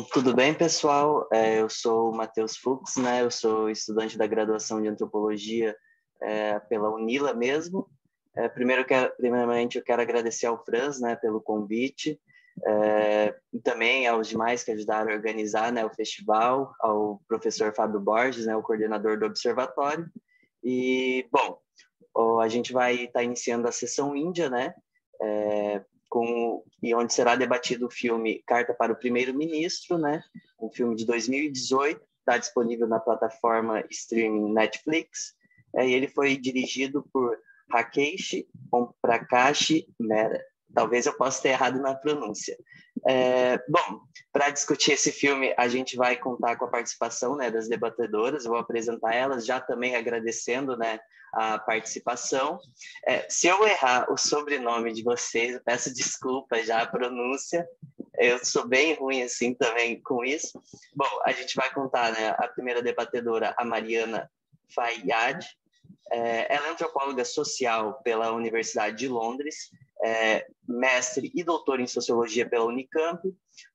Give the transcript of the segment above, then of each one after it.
Tudo bem, pessoal? Eu sou o Matheus Fux, né? Eu sou estudante da graduação de Antropologia pela Unila mesmo. Primeiramente, eu quero agradecer ao Franz, né, pelo convite, e também aos demais que ajudaram a organizar, né, o festival, ao professor Fábio Borges, né, o coordenador do Observatório. E, bom, a gente vai estar iniciando a sessão Índia, né? E onde será debatido o filme Carta para o Primeiro-Ministro, né? Um filme de 2018, está disponível na plataforma streaming Netflix, e ele foi dirigido por Rakesh Omprakash Mehra. Talvez eu possa ter errado na pronúncia. Bom, para discutir esse filme, a gente vai contar com a participação, né, das debatedoras. Eu vou apresentar elas, já também agradecendo, né, a participação. Se eu errar o sobrenome de vocês, eu peço desculpa já, a pronúncia. Eu sou bem ruim assim também com isso. Bom, a gente vai contar, né, a primeira debatedora, a Mariana Fayyad. Ela é antropóloga social pela Universidade de Londres, mestre e doutora em sociologia pela Unicamp,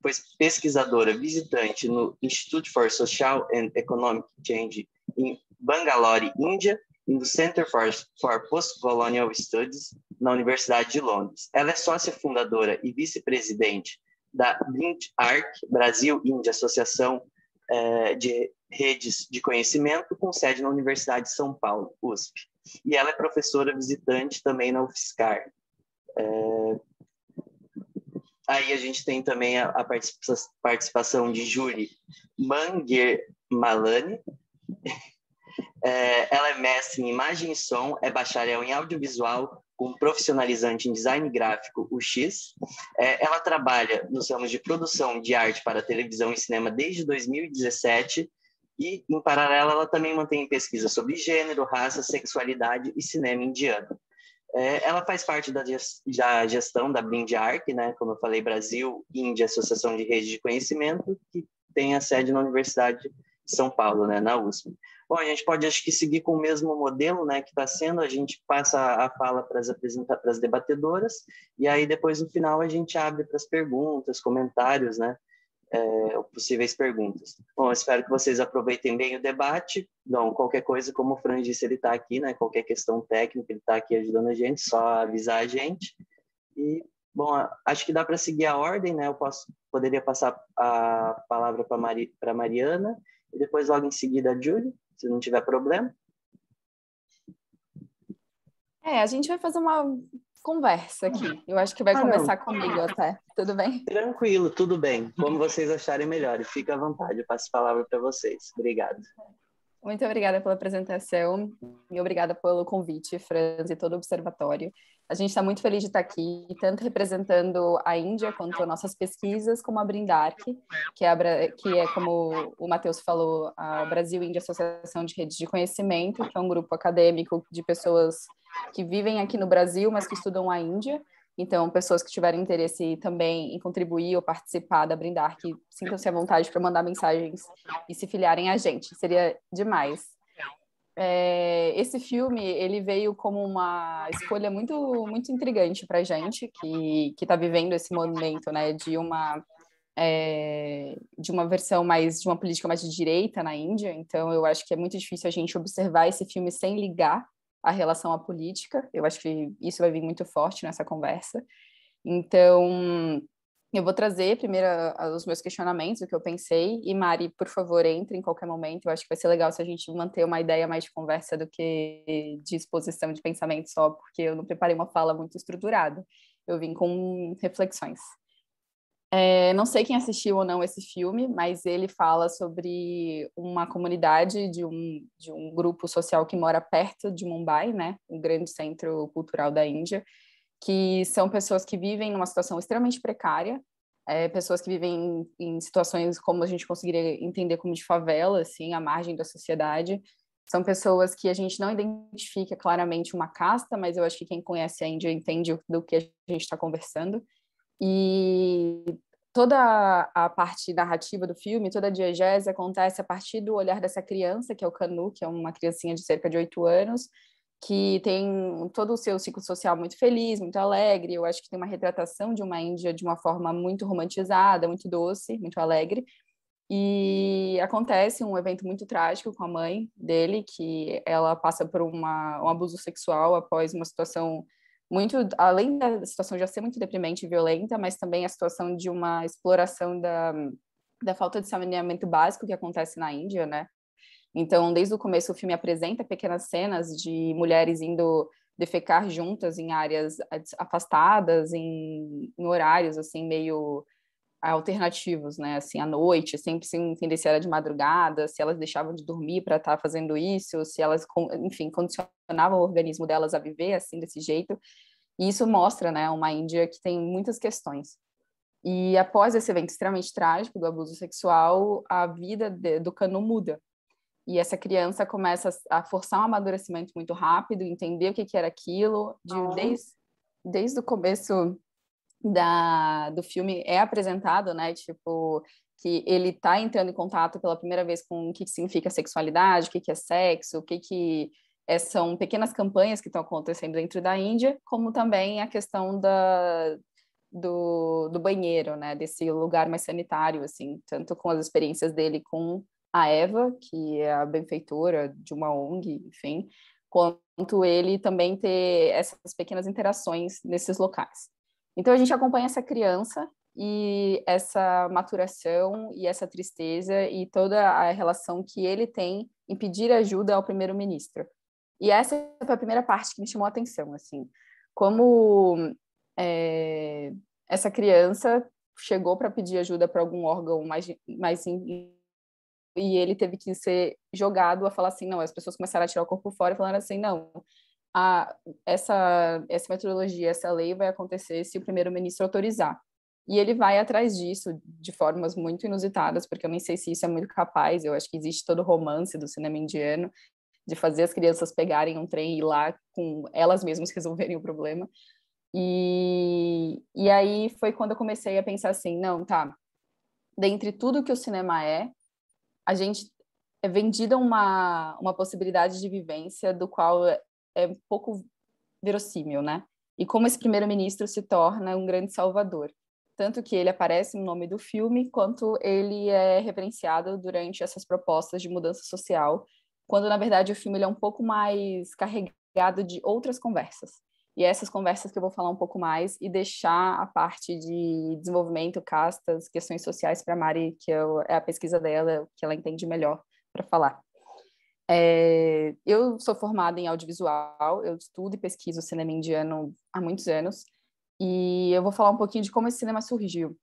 foi pesquisadora visitante no Institute for Social and Economic Change em Bangalore, Índia, e no Center for Postcolonial Studies na Universidade de Londres. Ela é sócia fundadora e vice-presidente da BRIND-ARC, Brasil-Índia Associação de Redes de Conhecimento, com sede na Universidade de São Paulo, USP. E ela é professora visitante também na UFSCar. Aí a gente tem também a participação de Julie Manguer-Malani. Ela é mestre em imagem e som, é bacharel em audiovisual, com profissionalizante em design gráfico, UX. Ela trabalha nos ramos de produção de arte para televisão e cinema desde 2017 e, em paralelo, ela também mantém pesquisa sobre gênero, raça, sexualidade e cinema indiano. Ela faz parte da gestão da BRIND-ARC, né, como eu falei, Brasil, Índia, Associação de Redes de Conhecimento, que tem a sede na Universidade de São Paulo, né, na USP. Bom, a gente pode, acho que, seguir com o mesmo modelo, né, que está sendo, a gente passa a fala para as debatedoras, e aí depois, no final, a gente abre para as perguntas, comentários, né, possíveis perguntas. Bom, eu espero que vocês aproveitem bem o debate. Então, qualquer coisa, como o Fran disse, ele está aqui, né, qualquer questão técnica, ele está aqui ajudando a gente, só avisar a gente. E, bom, acho que dá para seguir a ordem, né, poderia passar a palavra para Mariana, e depois, logo em seguida, a Júlia, se não tiver problema. A gente vai fazer uma conversa aqui. Eu acho que vai começar comigo até. Tudo bem? Tranquilo, tudo bem. Como vocês acharem melhor. Fica à vontade, eu passo a palavra para vocês. Obrigado. Muito obrigada pela apresentação e obrigada pelo convite, Franz, e todo o observatório. A gente está muito feliz de estar aqui, tanto representando a Índia quanto nossas pesquisas, como a BRIND-ARC, que é, como o Matheus falou, a Brasil-Índia Associação de Redes de Conhecimento, que é um grupo acadêmico de pessoas que vivem aqui no Brasil, mas que estudam a Índia. Então, pessoas que tiverem interesse também em contribuir ou participar da BRIND-ARC, sintam-se à vontade para mandar mensagens e se filiarem a gente. Seria demais. Esse filme, ele veio como uma escolha muito, muito intrigante para a gente, que está vivendo esse momento, né, de uma versão mais, de uma política mais de direita na Índia. Então, eu acho que é muito difícil a gente observar esse filme sem ligar a relação à política. Eu acho que isso vai vir muito forte nessa conversa. Então, eu vou trazer primeiro os meus questionamentos, o que eu pensei, e Mari, por favor, entre em qualquer momento. Eu acho que vai ser legal se a gente manter uma ideia mais de conversa do que de exposição de pensamento só, porque eu não preparei uma fala muito estruturada. Eu vim com reflexões. Não sei quem assistiu ou não esse filme, mas ele fala sobre uma comunidade de um grupo social que mora perto de Mumbai, né, um grande centro cultural da Índia, que são pessoas que vivem numa situação extremamente precária, pessoas que vivem em situações como a gente conseguiria entender como de favela, assim, à margem da sociedade. São pessoas que a gente não identifica claramente uma casta, mas eu acho que quem conhece a Índia entende do que a gente está conversando. E toda a parte narrativa do filme, toda a diegese acontece a partir do olhar dessa criança, que é o Kanu, que é uma criancinha de cerca de 8 anos, que tem todo o seu ciclo social muito feliz, muito alegre. Eu acho que tem uma retratação de uma Índia de uma forma muito romantizada, muito doce, muito alegre. E acontece um evento muito trágico com a mãe dele, que ela passa por um abuso sexual após uma situação muito, além da situação já ser muito deprimente e violenta, mas também a situação de uma exploração da falta de saneamento básico que acontece na Índia, né? Então, desde o começo, o filme apresenta pequenas cenas de mulheres indo defecar juntas em áreas afastadas, em horários, assim, meio alternativos, né? Assim, à noite, sempre sem entender se era de madrugada, se elas deixavam de dormir para estar fazendo isso, se elas, enfim, condicionavam o organismo delas a viver assim, desse jeito. E isso mostra, né, uma Índia que tem muitas questões. E após esse evento extremamente trágico do abuso sexual, a vida do Kanu muda. E essa criança começa a forçar um amadurecimento muito rápido, entender o que era aquilo, desde o começo do filme é apresentado, né, tipo, que ele tá entrando em contato pela primeira vez com o que significa sexualidade, o que é sexo, são pequenas campanhas que estão acontecendo dentro da Índia, como também a questão do banheiro, né, desse lugar mais sanitário, assim, tanto com as experiências dele com a Eva, que é a benfeitora de uma ONG, enfim, quanto ele também ter essas pequenas interações nesses locais. Então a gente acompanha essa criança e essa maturação e essa tristeza e toda a relação que ele tem em pedir ajuda ao primeiro-ministro. E essa foi a primeira parte que me chamou a atenção, assim, como essa criança chegou para pedir ajuda para algum órgão e ele teve que ser jogado a falar assim, não, as pessoas começaram a tirar o corpo fora e falaram assim, não, essa metodologia, essa lei vai acontecer se o primeiro-ministro autorizar. E ele vai atrás disso de formas muito inusitadas, porque eu nem sei se isso é muito capaz, eu acho que existe todo o romance do cinema indiano, de fazer as crianças pegarem um trem e ir lá com elas mesmas resolverem o problema. E aí foi quando eu comecei a pensar assim, não, tá, dentre tudo que o cinema a gente é vendida uma possibilidade de vivência do qual é pouco verossímil, né? E como esse primeiro-ministro se torna um grande salvador. Tanto que ele aparece no nome do filme, quanto ele é referenciado durante essas propostas de mudança social, quando, na verdade, o filme ele é um pouco mais carregado de outras conversas. E essas conversas que eu vou falar um pouco mais e deixar a parte de desenvolvimento, castas, questões sociais para a Mari, que é a pesquisa dela, que ela entende melhor para falar. Eu sou formada em audiovisual, eu estudo e pesquiso cinema indiano há muitos anos, e eu vou falar um pouquinho de como esse cinema surgiu.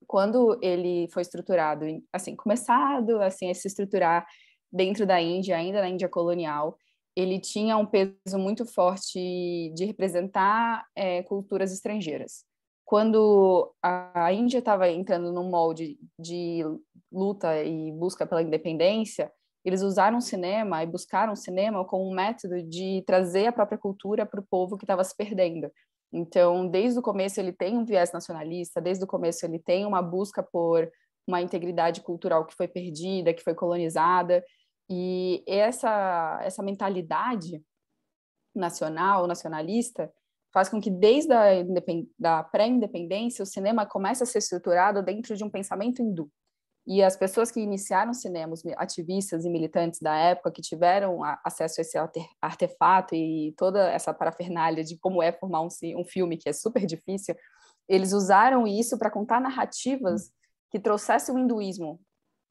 Quando ele foi estruturado, assim, começado assim, a se estruturar dentro da Índia, ainda na Índia colonial, ele tinha um peso muito forte de representar culturas estrangeiras. Quando a Índia estava entrando num molde de luta e busca pela independência, eles usaram o cinema e buscaram o cinema como um método de trazer a própria cultura para o povo que estava se perdendo. Então, desde o começo ele tem um viés nacionalista, desde o começo ele tem uma busca por uma integridade cultural que foi perdida, que foi colonizada, e essa mentalidade nacionalista, faz com que desde da pré-independência o cinema comece a ser estruturado dentro de um pensamento hindu. E as pessoas que iniciaram o cinema, os ativistas e militantes da época, que tiveram acesso a esse artefato e toda essa parafernália de como é formar um filme, que é super difícil, eles usaram isso para contar narrativas que trouxessem o hinduísmo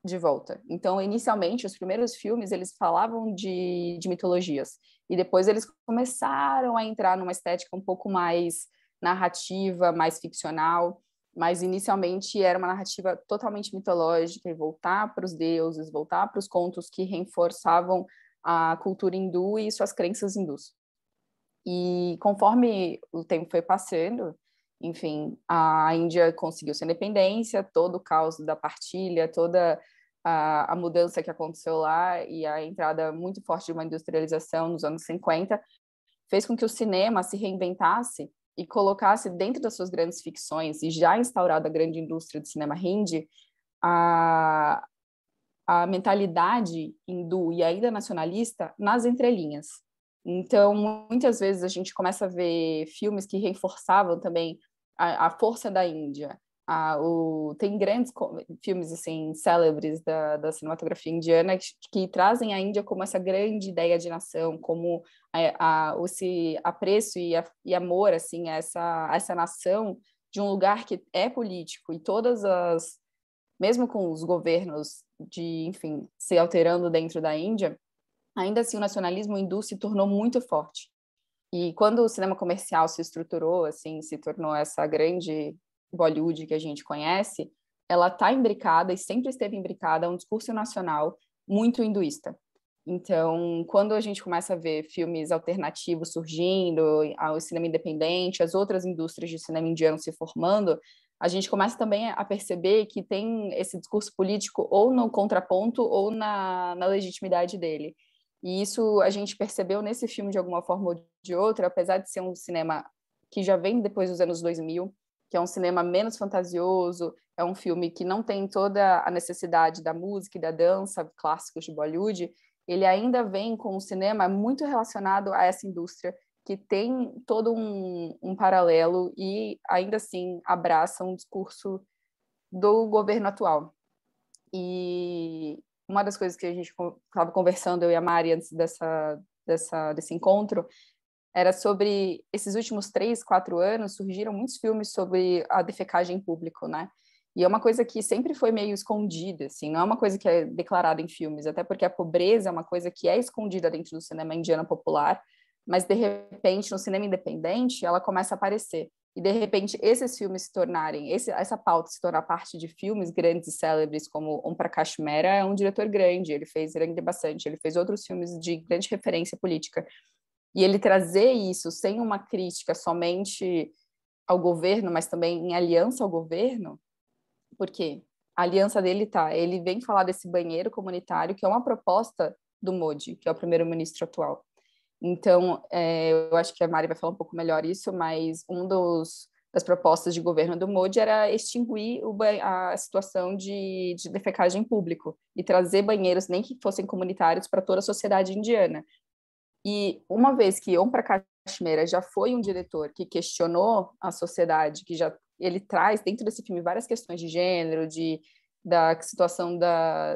de volta. Então, inicialmente, os primeiros filmes, eles falavam de mitologias. E depois eles começaram a entrar numa estética um pouco mais narrativa, mais ficcional, mas inicialmente era uma narrativa totalmente mitológica e voltar para os deuses, voltar para os contos que reforçavam a cultura hindu e suas crenças hindus. E conforme o tempo foi passando, enfim, a Índia conseguiu sua independência, todo o caos da partilha, toda a mudança que aconteceu lá e a entrada muito forte de uma industrialização nos anos 50 fez com que o cinema se reinventasse e colocasse dentro das suas grandes ficções, e já instaurada a grande indústria do cinema hindi, a mentalidade hindu e ainda nacionalista nas entrelinhas. Então, muitas vezes a gente começa a ver filmes que reforçavam também a força da Índia. Tem grandes filmes assim célebres da cinematografia indiana que trazem a Índia como essa grande ideia de nação, como esse apreço e amor assim a essa nação de um lugar que é político e mesmo com os governos enfim, se alterando dentro da Índia, ainda assim o nacionalismo hindu se tornou muito forte. E quando o cinema comercial se estruturou, assim, se tornou essa grande Bollywood que a gente conhece, ela está imbricada e sempre esteve imbricada a um discurso nacional muito hinduísta. Então, quando a gente começa a ver filmes alternativos surgindo, o cinema independente, as outras indústrias de cinema indiano se formando, a gente começa também a perceber que tem esse discurso político ou no contraponto ou na legitimidade dele. E isso a gente percebeu nesse filme de alguma forma ou de outra, apesar de ser um cinema que já vem depois dos anos 2000, que é um cinema menos fantasioso, é um filme que não tem toda a necessidade da música e da dança clássicos de Bollywood, ele ainda vem com um cinema muito relacionado a essa indústria, que tem todo um paralelo e ainda assim abraça um discurso do governo atual. E uma das coisas que a gente estava conversando, eu e a Mari, antes desse encontro, era sobre esses últimos 3, 4 anos, surgiram muitos filmes sobre a defecagem em público, né? E é uma coisa que sempre foi meio escondida, assim, não é uma coisa que é declarada em filmes, até porque a pobreza é uma coisa que é escondida dentro do cinema indiano popular, mas de repente no cinema independente ela começa a aparecer. E de repente esses filmes se tornarem, essa pauta se tornar parte de filmes grandes e célebres, como Om Prakash Mehra é um diretor grande, ele fez Rang de Bastante, ele fez outros filmes de grande referência política. E ele trazer isso sem uma crítica somente ao governo, mas também em aliança ao governo, porque a aliança dele ele vem falar desse banheiro comunitário, que é uma proposta do Modi, que é o primeiro-ministro atual. Então, eu acho que a Mari vai falar um pouco melhor isso, mas das propostas de governo do Modi era extinguir a situação de defecagem em público e trazer banheiros, nem que fossem comunitários, para toda a sociedade indiana. E uma vez que Om Prakash Mehra já foi um diretor que questionou a sociedade, ele traz dentro desse filme várias questões de gênero, da situação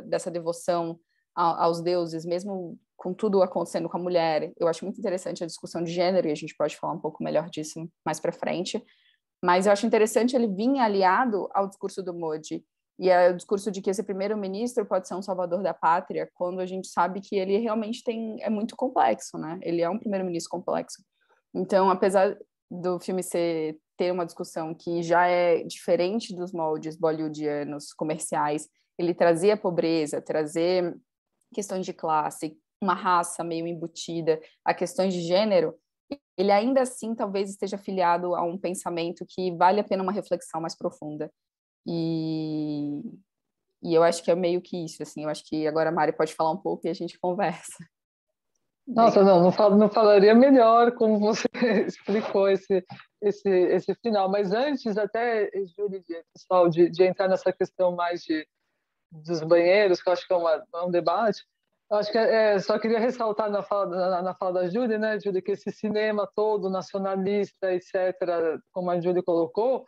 dessa devoção aos deuses, mesmo com tudo acontecendo com a mulher. Eu acho muito interessante a discussão de gênero, e a gente pode falar um pouco melhor disso mais para frente. Mas eu acho interessante ele vir aliado ao discurso do Modi, e é o discurso de que esse primeiro-ministro pode ser um salvador da pátria, quando a gente sabe que ele realmente é muito complexo, né? Ele é um primeiro-ministro complexo. Então, apesar do filme ter uma discussão que já é diferente dos moldes bollywoodianos comerciais, ele trazia pobreza, trazer questões de classe, uma raça meio embutida, a questões de gênero, ele ainda assim talvez esteja afiliado a um pensamento que vale a pena uma reflexão mais profunda. E eu acho que é meio que isso, assim, eu acho que agora a Mari pode falar um pouco e a gente conversa. Nossa, não falaria melhor como você explicou esse final. Mas antes, até, Júlia, pessoal, de entrar nessa questão mais dos banheiros, que eu acho que é um debate, eu acho que só queria ressaltar na fala da Júlia, né, Júlia, que esse cinema todo nacionalista, etc., como a Júlia colocou,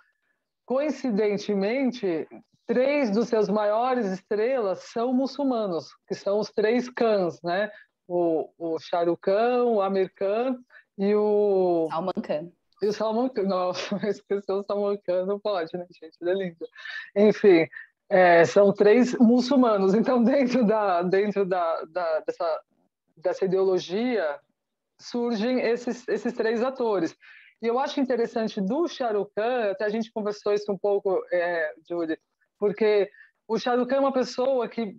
coincidentemente, 3 dos seus maiores estrelas são muçulmanos, que são os 3 Khans, né? O Shah Rukh Khan, o Aamir Khan e o Salman Khan. E o Salman Khan, não, esqueceu o Salman Khan, não pode, né, gente? Ele é lindo. Enfim, são 3 muçulmanos. Então, dentro dessa ideologia, surgem esses 3 atores. E eu acho interessante do Shah Rukh Khan, até a gente conversou isso um pouco, Julie, porque o Shah Rukh Khan é uma pessoa que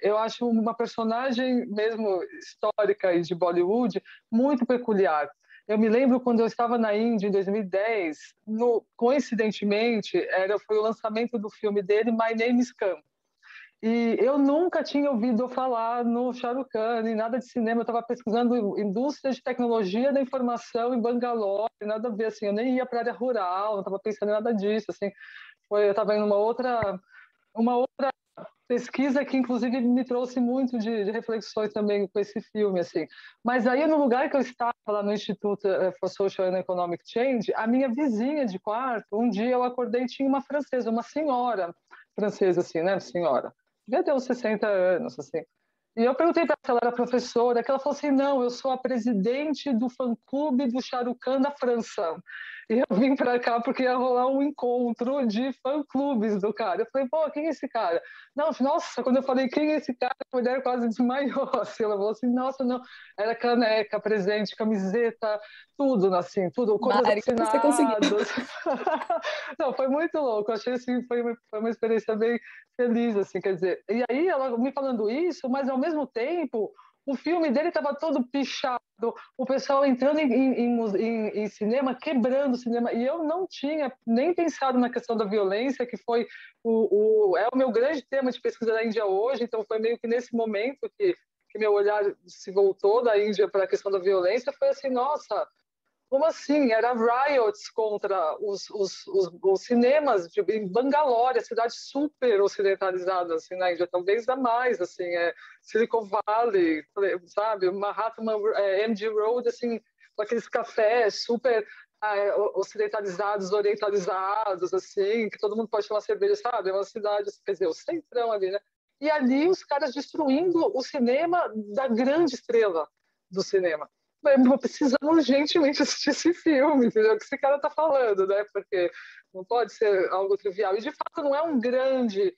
eu acho uma personagem mesmo histórica e de Bollywood muito peculiar. Eu me lembro quando eu estava na Índia em 2010, coincidentemente, foi o lançamento do filme dele, My Name is Khan. E eu nunca tinha ouvido falar no Shah Rukh Khan, nem nada de cinema. Eu estava pesquisando indústria de tecnologia da informação em Bangalore, nada a ver, assim, eu nem ia para a área rural, não estava pensando em nada disso, assim. Eu estava em uma outra pesquisa que, inclusive, me trouxe muito de reflexões também com esse filme, assim. Mas aí, no lugar que eu estava, lá no Instituto for Social and Economic Change, a minha vizinha de quarto, um dia eu acordei e tinha uma francesa, uma senhora francesa, assim, né? Senhora. Devia ter uns 60 anos, assim. E eu perguntei para ela se ela era professora, que ela falou assim, não, eu sou a presidente do fã-clube do Shah Rukh Khan da França. E eu vim para cá porque ia rolar um encontro de fã-clubes do cara. Eu falei, pô, quem é esse cara? Não, nossa, quando eu falei quem é esse cara, a mulher quase desmaiou. Assim, ela falou assim, nossa, não, era caneca, presente, camiseta, tudo, assim, tudo, coisas Mari, como você conseguiu? assinadas. Não, foi muito louco. Eu achei assim, foi uma experiência bem feliz, assim, quer dizer. E aí ela me falando isso, mas ao mesmo tempo o filme dele estava todo pichado, o pessoal entrando em cinema, quebrando o cinema, e eu não tinha nem pensado na questão da violência, que foi é o meu grande tema de pesquisa da Índia hoje, então foi meio que nesse momento que meu olhar se voltou da Índia para a questão da violência, foi assim, nossa, como assim? Era riots contra os cinemas em Bangalore, a cidade super ocidentalizada assim, na Índia, talvez a mais, assim, Silicon Valley, sabe? Mahatma, MG Road, assim, com aqueles cafés super ocidentalizados, orientalizados, assim, que todo mundo pode tomar cerveja, sabe? É uma cidade, quer dizer, o centrão ali, né? E ali os caras destruindo o cinema da grande estrela do cinema. Precisamos urgentemente assistir esse filme, entendeu? O que esse cara está falando, né? Porque não pode ser algo trivial. E, de fato, não é um grande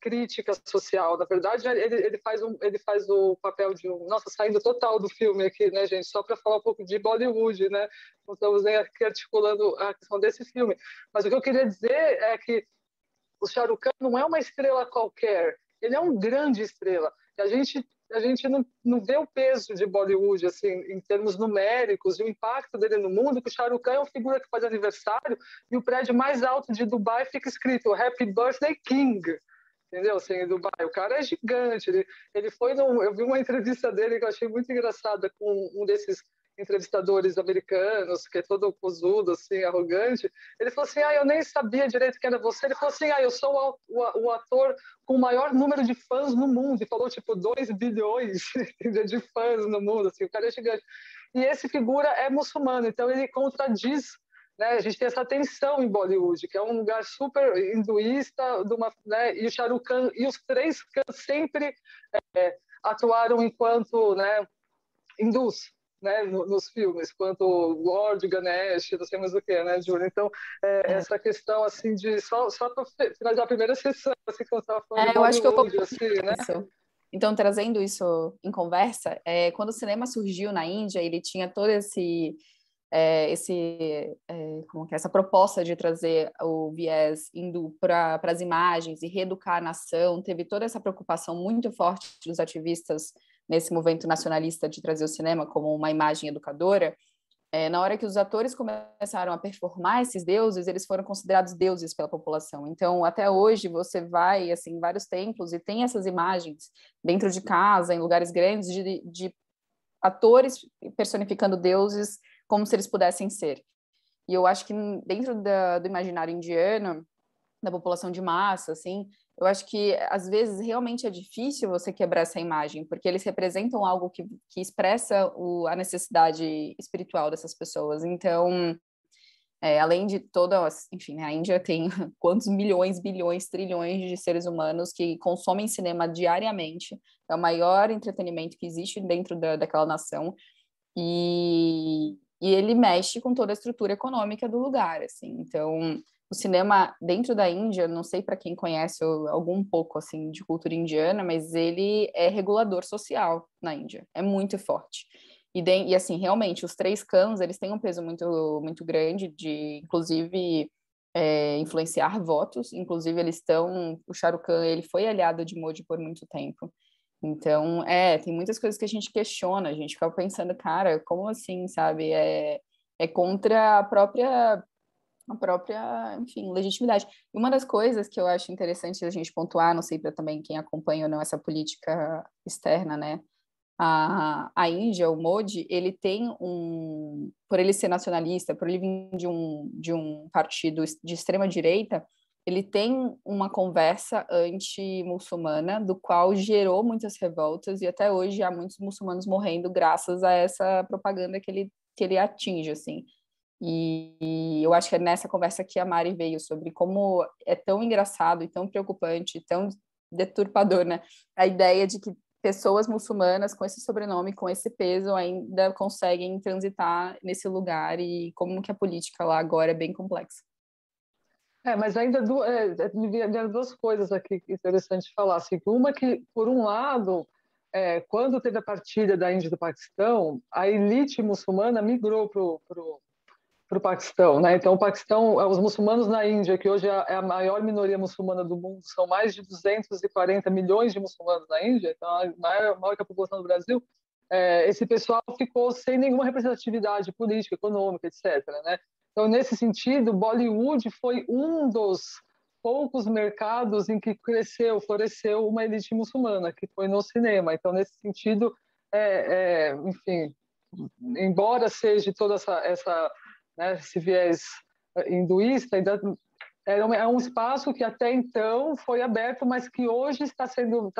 crítica social. Na verdade, ele faz o papel de um... Nossa, saindo total do filme aqui, né, gente? Só para falar um pouco de Bollywood, né? Não estamos nem aqui articulando a questão desse filme. Mas o que eu queria dizer é que o Shah Rukh Khan não é uma estrela qualquer. Ele é um grande estrela. E a gente não vê o peso de Bollywood assim, em termos numéricos e o impacto dele no mundo, que o Shah Rukh Khan é uma figura que faz aniversário e o prédio mais alto de Dubai fica escrito Happy Birthday King. Entendeu? Assim, em Dubai. O cara é gigante. Ele foi eu vi uma entrevista dele que eu achei muito engraçada com um desses entrevistadores americanos, que é todo posudo, assim, arrogante. Ele falou assim, eu nem sabia direito quem era você. Ele falou assim, eu sou o ator com o maior número de fãs no mundo. E falou, tipo, 2 bilhões de fãs no mundo, assim, o cara é gigante. E esse figura é muçulmano, então ele contradiz, né? A gente tem essa tensão em Bollywood, que é um lugar super hinduísta, né? E o Shah Rukh Khan, e os 3 sempre atuaram enquanto, né, hindus, né, nos filmes, quanto Lord Ganesh, não sei mais o que, né, Júlia? Então, essa questão, assim, de... Só para finalizar a primeira sessão, assim, que eu estava falando de Eu acho que eu vou Bollywood, assim, né? isso. Então, trazendo isso em conversa, quando o cinema surgiu na Índia, ele tinha todo como que é, essa proposta de trazer o viés hindu para as imagens e reeducar a nação, teve toda essa preocupação muito forte dos ativistas nesse movimento nacionalista de trazer o cinema como uma imagem educadora. Na hora que os atores começaram a performar esses deuses, eles foram considerados deuses pela população. Então, até hoje, você vai assim, em vários templos e tem essas imagens dentro de casa, em lugares grandes, de atores personificando deuses como se eles pudessem ser. E eu acho que dentro do imaginário indiano, da população de massa, assim, eu acho que às vezes realmente é difícil você quebrar essa imagem, porque eles representam algo que expressa a necessidade espiritual dessas pessoas. Então, além de enfim, né, a Índia tem quantos milhões, bilhões, trilhões de seres humanos que consomem cinema diariamente, é o maior entretenimento que existe dentro daquela nação, e ele mexe com toda a estrutura econômica do lugar, assim. Então, o cinema dentro da Índia, não sei para quem conhece algum pouco assim de cultura indiana, mas ele é regulador social na Índia, é muito forte. E assim, realmente, os 3 Khans, eles têm um peso muito, muito grande de, inclusive, influenciar votos. Inclusive, o Shah Rukh Khan, ele foi aliado de Modi por muito tempo. Então, tem muitas coisas que a gente questiona, a gente fica pensando, cara, como assim, sabe? É contra a própria, enfim, legitimidade. E uma das coisas que eu acho interessante a gente pontuar, não sei para também quem acompanha ou não essa política externa, né? A Índia, o Modi, ele tem por ele ser nacionalista, por ele vir de um partido de extrema direita, ele tem uma conversa anti-muçulmana, do qual gerou muitas revoltas, e até hoje há muitos muçulmanos morrendo graças a essa propaganda que ele atinge, assim. E eu acho que é nessa conversa que a Mari veio sobre como é tão engraçado e tão preocupante, tão deturpador, né? A ideia de que pessoas muçulmanas com esse sobrenome, com esse peso, ainda conseguem transitar nesse lugar e como que a política lá agora é bem complexa. Mas ainda me vieram duas coisas aqui interessantes falar. Assim, uma que, por um lado, quando teve a partilha da Índia e do Paquistão, a elite muçulmana migrou para o Paquistão, né? Então, o Paquistão, os muçulmanos na Índia, que hoje é a maior minoria muçulmana do mundo, são mais de 240 milhões de muçulmanos na Índia, então maior que a população do Brasil. Esse pessoal ficou sem nenhuma representatividade política, econômica, etc., né? Então, nesse sentido, Bollywood foi um dos poucos mercados em que floresceu uma elite muçulmana, que foi no cinema. Então, nesse sentido, enfim, embora seja toda essa né, esse viés hinduísta, ainda é um espaço que até então foi aberto, mas que hoje está sendo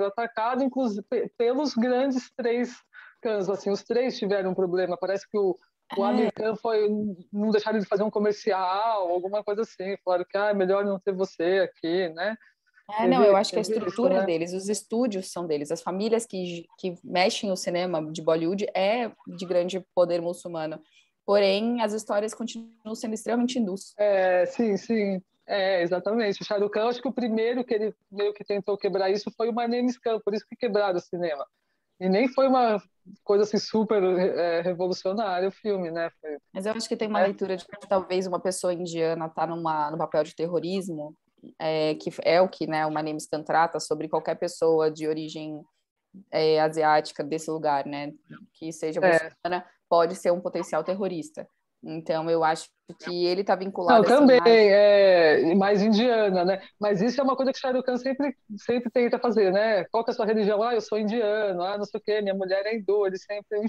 atacado, inclusive pelos grandes três clãs. Assim, os três tiveram um problema. Parece que o Amir Khan não deixaram de fazer um comercial, alguma coisa assim. Falaram que é melhor não ter você aqui, né? Não, eu acho que a estrutura deles, os estúdios são deles, as famílias que mexem o cinema de Bollywood é de grande poder muçulmano. Porém, as histórias continuam sendo extremamente hindus. Sim. Exatamente. O Shah Rukh Khan, acho que o primeiro que ele meio que tentou quebrar isso foi o My Name is Khan, por isso que quebraram o cinema. E nem foi uma coisa assim super revolucionária o filme, né? Mas eu acho que tem uma leitura de que talvez uma pessoa indiana está no papel de terrorismo, que é o que, né, o My Name is Khan trata, sobre qualquer pessoa de origem asiática desse lugar, né, que seja muçulmana, pode ser um potencial terrorista. Então, eu acho que ele está vinculado... Não, também, mais indiana, né? Mas isso é uma coisa que Shah Rukh Khan sempre tenta fazer, né? Qual que é a sua religião? Eu sou indiano, não sei o quê, minha mulher é hindu, ele sempre...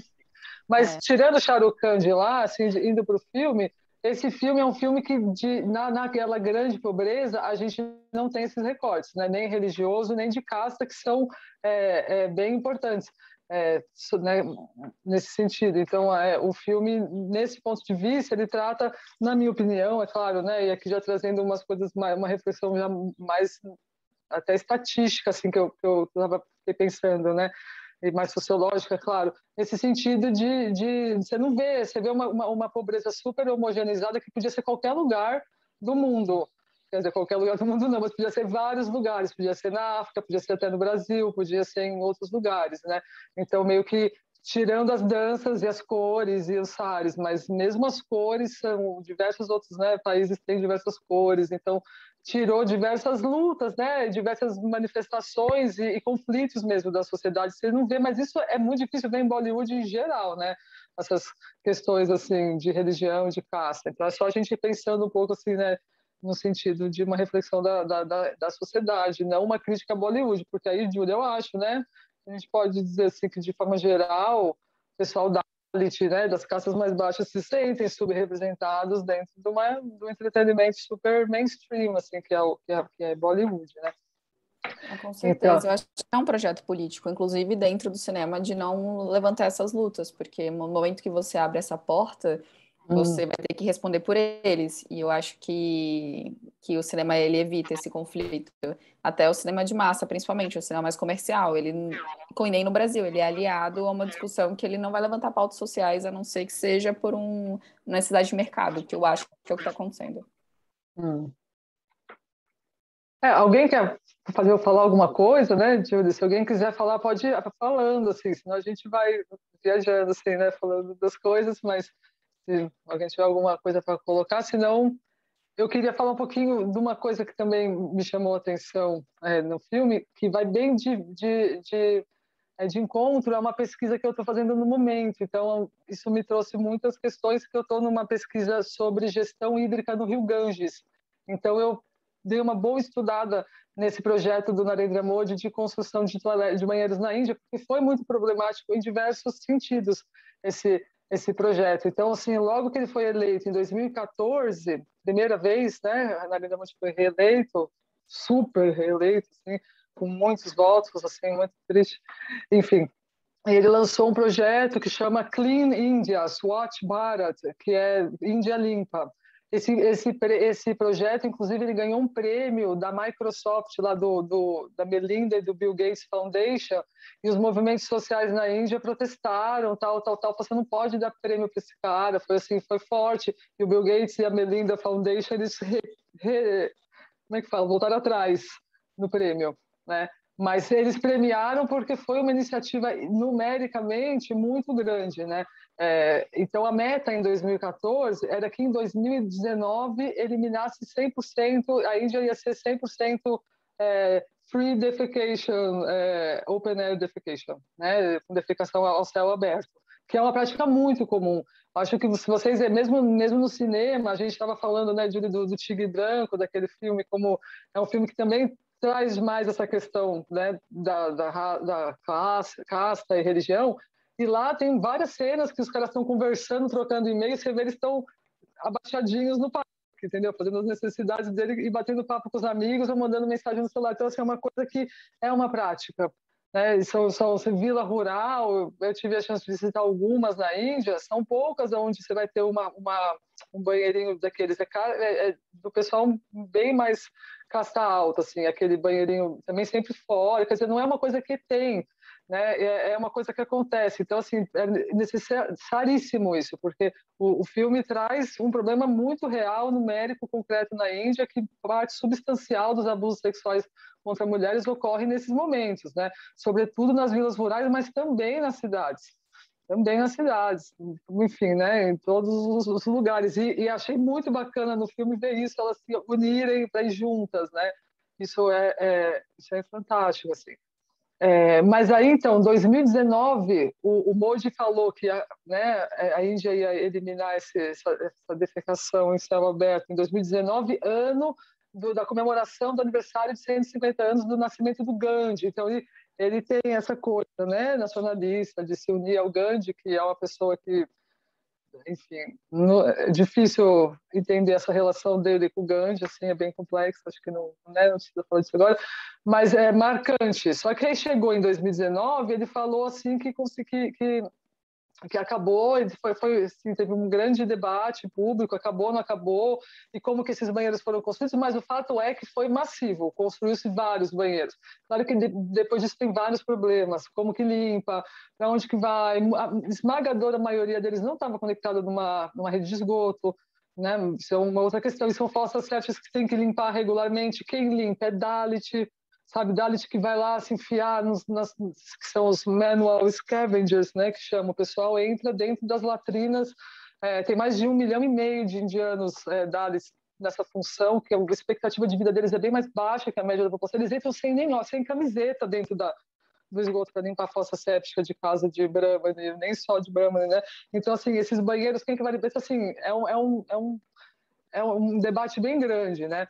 Mas, tirando Shah Rukh Khan de lá, assim, indo para o filme, esse filme é um filme que, naquela grande pobreza, a gente não tem esses recortes, né? Nem religioso, nem de casta, que são bem importantes. Né, nesse sentido. Então, o filme, nesse ponto de vista, ele trata, na minha opinião, é claro, né, e aqui já trazendo umas coisas, uma reflexão já mais até estatística, assim, que eu estava pensando, né, e mais sociológica, claro, nesse sentido de você não vê, você vê uma pobreza super homogeneizada que podia ser qualquer lugar do mundo. Quer dizer, qualquer lugar do mundo não, mas podia ser vários lugares, podia ser na África, podia ser até no Brasil, podia ser em outros lugares, né? Então, meio que tirando as danças e as cores e os sares, mas mesmo as cores são diversos outros, né, países têm diversas cores, então tirou diversas lutas, né, diversas manifestações e conflitos mesmo da sociedade. Você não vê, mas isso é muito difícil ver em Bollywood em geral, né? Essas questões assim de religião, de casta. Então é só a gente pensando um pouco assim, né, no sentido de uma reflexão da sociedade, não uma crítica a Bollywood, porque aí, Júlia, eu acho, né, a gente pode dizer assim que, de forma geral, o pessoal da elite, né, das castas mais baixas se sentem subrepresentados dentro do entretenimento super mainstream, assim, que é Bollywood, né? Com certeza. Então, eu acho que é um projeto político, inclusive dentro do cinema, de não levantar essas lutas, porque no momento que você abre essa porta, você vai ter que responder por eles. E eu acho que o cinema, ele evita esse conflito. Até o cinema de massa, principalmente, o cinema mais comercial. Ele, nem no Brasil, ele é aliado a uma discussão que ele não vai levantar pautas sociais, a não ser que seja por uma necessidade de mercado, que eu acho que é o que está acontecendo. Alguém quer falar alguma coisa, né, Júlia? Se alguém quiser falar, pode ir falando, assim, senão a gente vai viajando, assim, né, falando das coisas, mas se alguém tiver alguma coisa para colocar, senão eu queria falar um pouquinho de uma coisa que também me chamou a atenção no filme, que vai bem de encontro a uma pesquisa que eu estou fazendo no momento. Então, isso me trouxe muitas questões, que eu estou numa pesquisa sobre gestão hídrica no Rio Ganges. Então, eu dei uma boa estudada nesse projeto do Narendra Modi de construção de banheiros na Índia, porque foi muito problemático em diversos sentidos esse projeto. Então, assim, logo que ele foi eleito em 2014, primeira vez, né, Narendra Modi foi reeleito, super reeleito, assim, com muitos votos, assim, muito triste. Enfim, ele lançou um projeto que chama Clean India, Swachh Bharat, que é Índia Limpa. Esse projeto, inclusive, ele ganhou um prêmio da Microsoft, lá da Melinda e do Bill Gates Foundation, e os movimentos sociais na Índia protestaram, tal. Você não pode dar prêmio para esse cara, foi assim, foi forte. E o Bill Gates e a Melinda Foundation, eles como é que fala? Voltaram atrás no prêmio, né? Mas eles premiaram porque foi uma iniciativa numericamente muito grande, né? Então, a meta em 2014 era que em 2019 eliminasse 100%, a Índia ia ser 100% free defecation, open air defecation, né? Com defecação ao céu aberto, que é uma prática muito comum. Acho que se vocês, mesmo no cinema, a gente estava falando, né, do Tigre Branco, daquele filme, como é um filme que também traz mais essa questão, né, da casta e religião, e lá tem várias cenas que os caras estão conversando, trocando e-mail, você vê eles estão abaixadinhos no parque, entendeu? Fazendo as necessidades dele e batendo papo com os amigos ou mandando mensagem no celular. Então, assim, é uma coisa que é uma prática, né? São vila rural, eu tive a chance de visitar algumas na Índia, são poucas onde você vai ter um banheirinho daqueles, do pessoal bem mais casta alta, assim, aquele banheirinho também sempre fora, quer dizer, não é uma coisa que tem, né? É uma coisa que acontece. Então, assim, é necessaríssimo isso, porque o filme traz um problema muito real, numérico, concreto na Índia, que parte substancial dos abusos sexuais contra mulheres ocorre nesses momentos, né? Sobretudo nas vilas rurais, mas também nas cidades. Também nas cidades, enfim, né, em todos os lugares. E achei muito bacana no filme ver isso, elas se unirem para ir juntas, né? Isso é fantástico, assim. Mas aí, então, em 2019, o Modi falou que a Índia ia eliminar essa defecação em céu aberto em 2019, ano da comemoração do aniversário de 150 anos do nascimento do Gandhi. Então, ele tem essa coisa, né, nacionalista, de se unir ao Gandhi, que é uma pessoa que, enfim, é difícil entender essa relação dele com o Gandhi, assim, é bem complexo, acho que não precisa falar disso agora, mas é marcante. Só que aí chegou em 2019, ele falou assim que acabou, assim, teve um grande debate público, acabou, não acabou, e como que esses banheiros foram construídos, mas o fato é que foi massivo, construiu-se vários banheiros. Claro que depois disso tem vários problemas, como que limpa, para onde que vai, a esmagadora maioria deles não estava conectada numa rede de esgoto, né? Isso é uma outra questão, e são fossas sépticas que tem que limpar regularmente, quem limpa é Dalit, sabe, Dalit que vai lá se enfiar que são os manual scavengers, né, que chama, o pessoal entra dentro das latrinas, tem mais de 1,5 milhão de indianos Dalits nessa função, que a expectativa de vida deles é bem mais baixa que a média da população, eles entram sem camiseta dentro do esgoto para limpar a fossa séptica de casa de Brahmani, nem só de Brahmani, né? Então, assim, esses banheiros, quem que vai limpar? Assim, é um debate bem grande, né?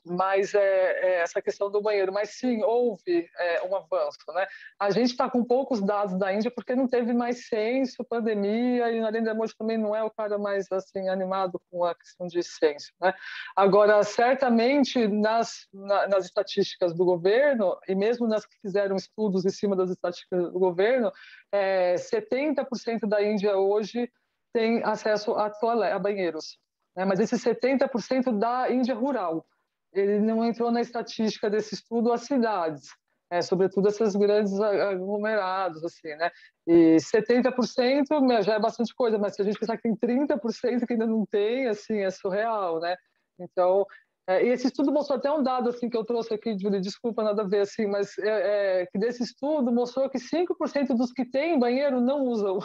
Mas essa questão do banheiro. Mas sim, houve um avanço, né? A gente está com poucos dados da Índia porque não teve mais censo, pandemia, e Narendra Modi também não é o cara mais assim animado com a questão de censo, né? Agora, certamente nas estatísticas do governo, e mesmo nas que fizeram estudos em cima das estatísticas do governo, 70% da Índia hoje tem acesso a banheiros, né? Mas esses 70% da Índia rural. Ele não entrou na estatística desse estudo as cidades, sobretudo esses grandes aglomerados, assim, né? E 70% já é bastante coisa, mas se a gente pensar que tem 30% que ainda não tem, assim, é surreal, né? Então, e esse estudo mostrou até um dado assim, que eu trouxe aqui, Júlia, desculpa, nada a ver, assim, mas que desse estudo mostrou que 5% dos que têm banheiro não usam.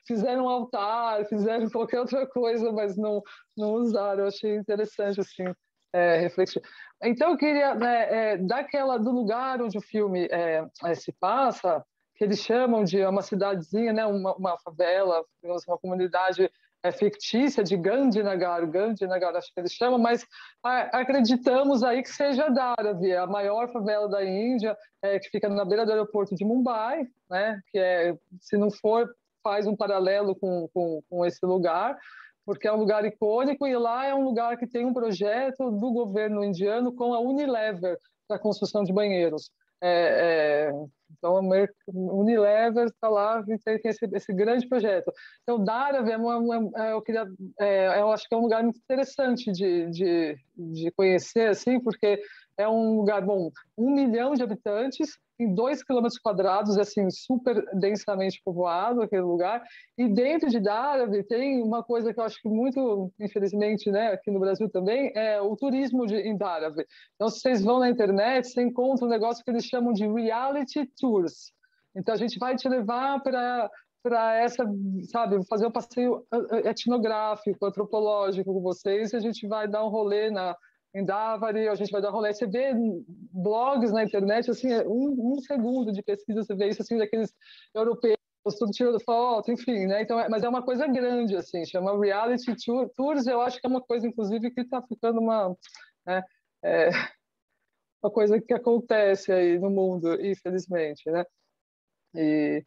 Fizeram um altar, fizeram qualquer outra coisa, mas não usaram. Eu achei interessante, assim, refletir. Então, eu queria, né, do lugar onde o filme se passa, que eles chamam de uma cidadezinha, né, uma favela, uma comunidade fictícia de Gandhinagar, acho que eles chamam, mas acreditamos aí que seja Dharavi, a maior favela da Índia, que fica na beira do aeroporto de Mumbai, né, que se não for faz um paralelo com esse lugar, porque é um lugar icônico e lá é um lugar que tem um projeto do governo indiano com a Unilever para a construção de banheiros. Então, a Unilever está lá e tem esse grande projeto. Então, Dharavi eu acho que é um lugar muito interessante de conhecer, assim, porque é um lugar, bom, 1 milhão de habitantes, em 2 quilômetros quadrados, assim, super densamente povoado aquele lugar. E dentro de Dharavi tem uma coisa que eu acho que muito, infelizmente, né, aqui no Brasil também, é o turismo em Dharavi. Então, se vocês vão na internet, você encontra um negócio que eles chamam de reality tours. Então, a gente vai te levar para essa, sabe, fazer um passeio etnográfico, antropológico com vocês, e a gente vai dar um rolê em Dhavari, a gente vai dar um rolê. Você vê blogs na internet, assim, um segundo de pesquisa, você vê isso, assim, daqueles europeus, tudo tirando foto, enfim, né? Então, mas é uma coisa grande, assim, chama reality tours, eu acho que é uma coisa, inclusive, que está ficando né, é, uma coisa que acontece aí no mundo, infelizmente, né? E,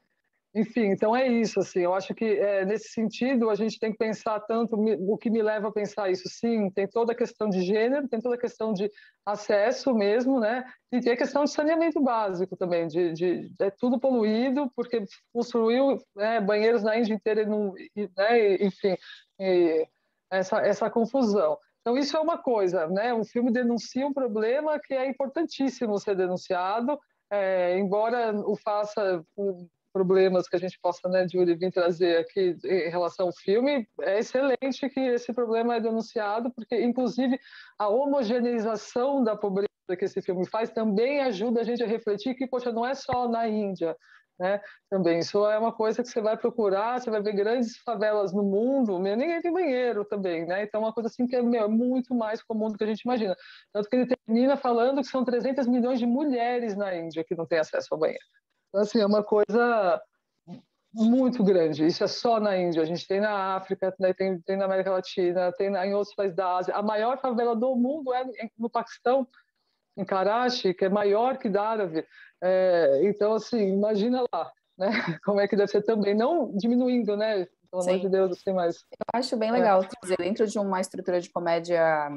enfim, então é isso, assim, eu acho que nesse sentido a gente tem que pensar tanto, o que me leva a pensar isso, sim, tem toda a questão de gênero, tem toda a questão de acesso mesmo, né, e tem a questão de saneamento básico também, é tudo poluído, porque construiu banheiros na Índia inteira, né, enfim, essa confusão. Então, isso é uma coisa, né? O filme denuncia um problema que é importantíssimo ser denunciado, embora o faça por problemas que a gente possa, né, Júlia, vir trazer aqui em relação ao filme, é excelente que esse problema é denunciado, porque, inclusive, a homogeneização da pobreza que esse filme faz também ajuda a gente a refletir que, poxa, não é só na Índia, né? Também isso é uma coisa que você vai procurar, você vai ver grandes favelas no mundo, ninguém tem banheiro também, né? Então é uma coisa assim que é muito mais comum do que a gente imagina. Tanto que ele termina falando que são 300 milhões de mulheres na Índia que não têm acesso ao banheiro. Então, assim, é uma coisa muito grande. Isso é só na Índia. A gente tem na África, né? tem na América Latina, tem em outros países da Ásia. A maior favela do mundo é no Paquistão, em Karachi, que é maior que Dharavi. Então, assim, imagina lá, né? Como é que deve ser também. Não diminuindo, né? Pelo amor de Sim. Deus, assim, mas... Eu acho bem legal trazer dentro de uma estrutura de comédia,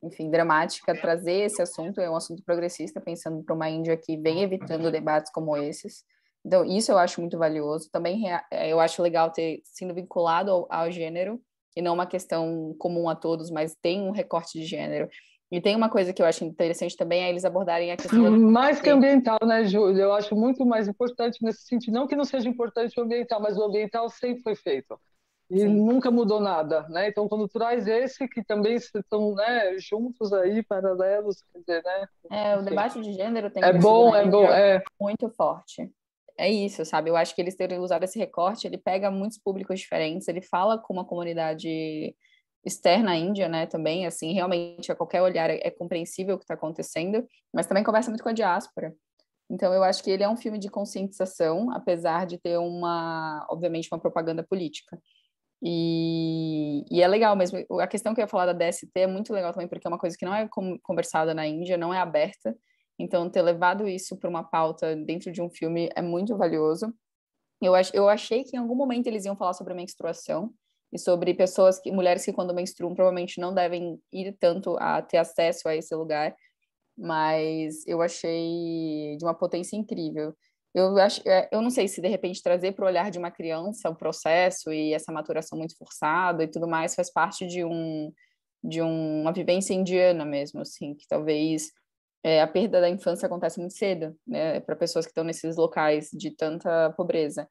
enfim, dramática, trazer esse assunto, é um assunto progressista, pensando para uma Índia que vem evitando debates como esses. Então, isso eu acho muito valioso. Também eu acho legal ter sido vinculado ao gênero, e não uma questão comum a todos, mas tem um recorte de gênero. E tem uma coisa que eu acho interessante também, é eles abordarem a questão da... Mais que ambiental, né, Júlia? Eu acho muito mais importante nesse sentido. Não que não seja importante o ambiental, mas o ambiental sempre foi feito. E Sim. nunca mudou nada, né? Então, quando traz esse, que também estão, né, juntos aí, paralelos, quer dizer, né? O debate de gênero tem É crescido bom, na é bom, Índia muito forte. É isso, sabe? Eu acho que eles terem usado esse recorte, ele pega muitos públicos diferentes, ele fala com uma comunidade externa à Índia, né, também, assim, realmente a qualquer olhar é compreensível o que está acontecendo, mas também conversa muito com a diáspora. Então, eu acho que ele é um filme de conscientização, apesar de ter obviamente, uma propaganda política. E é legal mesmo. A questão que eu ia falar da DST é muito legal também, porque é uma coisa que não é conversada na Índia, não é aberta. Então, ter levado isso para uma pauta dentro de um filme é muito valioso. Eu achei que em algum momento eles iam falar sobre menstruação e sobre mulheres que quando menstruam provavelmente não devem ir tanto a ter acesso a esse lugar, mas eu achei de uma potência incrível. Eu não sei se de repente trazer para o olhar de uma criança o processo e essa maturação muito forçada e tudo mais faz parte de uma vivência indiana mesmo, assim, que talvez a perda da infância acontece muito cedo, né, para pessoas que estão nesses locais de tanta pobreza.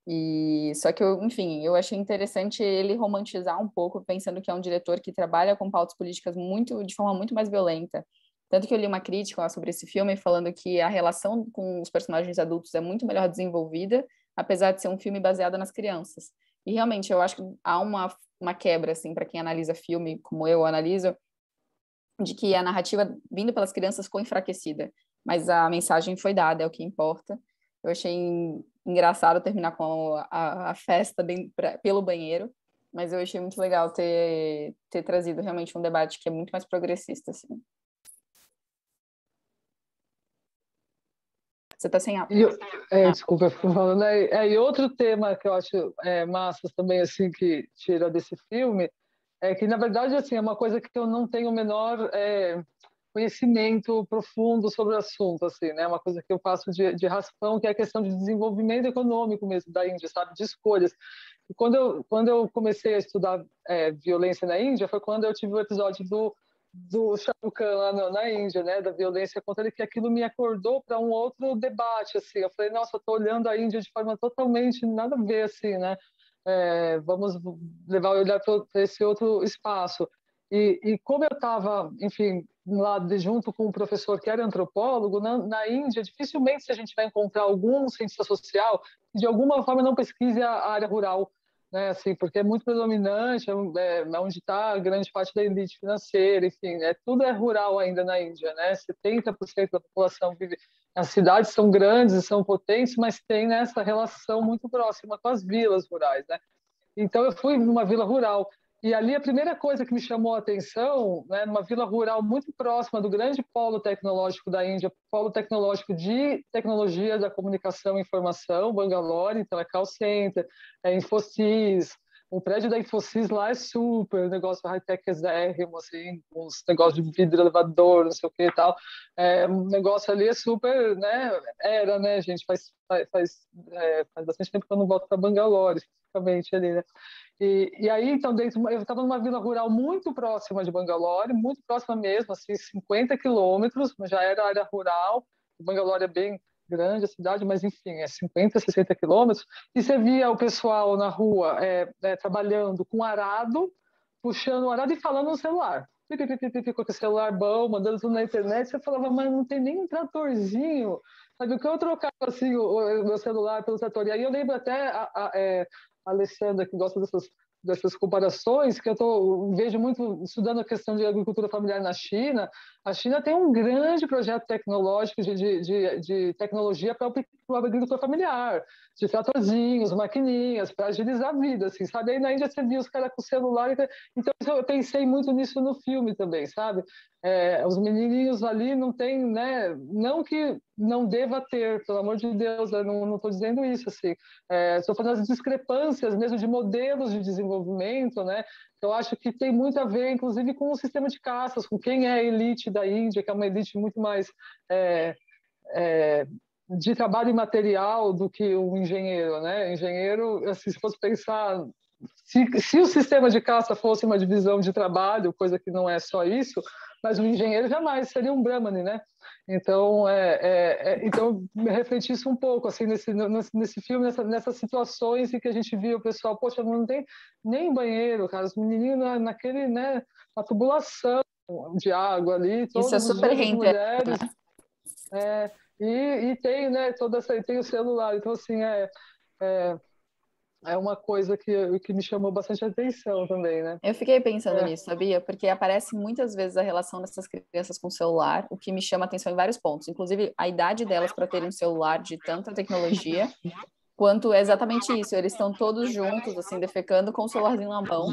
E só que enfim, eu achei interessante ele romantizar um pouco, pensando que é um diretor que trabalha com pautas políticas de forma muito mais violenta. Tanto que eu li uma crítica lá sobre esse filme falando que a relação com os personagens adultos é muito melhor desenvolvida, apesar de ser um filme baseado nas crianças. E realmente eu acho que há uma quebra assim para quem analisa filme, como eu analiso, de que a narrativa vindo pelas crianças ficou enfraquecida, mas a mensagem foi dada, é o que importa. Eu achei engraçado terminar com a festa pelo banheiro, mas eu achei muito legal ter trazido realmente um debate que é muito mais progressista, assim. Você está sem áudio. Desculpa, eu fico falando. E outro tema que eu acho massa também, assim, que tira desse filme, é que, na verdade, assim, é uma coisa que eu não tenho o menor conhecimento profundo sobre o assunto, assim, né? Uma coisa que eu faço de raspão, que é a questão de desenvolvimento econômico mesmo da Índia, sabe? De escolhas. E quando eu comecei a estudar violência na Índia, foi quando eu tive o episódio do Shah Rukh Khan lá na Índia, né, da violência contra ele, que aquilo me acordou para um outro debate, assim. Eu falei, nossa, eu tô olhando a Índia de forma totalmente nada a ver, assim, né? Vamos levar o olhar para esse outro espaço. E como eu estava, enfim, lá junto com um professor que era antropólogo, na Índia, dificilmente a gente vai encontrar algum cientista social que de alguma forma não pesquise a área rural, né, assim, porque é muito predominante, onde está grande parte da elite financeira, enfim, tudo é rural ainda na Índia, né? 70% da população vive. As cidades são grandes e são potentes, mas tem essa relação muito próxima com as vilas rurais, né? Então, eu fui numa vila rural. E ali a primeira coisa que me chamou a atenção, né, numa vila rural muito próxima do grande polo tecnológico da Índia, polo tecnológico de tecnologia da comunicação e informação, Bangalore, então é call center, é Infosys, o prédio da Infosys lá é super, negócio high-tech exérrimo, assim, uns negócios de vidro elevador, não sei o que e tal. O negócio ali é super, né? Era, né, gente? Faz bastante tempo que eu não volto para Bangalore, especificamente ali, né? E aí, então, eu estava numa vila rural muito próxima de Bangalore, muito próxima mesmo, assim, 50 quilômetros, mas já era área rural. Bangalore é bem grande a cidade, mas enfim, 50, 60 quilômetros. E você via o pessoal na rua trabalhando com arado, puxando o arado e falando no celular. Com o celular bom, mandando tudo na internet. Você falava, mas não tem nem um tratorzinho. Sabe, o que eu trocava assim, o meu celular pelo trator. E aí eu lembro até a Alessandra, que gosta dessas comparações, que vejo muito estudando a questão de agricultura familiar na China. A China tem um grande projeto tecnológico de tecnologia para o agricultor familiar, de tratorzinhos, maquininhas, para agilizar a vida, assim, sabe? Aí na Índia você via os caras com celular, então eu pensei muito nisso no filme também, sabe? Os menininhos ali não tem, né? Não que não deva ter, pelo amor de Deus, eu não estou dizendo isso, assim. Estou falando das discrepâncias mesmo de modelos de desenvolvimento, né? Eu acho que tem muito a ver, inclusive, com o sistema de caças, com quem é a elite da Índia, que é uma elite muito mais de trabalho imaterial do que o engenheiro, né? Engenheiro, assim, se fosse pensar, se o sistema de caça fosse uma divisão de trabalho, coisa que não é só isso, mas o engenheiro jamais seria um Brahmane, né? Então, então me refleti isso um pouco assim nesse filme, nessas situações em que a gente via o pessoal, poxa, não tem nem banheiro, cara, os menininhos naquele, né, na tubulação de água ali, Isso é todos os super dias as reinteressante. mulheres, e tem, né, tem o celular, então assim é uma coisa que me chamou bastante atenção também, né? Eu fiquei pensando nisso, sabia? Porque aparece muitas vezes a relação dessas crianças com o celular, o que me chama atenção em vários pontos. Inclusive, a idade delas para terem um celular de tanta tecnologia, quanto é exatamente isso. Eles estão todos juntos, assim, defecando com o celularzinho na mão.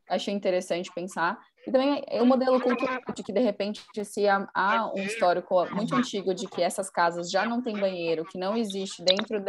Achei interessante pensar. E também é o modelo cultural de que, de repente, se há um histórico muito antigo de que essas casas já não têm banheiro, que não existe dentro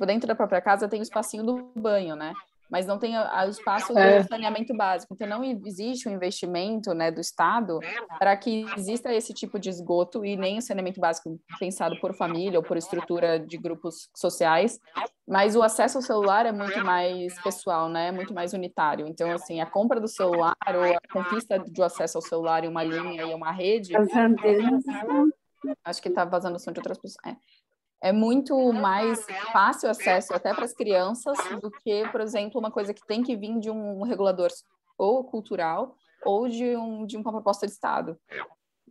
dentro da própria casa tem o espacinho do banho, né? Mas não tem o espaço do saneamento básico. Então, não existe um investimento, né, do Estado para que exista esse tipo de esgoto e nem o saneamento básico pensado por família ou por estrutura de grupos sociais. Mas o acesso ao celular é muito mais pessoal, né? É muito mais unitário. Então, assim, a compra do celular ou a conquista do acesso ao celular em uma linha e uma rede, acho que está vazando o som de outras pessoas. É muito mais fácil acesso até para as crianças do que, por exemplo, uma coisa que tem que vir de um regulador ou cultural ou de uma proposta de Estado.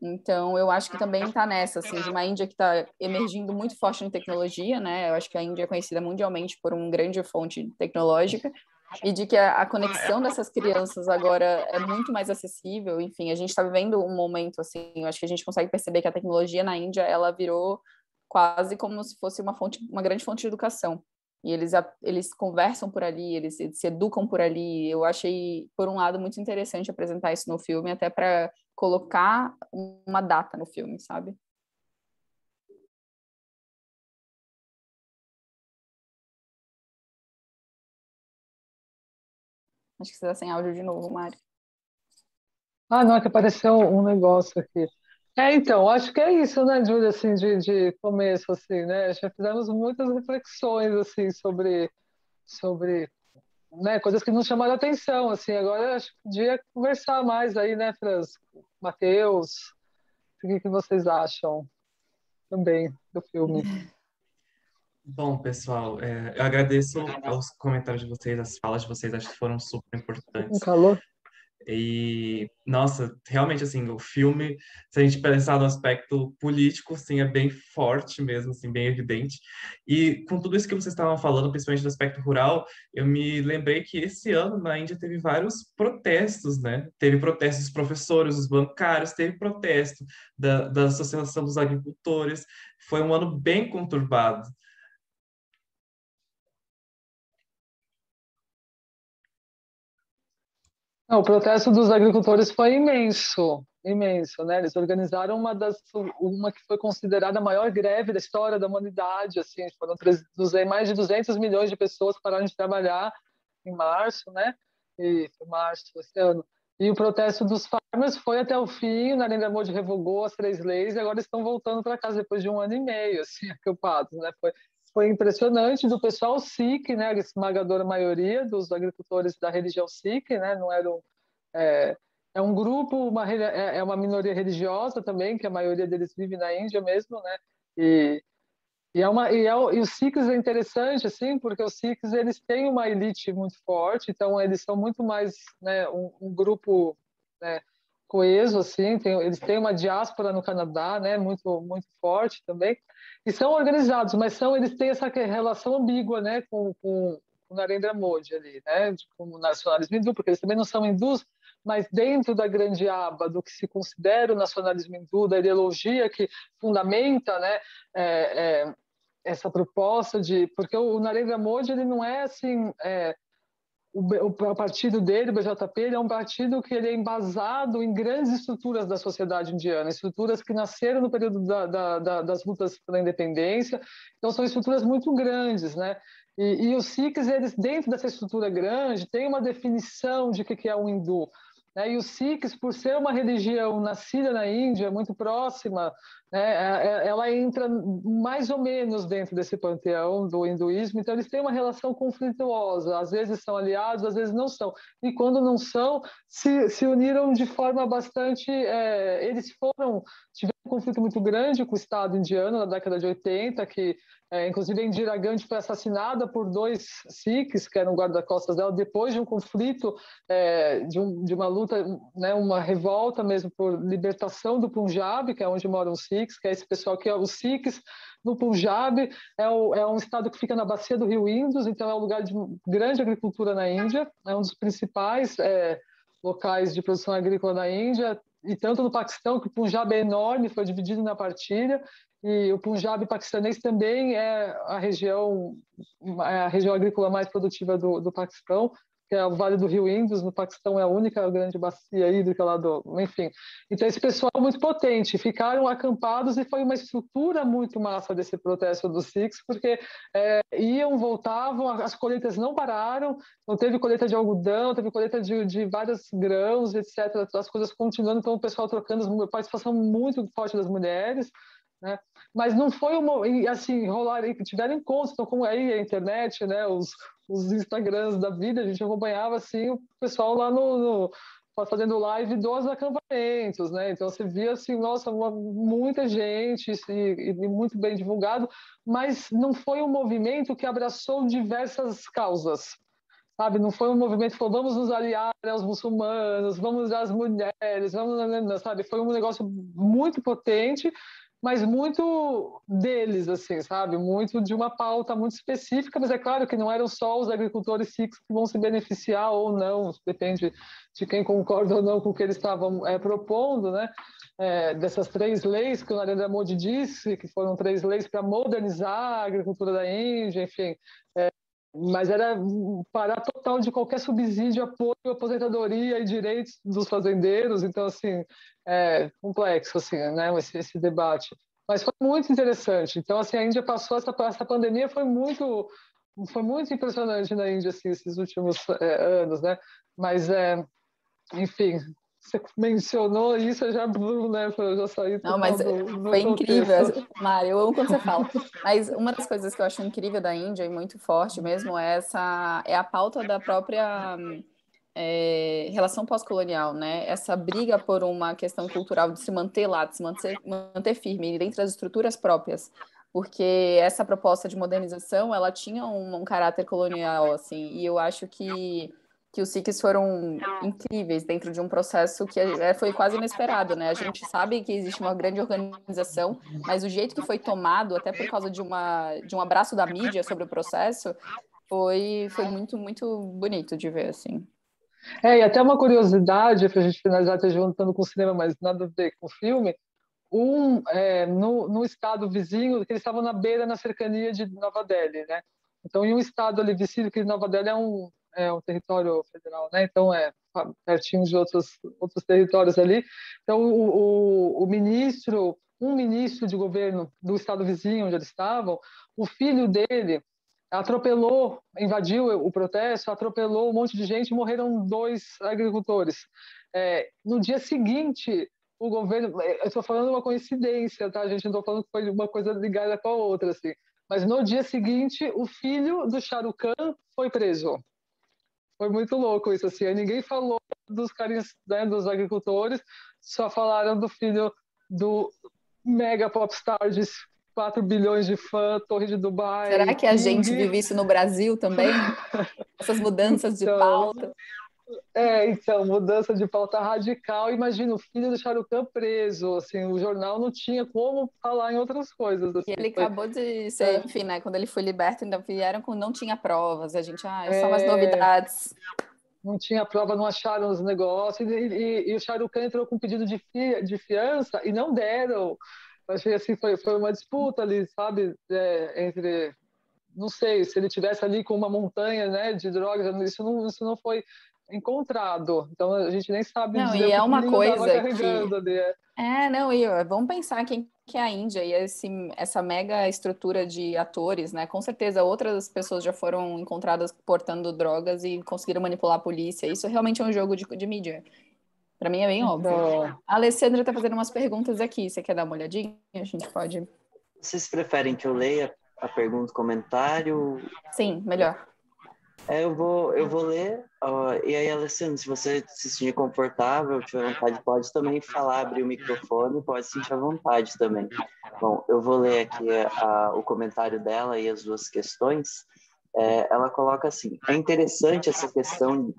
Então, eu acho que também está nessa, assim, de uma Índia que está emergindo muito forte em tecnologia, né? Eu acho que a Índia é conhecida mundialmente por uma grande fonte tecnológica e de que a conexão dessas crianças agora é muito mais acessível. Enfim, a gente está vivendo um momento, assim, eu acho que a gente consegue perceber que a tecnologia na Índia, ela virou quase como se fosse uma grande fonte de educação. E eles conversam por ali, eles se educam por ali. Eu achei, por um lado, muito interessante apresentar isso no filme, até para colocar uma data no filme, sabe? Acho que você está sem áudio de novo, Mário. Ah, não, é que apareceu um negócio aqui. Então, acho que é isso, né, Júlia, assim, de começo, assim, né? Já fizemos muitas reflexões, assim, sobre, né, coisas que nos chamaram a atenção, assim. Agora, acho que podia conversar mais aí, né, Franz? Matheus, o que vocês acham também do filme? Bom, pessoal, eu agradeço os comentários de vocês, as falas de vocês, acho que foram super Um importantes. calor? E, nossa, realmente, assim, o filme, se a gente pensar no aspecto político, sim, é bem forte mesmo, assim, bem evidente. E com tudo isso que vocês estavam falando, principalmente do aspecto rural, eu me lembrei que esse ano na Índia teve vários protestos, né? Teve protestos dos professores, dos bancários, teve protesto da Associação dos Agricultores. Foi um ano bem conturbado. Não, o protesto dos agricultores foi imenso, imenso, né? Eles organizaram uma que foi considerada a maior greve da história da humanidade, assim, foram mais de 200 milhões de pessoas que pararam de trabalhar em março, né? E foi março esse ano. E o protesto dos farmers foi até o fim, o Narendra Modi revogou as 3 leis e agora estão voltando para casa depois de 1 ano e meio, assim, acampados, né? Foi impressionante do pessoal Sikh, né? A esmagadora maioria dos agricultores da religião Sikh, né? Não eram é, é um grupo, é uma minoria religiosa também, que a maioria deles vive na Índia mesmo, né? E, e os Sikhs é interessante assim, porque os Sikhs eles têm uma elite muito forte, então eles são muito mais, né, um grupo, né, coeso assim, eles têm uma diáspora no Canadá, né, muito forte também, e são organizados, mas eles têm essa relação ambígua, né, com o Narendra Modi ali, né, com o nacionalismo hindu, porque eles também não são hindus, mas dentro da grande aba do que se considera o nacionalismo hindu, da ideologia que fundamenta, né, é, é, essa proposta de, porque o Narendra Modi ele não é assim, o partido dele, o BJP, ele é um partido que ele é embasado em grandes estruturas da sociedade indiana, estruturas que nasceram no período das lutas pela independência, então são estruturas muito grandes, né? E os Sikhs, eles dentro dessa estrutura grande, têm uma definição de o que é um hindu, né? E os Sikhs, por ser uma religião nascida na Índia, muito próxima, né? Ela entra mais ou menos dentro desse panteão do hinduísmo, então eles têm uma relação conflituosa, às vezes são aliados, às vezes não são. E quando não são, se uniram de forma bastante... tiveram um conflito muito grande com o Estado indiano na década de 80, que inclusive a Indira Gandhi foi assassinada por 2 Sikhs, que eram guarda-costas dela, depois de um conflito, de uma luta, né, uma revolta mesmo por libertação do Punjab, que é onde moram os Sikhs, que é esse pessoal que é os Sikhs no Punjab, é um estado que fica na bacia do rio Indus, então é um lugar de grande agricultura na Índia, é um dos principais locais de produção agrícola na Índia, e tanto no Paquistão, que o Punjab é enorme, foi dividido na partilha, e o Punjab paquistanês também é a região agrícola mais produtiva do Paquistão, que é o Vale do Rio Indus, no Paquistão é a única grande bacia hídrica lá enfim. Então esse pessoal é muito potente, ficaram acampados e foi uma estrutura muito massa desse protesto dos Sikhs, porque iam, voltavam, as colheitas não pararam, não teve colheita de algodão, teve colheita de vários grãos, etc. As coisas continuando, então o pessoal trocando, participação muito forte das mulheres, né? Mas não foi assim, tiveram encontros, então como aí a internet, né, os Instagrams da vida, a gente acompanhava assim o pessoal lá fazendo live dos acampamentos, né? Então você via assim, nossa, muita gente e muito bem divulgado, mas não foi um movimento que abraçou diversas causas. Sabe, não foi um movimento que falou, vamos nos aliar aos muçulmanos, vamos às mulheres, sabe? Foi um negócio muito potente, mas muito deles, assim, sabe? Muito de uma pauta muito específica, mas é claro que não eram só os agricultores sikhs que vão se beneficiar ou não, depende de quem concorda ou não com o que eles estavam propondo, né? Dessas 3 leis que o Narendra Modi disse, que foram 3 leis para modernizar a agricultura da Índia, enfim, mas era parar total de qualquer subsídio, apoio, aposentadoria e direitos dos fazendeiros. Então, assim, complexo, assim, né, esse debate. Mas foi muito interessante. Então, assim, a Índia passou essa pandemia, foi muito foi muito impressionante na Índia assim, esses últimos anos, né? Mas, enfim, você mencionou isso, eu já, né, eu já saí Não, total mas do foi incrível, contexto. Mário, eu amo quando você fala. Mas uma das coisas que eu acho incrível da Índia e muito forte mesmo é a pauta da própria relação pós-colonial, né? Essa briga por uma questão cultural de se manter lá, de se manter firme dentro das estruturas próprias, porque essa proposta de modernização, ela tinha um caráter colonial, assim, e eu acho que os Sikhs foram incríveis dentro de um processo que foi quase inesperado, né? A gente sabe que existe uma grande organização, mas o jeito que foi tomado, até por causa de um abraço da mídia sobre o processo, foi muito, muito bonito de ver, assim. E até uma curiosidade, para a gente finalizar, até juntando com o cinema, mas nada a ver com o filme, no estado vizinho, que eles estavam na beira, na cercania de Nova Delhi, né? Então, em um estado ali vizinho, que Nova Delhi é um território federal, né? Então, pertinho de outros territórios ali. Então, um ministro de governo do estado vizinho, onde eles estavam, o filho dele atropelou, invadiu o protesto, atropelou um monte de gente e morreram 2 agricultores. No dia seguinte, o governo, eu estou falando uma coincidência, tá, gente? Não estou falando que foi uma coisa ligada com a outra, assim. Mas no dia seguinte, o filho do Shah Rukh Khan foi preso. Foi muito louco isso, assim. Aí ninguém falou dos caras, né, dos agricultores, só falaram do filho do mega popstar de 4 bilhões de fãs, Torre de Dubai, Será que a gente King. vive isso no Brasil também? Essas mudanças de Então, pauta? mudança de pauta radical. Imagina o filho do Shah Rukh Khan preso, assim, o jornal não tinha como falar em outras coisas, E assim, ele foi, acabou de ser, é, enfim, né? Quando ele foi liberto, ainda vieram com não tinha provas. A gente, só mais é, novidades. não tinha prova, não acharam os negócios, e o Shah Rukh Khan entrou com pedido de fiança e não deram. Eu achei assim, foi uma disputa ali, sabe, entre, não sei, se ele tivesse ali com uma montanha, né, de drogas, isso não foi encontrado. Então a gente nem sabe Não, dizer e o é que o uma menino estava coisa que carregando ali. não, e vamos pensar quem que é a Índia e essa mega estrutura de atores, né? Com certeza outras pessoas já foram encontradas portando drogas e conseguiram manipular a polícia. Isso realmente é um jogo de mídia. Para mim é bem óbvio. Então, A Alessandra tá fazendo umas perguntas aqui. Você quer dar uma olhadinha? A gente pode. Vocês preferem que eu leia a pergunta, comentário? Sim, melhor. Eu vou ler. E aí, Alessandro, se você se sentir confortável, tiver vontade, pode também falar, abrir o microfone, pode se sentir à vontade também. Bom, eu vou ler aqui o comentário dela e as duas questões. Ela coloca assim: é interessante essa questão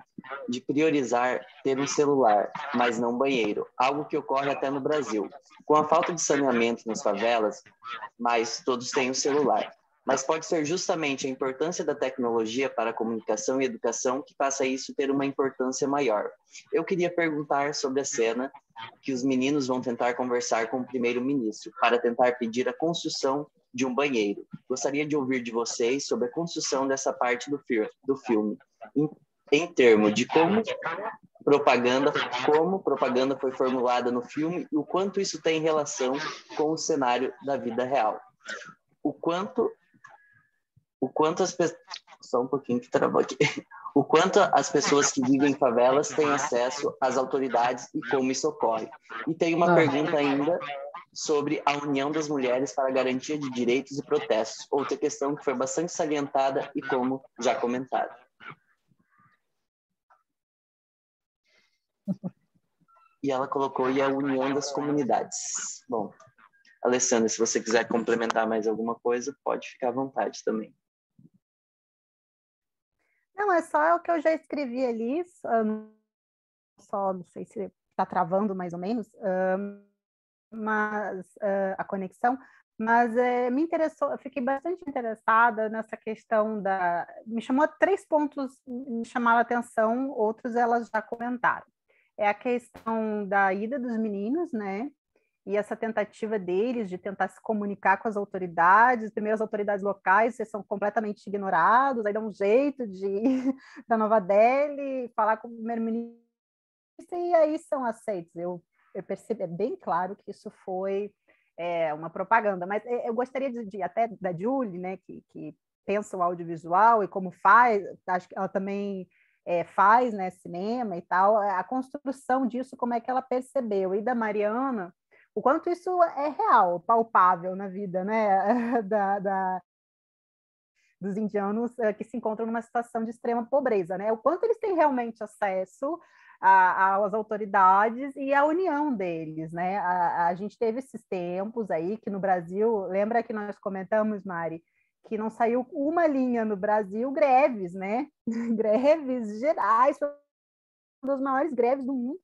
de priorizar ter um celular, mas não banheiro, algo que ocorre até no Brasil. Com a falta de saneamento nas favelas, mas todos têm um celular. Mas pode ser justamente a importância da tecnologia para a comunicação e educação que faça isso ter uma importância maior. Eu queria perguntar sobre a cena que os meninos vão tentar conversar com o primeiro-ministro para tentar pedir a construção de um banheiro. Gostaria de ouvir de vocês sobre a construção dessa parte do filme, em termos de como propaganda foi formulada no filme e o quanto isso tem relação com o cenário da vida real. O quanto as pessoas. Só um pouquinho que travou aqui. O quanto as pessoas que vivem em favelas têm acesso às autoridades e como isso ocorre. E tem uma pergunta ainda sobre a união das mulheres para a garantia de direitos e protestos, outra questão que foi bastante salientada e como já comentado. E ela colocou a união das comunidades. Bom, Alessandra, se você quiser complementar mais alguma coisa, pode ficar à vontade também. Não, é só o que eu já escrevi ali, só não sei se está travando mais ou menos, mas a conexão, mas me interessou, eu fiquei bastante interessada nessa questão me chamou 3 pontos, me chamaram a atenção, outros elas já comentaram. É a questão da ida dos meninos, né? E essa tentativa deles de tentar se comunicar com as autoridades, primeiro as autoridades locais, vocês são completamente ignorados, aí dá um jeito de ir da Nova Delhi, falar com o primeiro-ministro, e aí são aceitos. Eu percebi, é bem claro que isso foi uma propaganda. Mas eu gostaria até da Julie, né, que pensa o audiovisual e como faz, acho que ela também faz, né, cinema e tal, a construção disso, como é que ela percebeu, e da Mariana, o quanto isso é real, palpável na vida, né, dos indianos que se encontram numa situação de extrema pobreza, né, o quanto eles têm realmente acesso às autoridades e à união deles, né, a gente teve esses tempos aí que no Brasil, lembra que nós comentamos, Mari, que não saiu uma linha no Brasil, greves, né? Greves gerais, uma das maiores greves do mundo,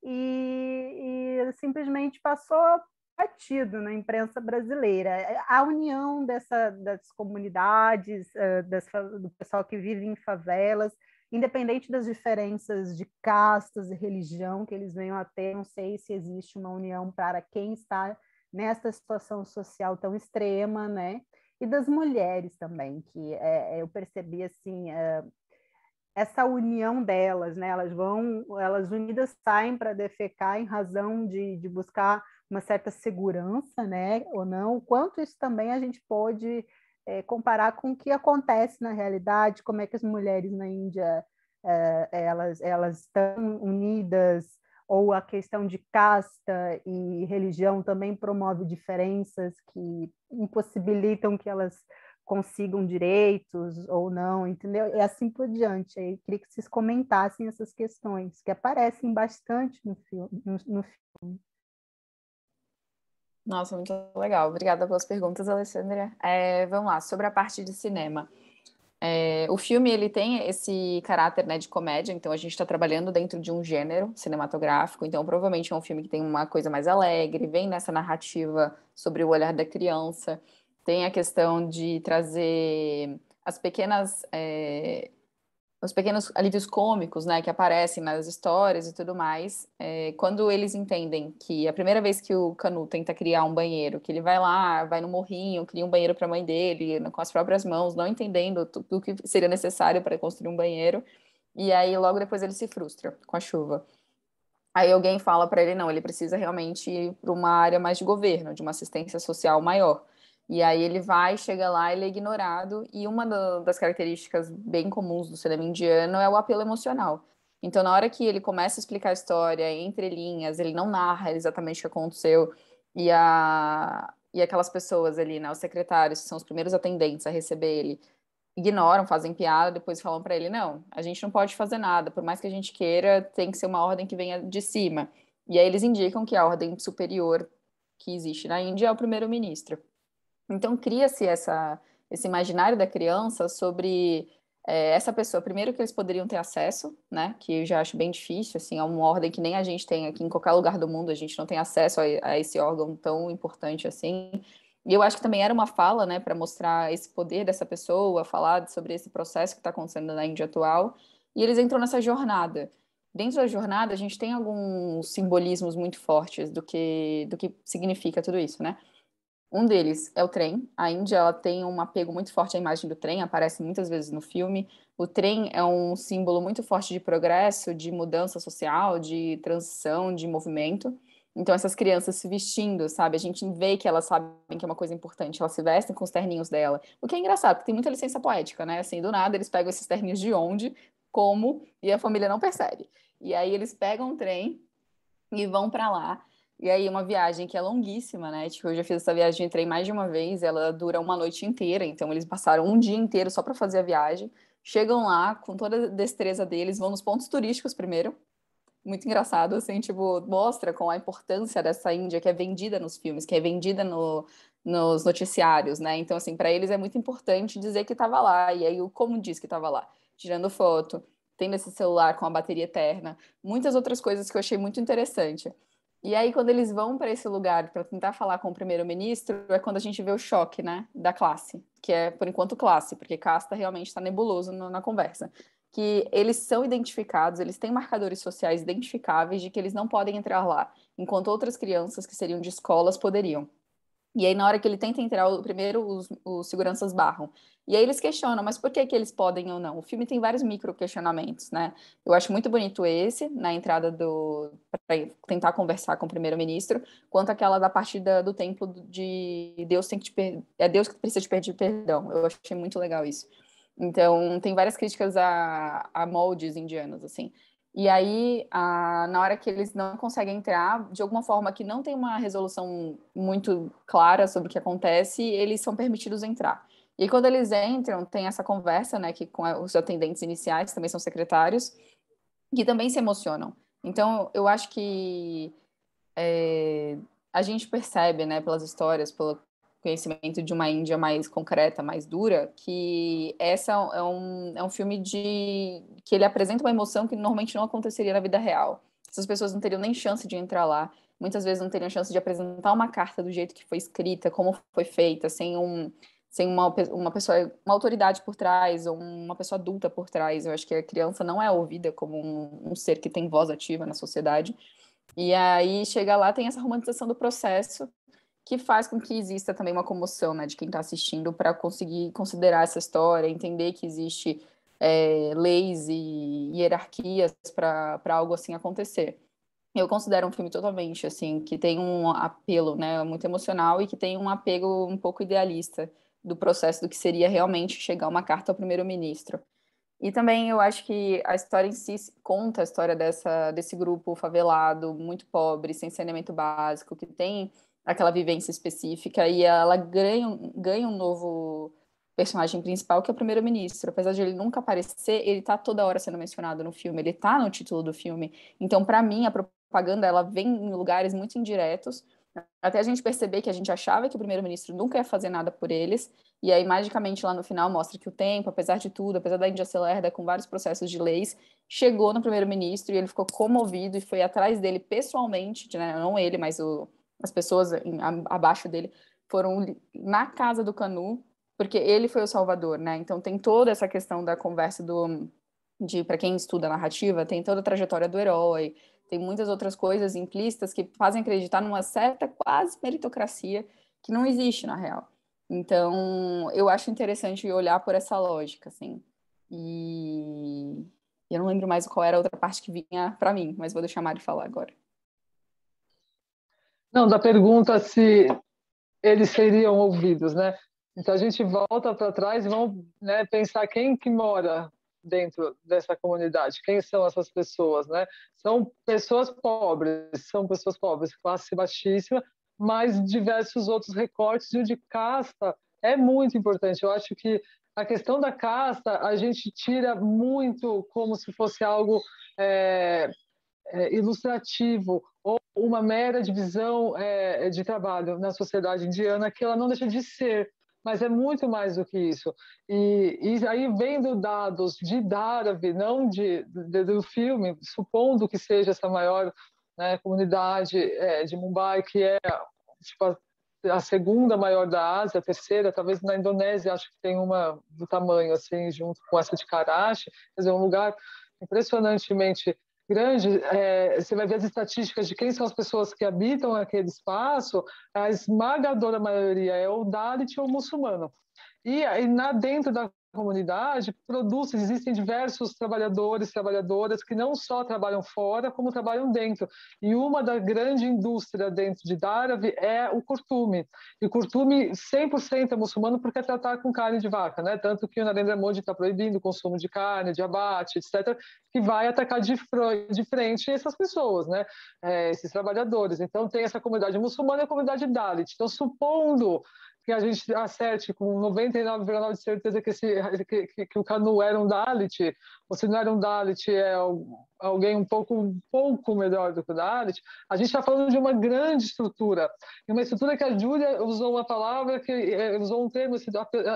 e simplesmente passou batido na imprensa brasileira. A união das comunidades, do pessoal que vive em favelas, independente das diferenças de castas e religião que eles venham a ter, não sei se existe uma união para quem está nessa situação social tão extrema, né? E das mulheres também, que eu percebi assim essa união delas, né? Elas unidas saem para defecar em razão de buscar uma certa segurança, né? Ou não? O quanto isso também a gente pode comparar com o que acontece na realidade, como é que as mulheres na Índia elas estão unidas, ou a questão de casta e religião também promove diferenças que impossibilitam que elas consigam direitos ou não, entendeu? E assim por diante. Eu queria que vocês comentassem essas questões, que aparecem bastante no filme. Nossa, muito legal. Obrigada pelas perguntas, Alessandra. Vamos lá, sobre a parte de cinema. O filme ele tem esse caráter, né, de comédia, então a gente está trabalhando dentro de um gênero cinematográfico, então provavelmente é um filme que tem uma coisa mais alegre, vem nessa narrativa sobre o olhar da criança, tem a questão de trazer os pequenos alívios cômicos, né, que aparecem nas histórias e tudo mais. Quando eles entendem que a primeira vez que o Canu tenta criar um banheiro, que ele vai lá, vai no morrinho, cria um banheiro para a mãe dele, com as próprias mãos, não entendendo tudo o que seria necessário para construir um banheiro, e aí logo depois ele se frustra com a chuva. Aí alguém fala para ele, não, ele precisa realmente ir para uma área mais de governo, de uma assistência social maior. E aí ele vai, chega lá, ele é ignorado, e uma das características bem comuns do cinema indiano é o apelo emocional. Então, na hora que ele começa a explicar a história, entre linhas, ele não narra exatamente o que aconteceu, e aquelas pessoas ali, né, os secretários, que são os primeiros atendentes a receber ele, ignoram, fazem piada, depois falam para ele, não, a gente não pode fazer nada, por mais que a gente queira, tem que ser uma ordem que venha de cima. E aí eles indicam que a ordem superior que existe na Índia é o primeiro-ministro. Então, cria-se esse imaginário da criança sobre essa pessoa. Primeiro, que eles poderiam ter acesso, né? Que eu já acho bem difícil, assim, é uma ordem que nem a gente tem aqui em qualquer lugar do mundo, a gente não tem acesso a esse órgão tão importante assim. E eu acho que também era uma fala, né, para mostrar esse poder dessa pessoa, falar sobre esse processo que está acontecendo na Índia atual. E eles entram nessa jornada. Dentro da jornada, a gente tem alguns simbolismos muito fortes do que significa tudo isso, né? Um deles é o trem. A Índia ela tem um apego muito forte à imagem do trem, aparece muitas vezes no filme. O trem é um símbolo muito forte de progresso, de mudança social, de transição, de movimento. Então, essas crianças se vestindo, sabe? A gente vê que elas sabem que é uma coisa importante. Elas se vestem com os terninhos dela. O que é engraçado, porque tem muita licença poética, né? Assim, do nada, eles pegam esses terninhos de onde, como, e a família não percebe. E aí, eles pegam o trem e vão para lá. E aí, uma viagem que é longuíssima, né? Tipo, eu já fiz essa viagem de trem mais de uma vez, ela dura uma noite inteira, então eles passaram um dia inteiro só para fazer a viagem. Chegam lá com toda a destreza deles, vão nos pontos turísticos primeiro. Muito engraçado, assim, tipo, mostra com a importância dessa Índia que é vendida nos filmes, que é vendida nos noticiários, né? Então, assim, para eles é muito importante dizer que estava lá, e aí como diz que estava lá? Tirando foto, tendo esse celular com a bateria eterna, muitas outras coisas que eu achei muito interessante. E aí, quando eles vão para esse lugar para tentar falar com o primeiro-ministro, é quando a gente vê o choque, né, da classe, que é, por enquanto, classe, porque casta realmente está nebuloso na conversa. Que eles são identificados, eles têm marcadores sociais identificáveis de que eles não podem entrar lá, enquanto outras crianças que seriam de escolas poderiam. E aí, na hora que ele tenta entrar, primeiro os seguranças barram. E aí eles questionam, mas por que que eles podem ou não? O filme tem vários micro-questionamentos, né? Eu acho muito bonito esse, na entrada para tentar conversar com o primeiro-ministro, quanto aquela da parte do templo de Deus tem que é Deus que precisa te pedir perdão. Eu achei muito legal isso. Então, tem várias críticas a moldes indianos, assim. E aí, na hora que eles não conseguem entrar, de alguma forma que não tem uma resolução muito clara sobre o que acontece, eles são permitidos entrar. E quando eles entram, tem essa conversa, né, que com os atendentes iniciais, também são secretários, que também se emocionam. Então, eu acho que a gente percebe, né, pelas histórias, pelo conhecimento de uma Índia mais concreta, mais dura, que essa é um filme que ele apresenta uma emoção que normalmente não aconteceria na vida real. Essas pessoas não teriam nem chance de entrar lá, muitas vezes não teriam chance de apresentar uma carta do jeito que foi escrita, como foi feita, sem uma pessoa, uma autoridade por trás, ou uma pessoa adulta por trás. Eu acho que a criança não é ouvida como um ser que tem voz ativa na sociedade. E aí chega lá, tem essa romantização do processo, que faz com que exista também uma comoção, né, de quem está assistindo para conseguir considerar essa história, entender que existe leis e hierarquias para algo assim acontecer. Eu considero um filme totalmente assim que tem um apelo, né, muito emocional e que tem um apego um pouco idealista do processo do que seria realmente chegar uma carta ao primeiro-ministro. E também eu acho que a história em si conta a história desse grupo favelado, muito pobre, sem saneamento básico, que tem aquela vivência específica, e ela ganha um novo personagem principal, que é o primeiro-ministro. Apesar de ele nunca aparecer, ele tá toda hora sendo mencionado no filme, ele tá no título do filme. Então, para mim, a propaganda, ela vem em lugares muito indiretos, até a gente perceber que a gente achava que o primeiro-ministro nunca ia fazer nada por eles, e aí, magicamente, lá no final, mostra que o tempo, apesar de tudo, apesar da Índia ser lerda, com vários processos de leis, chegou no primeiro-ministro e ele ficou comovido e foi atrás dele pessoalmente, né, não ele, mas as pessoas abaixo dele, foram na casa do Canu, porque ele foi o salvador, né? Então, tem toda essa questão da conversa para quem estuda narrativa, tem toda a trajetória do herói, tem muitas outras coisas implícitas que fazem acreditar numa certa quase meritocracia que não existe na real. Então, eu acho interessante olhar por essa lógica, assim. E eu não lembro mais qual era a outra parte que vinha para mim, mas vou deixar a Mari falar agora. Não, da pergunta se eles seriam ouvidos, né? Então a gente volta para trás e vamos, né, pensar quem que mora dentro dessa comunidade, quem são essas pessoas, né? São pessoas pobres, classe baixíssima, mas diversos outros recortes, e o de casta é muito importante. Eu acho que a questão da casta a gente tira muito como se fosse algo ilustrativo ou uma mera divisão de trabalho na sociedade indiana, que ela não deixa de ser, mas é muito mais do que isso. E aí, vendo dados de Dharavi, não do filme, supondo que seja essa maior, né, comunidade de Mumbai, que é tipo, a segunda maior da Ásia, a terceira, talvez na Indonésia, acho que tem uma do tamanho assim, junto com essa de Karachi, quer dizer, um lugar impressionantemente grande. Você vai ver as estatísticas de quem são as pessoas que habitam aquele espaço, a esmagadora maioria é o Dalit ou o muçulmano. E dentro da comunidade existem diversos trabalhadores, trabalhadoras que não só trabalham fora, como trabalham dentro. E uma da grande indústria dentro de Dharavi é o curtume. E o curtume 100% é muçulmano porque é tratar com carne de vaca, né? Tanto que o Narendra Modi está proibindo o consumo de carne, de abate, etc., que vai atacar de frente essas pessoas, né? Esses trabalhadores. Então tem essa comunidade muçulmana e a comunidade Dalit. Então, supondo que a gente acerte com 99,9% de certeza que o Canu era um Dalit, ou se não era um Dalit, é alguém um pouco melhor do que o Dalit, a gente está falando de uma grande estrutura. E uma estrutura que a Júlia usou uma palavra, usou um termo,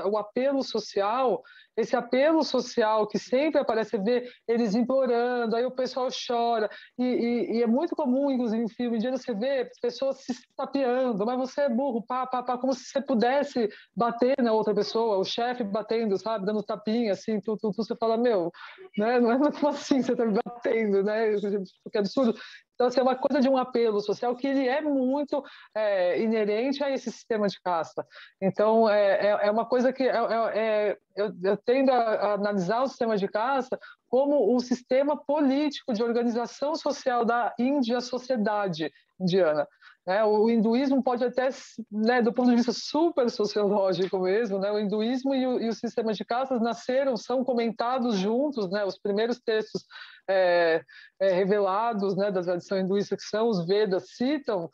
o apelo social. Esse apelo social que sempre aparece, ver eles implorando, aí o pessoal chora, e é muito comum, inclusive em filme indiano, você vê pessoas se tapeando, mas você é burro, como se você pudesse bater na outra pessoa, o chefe batendo, sabe, dando tapinha, assim, você fala, meu, né? Não é como assim você está me batendo, né? Que absurdo. Então, assim, é uma coisa de um apelo social que ele é muito inerente a esse sistema de casta. Então, é uma coisa que eu tendo a analisar o sistema de casta como o sistema político de organização social da Índia, a sociedade indiana. O hinduísmo pode até, né, do ponto de vista super sociológico mesmo, né, o hinduísmo e o sistema de castas são comentados juntos, né, os primeiros textos revelados, né, da tradição hinduísta, que são os Vedas, citam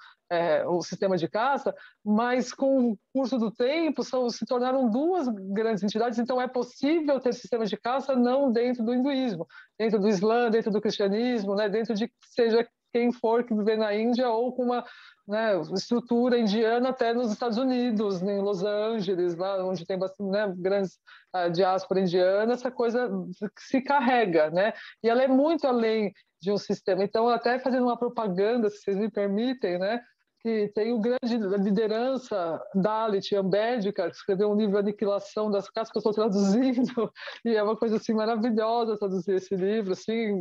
o sistema de casta, mas com o curso do tempo se tornaram duas grandes entidades, então é possível ter sistema de casta não dentro do hinduísmo, dentro do Islã, dentro do cristianismo, né, dentro de seja quem for que viver na Índia ou com uma, né, estrutura indiana até nos Estados Unidos, em Los Angeles, lá onde tem bastante, né, grandes diáspora indiana, essa coisa se carrega, né? E ela é muito além de um sistema. Então, até fazendo uma propaganda, se vocês me permitem, né? Que tem o grande liderança Dalit Ambedkar, que escreveu um livro Aniquilação das Castas, que eu estou traduzindo, e é uma coisa assim maravilhosa traduzir esse livro, assim,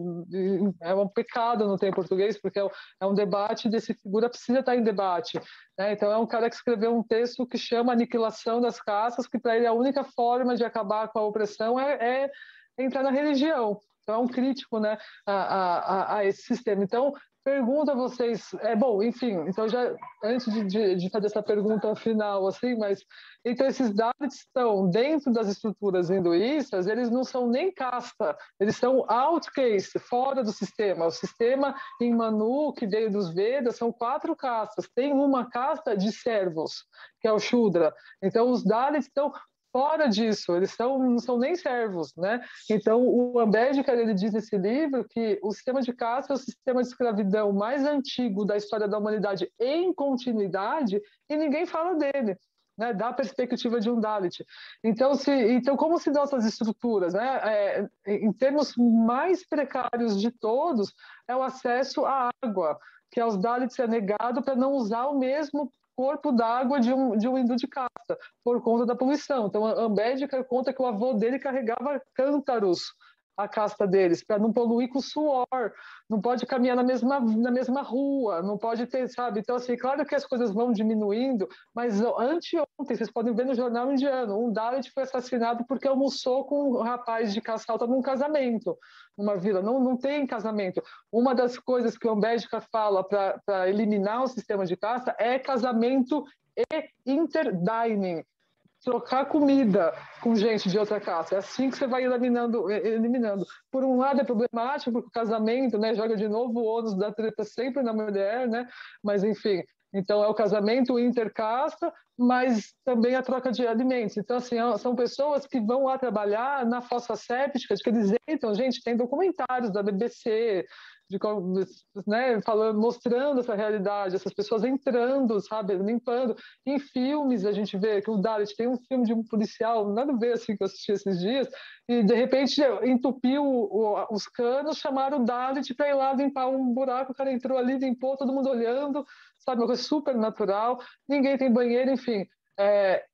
é um pecado não ter em português, porque é um debate desse figura precisa estar em debate, né? Então é um cara que escreveu um texto que chama Aniquilação das Castas, que para ele a única forma de acabar com a opressão é entrar na religião. Então é um crítico, né, a esse sistema. Então pergunto a vocês, bom, enfim, então já antes de fazer essa pergunta final, assim, mas então esses Dalits estão dentro das estruturas hinduístas, eles não são nem casta, eles são outcast, fora do sistema. O sistema em Manu, que veio dos Vedas, são 4 castas. Tem uma casta de servos, que é o Shudra. Então os Dalits estão fora disso, eles não são nem servos, né? Então, o Ambedkar, ele diz nesse livro que o sistema de caste é o sistema de escravidão mais antigo da história da humanidade em continuidade e ninguém fala dele, né? Da perspectiva de um Dalit. Então, como se dão essas estruturas, né? Em termos mais precários de todos, é o acesso à água, que aos Dalits é negado para não usar o mesmo corpo d'água de um hindu de casta, por conta da poluição. Então, Ambedkar conta que o avô dele carregava cântaros, a casta deles, para não poluir com suor, não pode caminhar na mesma rua, não pode ter, sabe? Então, assim, claro que as coisas vão diminuindo, mas anteontem, vocês podem ver no jornal indiano, um Dalit foi assassinado porque almoçou com um rapaz de caça alta num casamento, numa vila. Não tem casamento. Uma das coisas que o Ambedkar fala para eliminar o sistema de casta é casamento e interdining, trocar comida com gente de outra casta. É assim que você vai eliminando. Por um lado é problemático, porque o casamento, né, joga de novo o ônus da treta sempre na mulher, né? Mas, enfim, então é o casamento intercasta, mas também a troca de alimentos. Então, assim, são pessoas que vão lá trabalhar na fossa séptica, que eles entram, gente, tem documentários da BBC, né, mostrando essa realidade, essas pessoas entrando, sabe, limpando. Em filmes a gente vê que o Dalit tem um filme de um policial, nada a ver assim que eu assisti esses dias, e de repente entupiu os canos, chamaram o Dalit para ir lá limpar um buraco, o cara entrou ali, limpou, todo mundo olhando, sabe, uma coisa super natural, ninguém tem banheiro, enfim.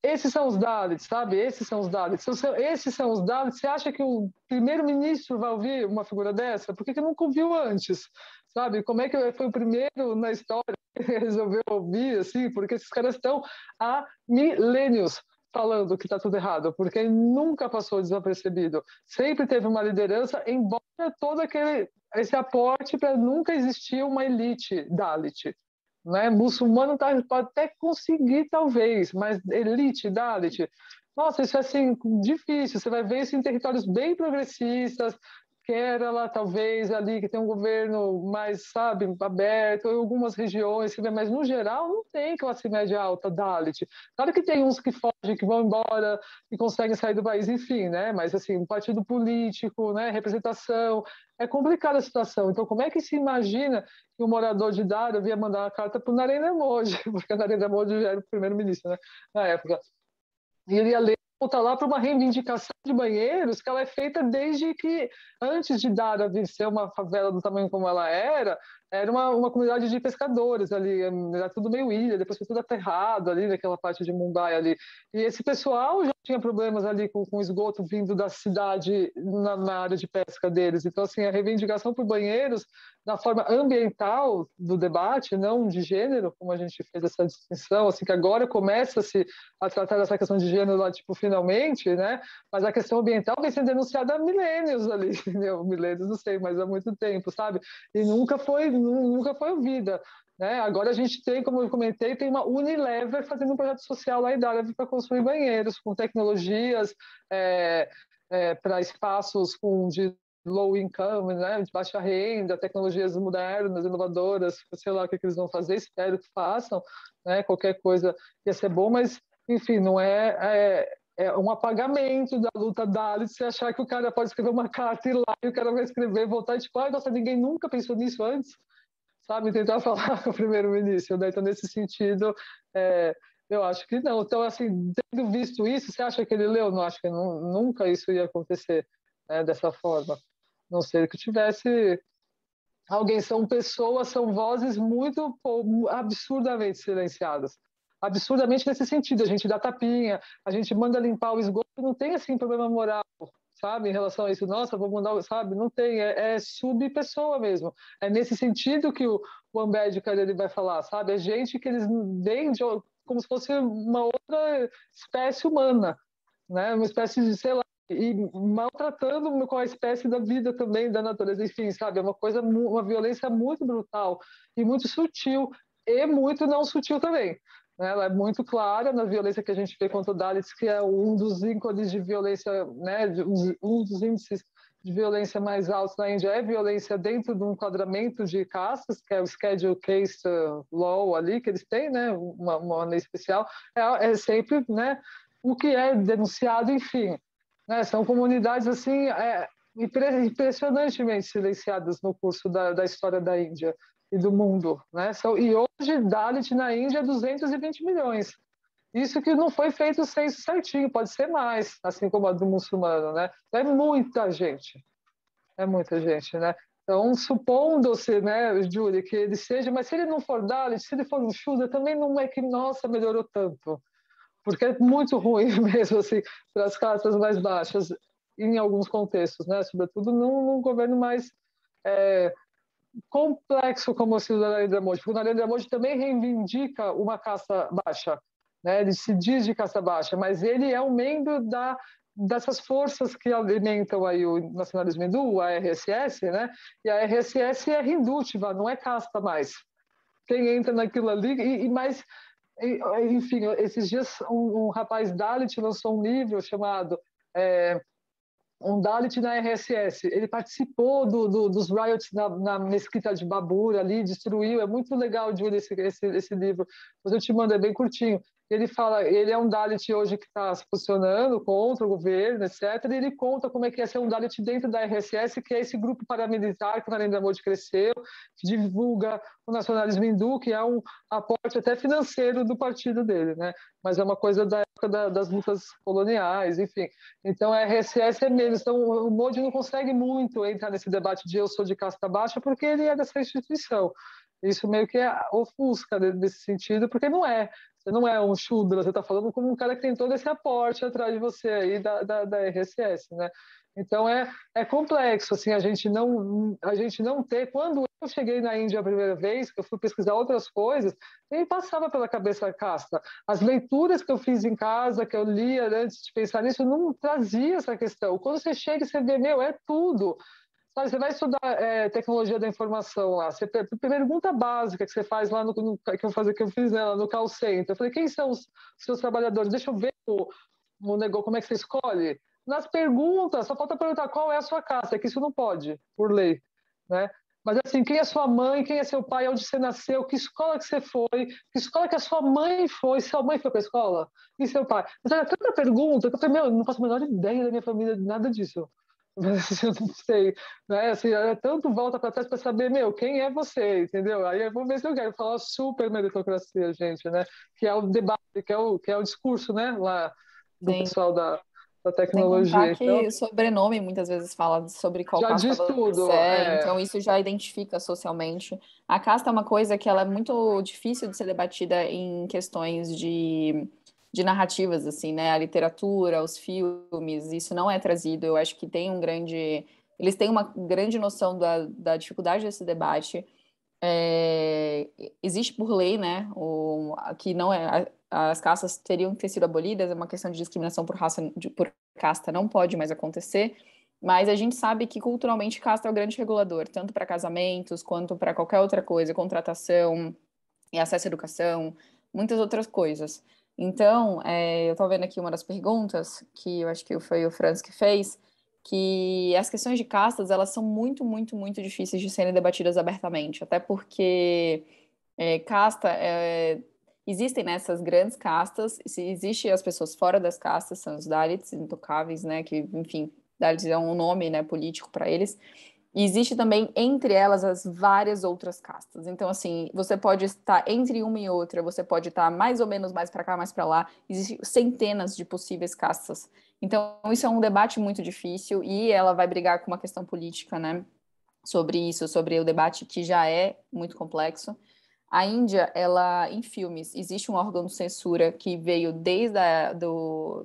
Esses são os Dalits, sabe? Esses são os Dalits. Esses são os Dalits. Você acha que o primeiro-ministro vai ouvir uma figura dessa? Por que nunca ouviu antes? Sabe? Como é que foi o primeiro na história que resolveu ouvir, assim? Porque esses caras estão há milênios falando que está tudo errado, porque nunca passou desapercebido. Sempre teve uma liderança, embora todo esse aporte para nunca existir uma elite Dalit. Né? Muçulmano pode até conseguir, talvez, mas elite, Dalit, nossa, isso é assim, difícil. Você vai ver isso em territórios bem progressistas, Kerala, talvez, ali, que tem um governo mais, sabe, aberto, em algumas regiões, mas no geral não tem classe média alta, Dalit. Claro que tem uns que fogem, que vão embora, e conseguem sair do país, enfim, né? Mas, assim, um partido político, né? Representação, é complicada a situação. Então, como é que se imagina que um morador de Dhara ia mandar uma carta para o Narendra Modi, porque o Narendra Modi já era o primeiro-ministro, né? Na época. E ele ia ler, voltar lá para uma reivindicação de banheiros que ela é feita desde que, antes de Dhara vir ser uma favela do tamanho como ela era, era uma comunidade de pescadores ali, era tudo meio ilha, depois foi tudo aterrado ali naquela parte de Mumbai ali. E esse pessoal já tinha problemas ali com esgoto vindo da cidade na área de pesca deles. Então, assim, a reivindicação por banheiros na forma ambiental do debate, não de gênero, como a gente fez essa distinção, assim, que agora começa-se a tratar dessa questão de gênero lá, tipo, finalmente, né? Mas a questão ambiental vem sendo denunciada há milênios ali, entendeu? Milênios, não sei, mas há muito tempo, sabe? E nunca foi ouvida, né? Agora a gente tem, como eu comentei, tem uma Unilever fazendo um projeto social lá em Dallas para construir banheiros com tecnologias para espaços de low income, né? De baixa renda, tecnologias modernas, inovadoras, sei lá o que eles vão fazer, espero que façam, né? Qualquer coisa ia ser bom, mas, enfim, não é um apagamento da luta Dalit se achar que o cara pode escrever uma carta e ir lá e o cara vai escrever, voltar e tipo, nossa, ninguém nunca pensou nisso antes, sabe? Tentar falar com o primeiro-ministro, né? Então, nesse sentido, eu acho que não. Então, assim, tendo visto isso, você acha que ele leu? Não, acho que nunca isso ia acontecer, né, dessa forma. Não sei que tivesse alguém, são pessoas, são vozes muito absurdamente silenciadas. Absurdamente nesse sentido, a gente dá tapinha, a gente manda limpar o esgoto, não tem assim problema moral, sabe, em relação a isso, nossa, vou mandar, sabe, não tem, é sub-pessoa mesmo. É nesse sentido que o Ambedkar ele vai falar, sabe, é gente que eles veem como se fosse uma outra espécie humana, né, uma espécie de, sei lá, e maltratando com a espécie da vida também, da natureza, enfim, sabe, é uma coisa, uma violência muito brutal e muito sutil, e muito não sutil também. Ela é muito clara na violência que a gente vê contra o Dalits, que é um dos ícones de violência, né, um dos índices de violência mais altos na Índia é violência dentro de um enquadramento de castas, que é o Schedule Case Law ali, que eles têm, né, uma lei especial, é sempre, né, o que é denunciado, enfim. Né, são comunidades, assim, impressionantemente silenciadas no curso da história da Índia e do mundo, né? E hoje Dalit na Índia é 220 milhões. Isso que não foi feito o censo certinho, pode ser mais, assim como a do muçulmano, né? É muita gente, né? Então, supondo-se, né, Júlia, que ele seja, mas se ele não for Dalit, se ele for um Shudra, também não é que, nossa, melhorou tanto, porque é muito ruim mesmo, assim, para as classes mais baixas, em alguns contextos, né? Sobretudo num governo mais complexo como o da Narendra Modi, porque o Narendra Modi também reivindica uma casta baixa, né? Ele se diz de casta baixa, mas ele é um membro dessas forças que alimentam aí o nacionalismo hindu, a RSS, né? E a RSS é hindútiva, não é casta mais. Quem entra naquilo ali, enfim, esses dias um rapaz Dalit lançou um livro chamado um Dalit na RSS. Ele participou dos riots na mesquita de Babur ali, destruiu. É muito legal de ler esse livro. Mas eu te mando, é bem curtinho. Ele fala, ele é um Dalit hoje que está se posicionando contra o governo, etc. E ele conta como é que é ser um Dalit dentro da RSS, que é esse grupo paramilitar que o Narendra Modi cresceu, que divulga o nacionalismo hindu, que é um aporte até financeiro do partido dele, né? Mas é uma coisa da época das lutas coloniais, enfim. Então, a RSS é menos. Então, o Modi não consegue muito entrar nesse debate de eu sou de casta baixa, porque ele é dessa instituição. Isso meio que ofusca nesse sentido, porque não é. Você não é um Shudra, você está falando como um cara que tem todo esse aporte atrás de você aí da RSS, né? Então é complexo, assim, a gente não ter. Quando eu cheguei na Índia a primeira vez, que eu fui pesquisar outras coisas, nem passava pela cabeça a casta. As leituras que eu fiz em casa, que eu lia antes de pensar nisso, não trazia essa questão. Quando você chega e você vê, é tudo. Sabe, você vai estudar tecnologia da informação lá, você pergunta básica que você faz lá que eu fiz, né, lá no call center. Eu falei, quem são os seus trabalhadores? Deixa eu ver o negócio, como é que você escolhe. Nas perguntas, só falta perguntar qual é a sua casta, que isso não pode, por lei, né? Mas assim, quem é sua mãe, quem é seu pai, onde você nasceu, que escola que você foi, que escola que a sua mãe foi, sua mãe foi para a escola, e seu pai. Mas era tanta pergunta que eu falei, eu não faço a menor ideia da minha família, nada disso. Eu não sei, né? Assim, é tanto volta para trás para saber, quem é você, entendeu? Aí eu vou ver se eu quero falar super meritocracia, gente, né? Que é o debate, que é o discurso, né? Lá do Sim. pessoal da da Sem tecnologia. contar que sobrenome muitas vezes fala sobre qual Já casta diz tudo. você é, então isso já identifica socialmente. A casta é uma coisa que ela é muito difícil de ser debatida em questões de narrativas, assim, né? A literatura, os filmes, isso não é trazido. Eu acho que tem um grande... Eles têm uma grande noção da dificuldade desse debate. Existe por lei, né, que não é as castas teriam que ter sido abolidas, é uma questão de discriminação por raça, por casta não pode mais acontecer, mas a gente sabe que culturalmente casta é o grande regulador, tanto para casamentos quanto para qualquer outra coisa, contratação e acesso à educação, muitas outras coisas. Então, eu estou vendo aqui uma das perguntas, que eu acho que foi o Franz que fez, que as questões de castas, elas são muito, muito, muito difíceis de serem debatidas abertamente, até porque casta, existem nessas grandes castas, existem as pessoas fora das castas, são os Dalits, intocáveis, né, que, enfim, Dalits é um nome, né, político para eles, e existe também entre elas as várias outras castas. Então, assim, você pode estar entre uma e outra, você pode estar mais ou menos mais para cá, mais para lá. Existem centenas de possíveis castas. Então, isso é um debate muito difícil e ela vai brigar com uma questão política, né? Sobre isso, sobre o debate que já é muito complexo. A Índia, ela, em filmes, existe um órgão de censura que veio desde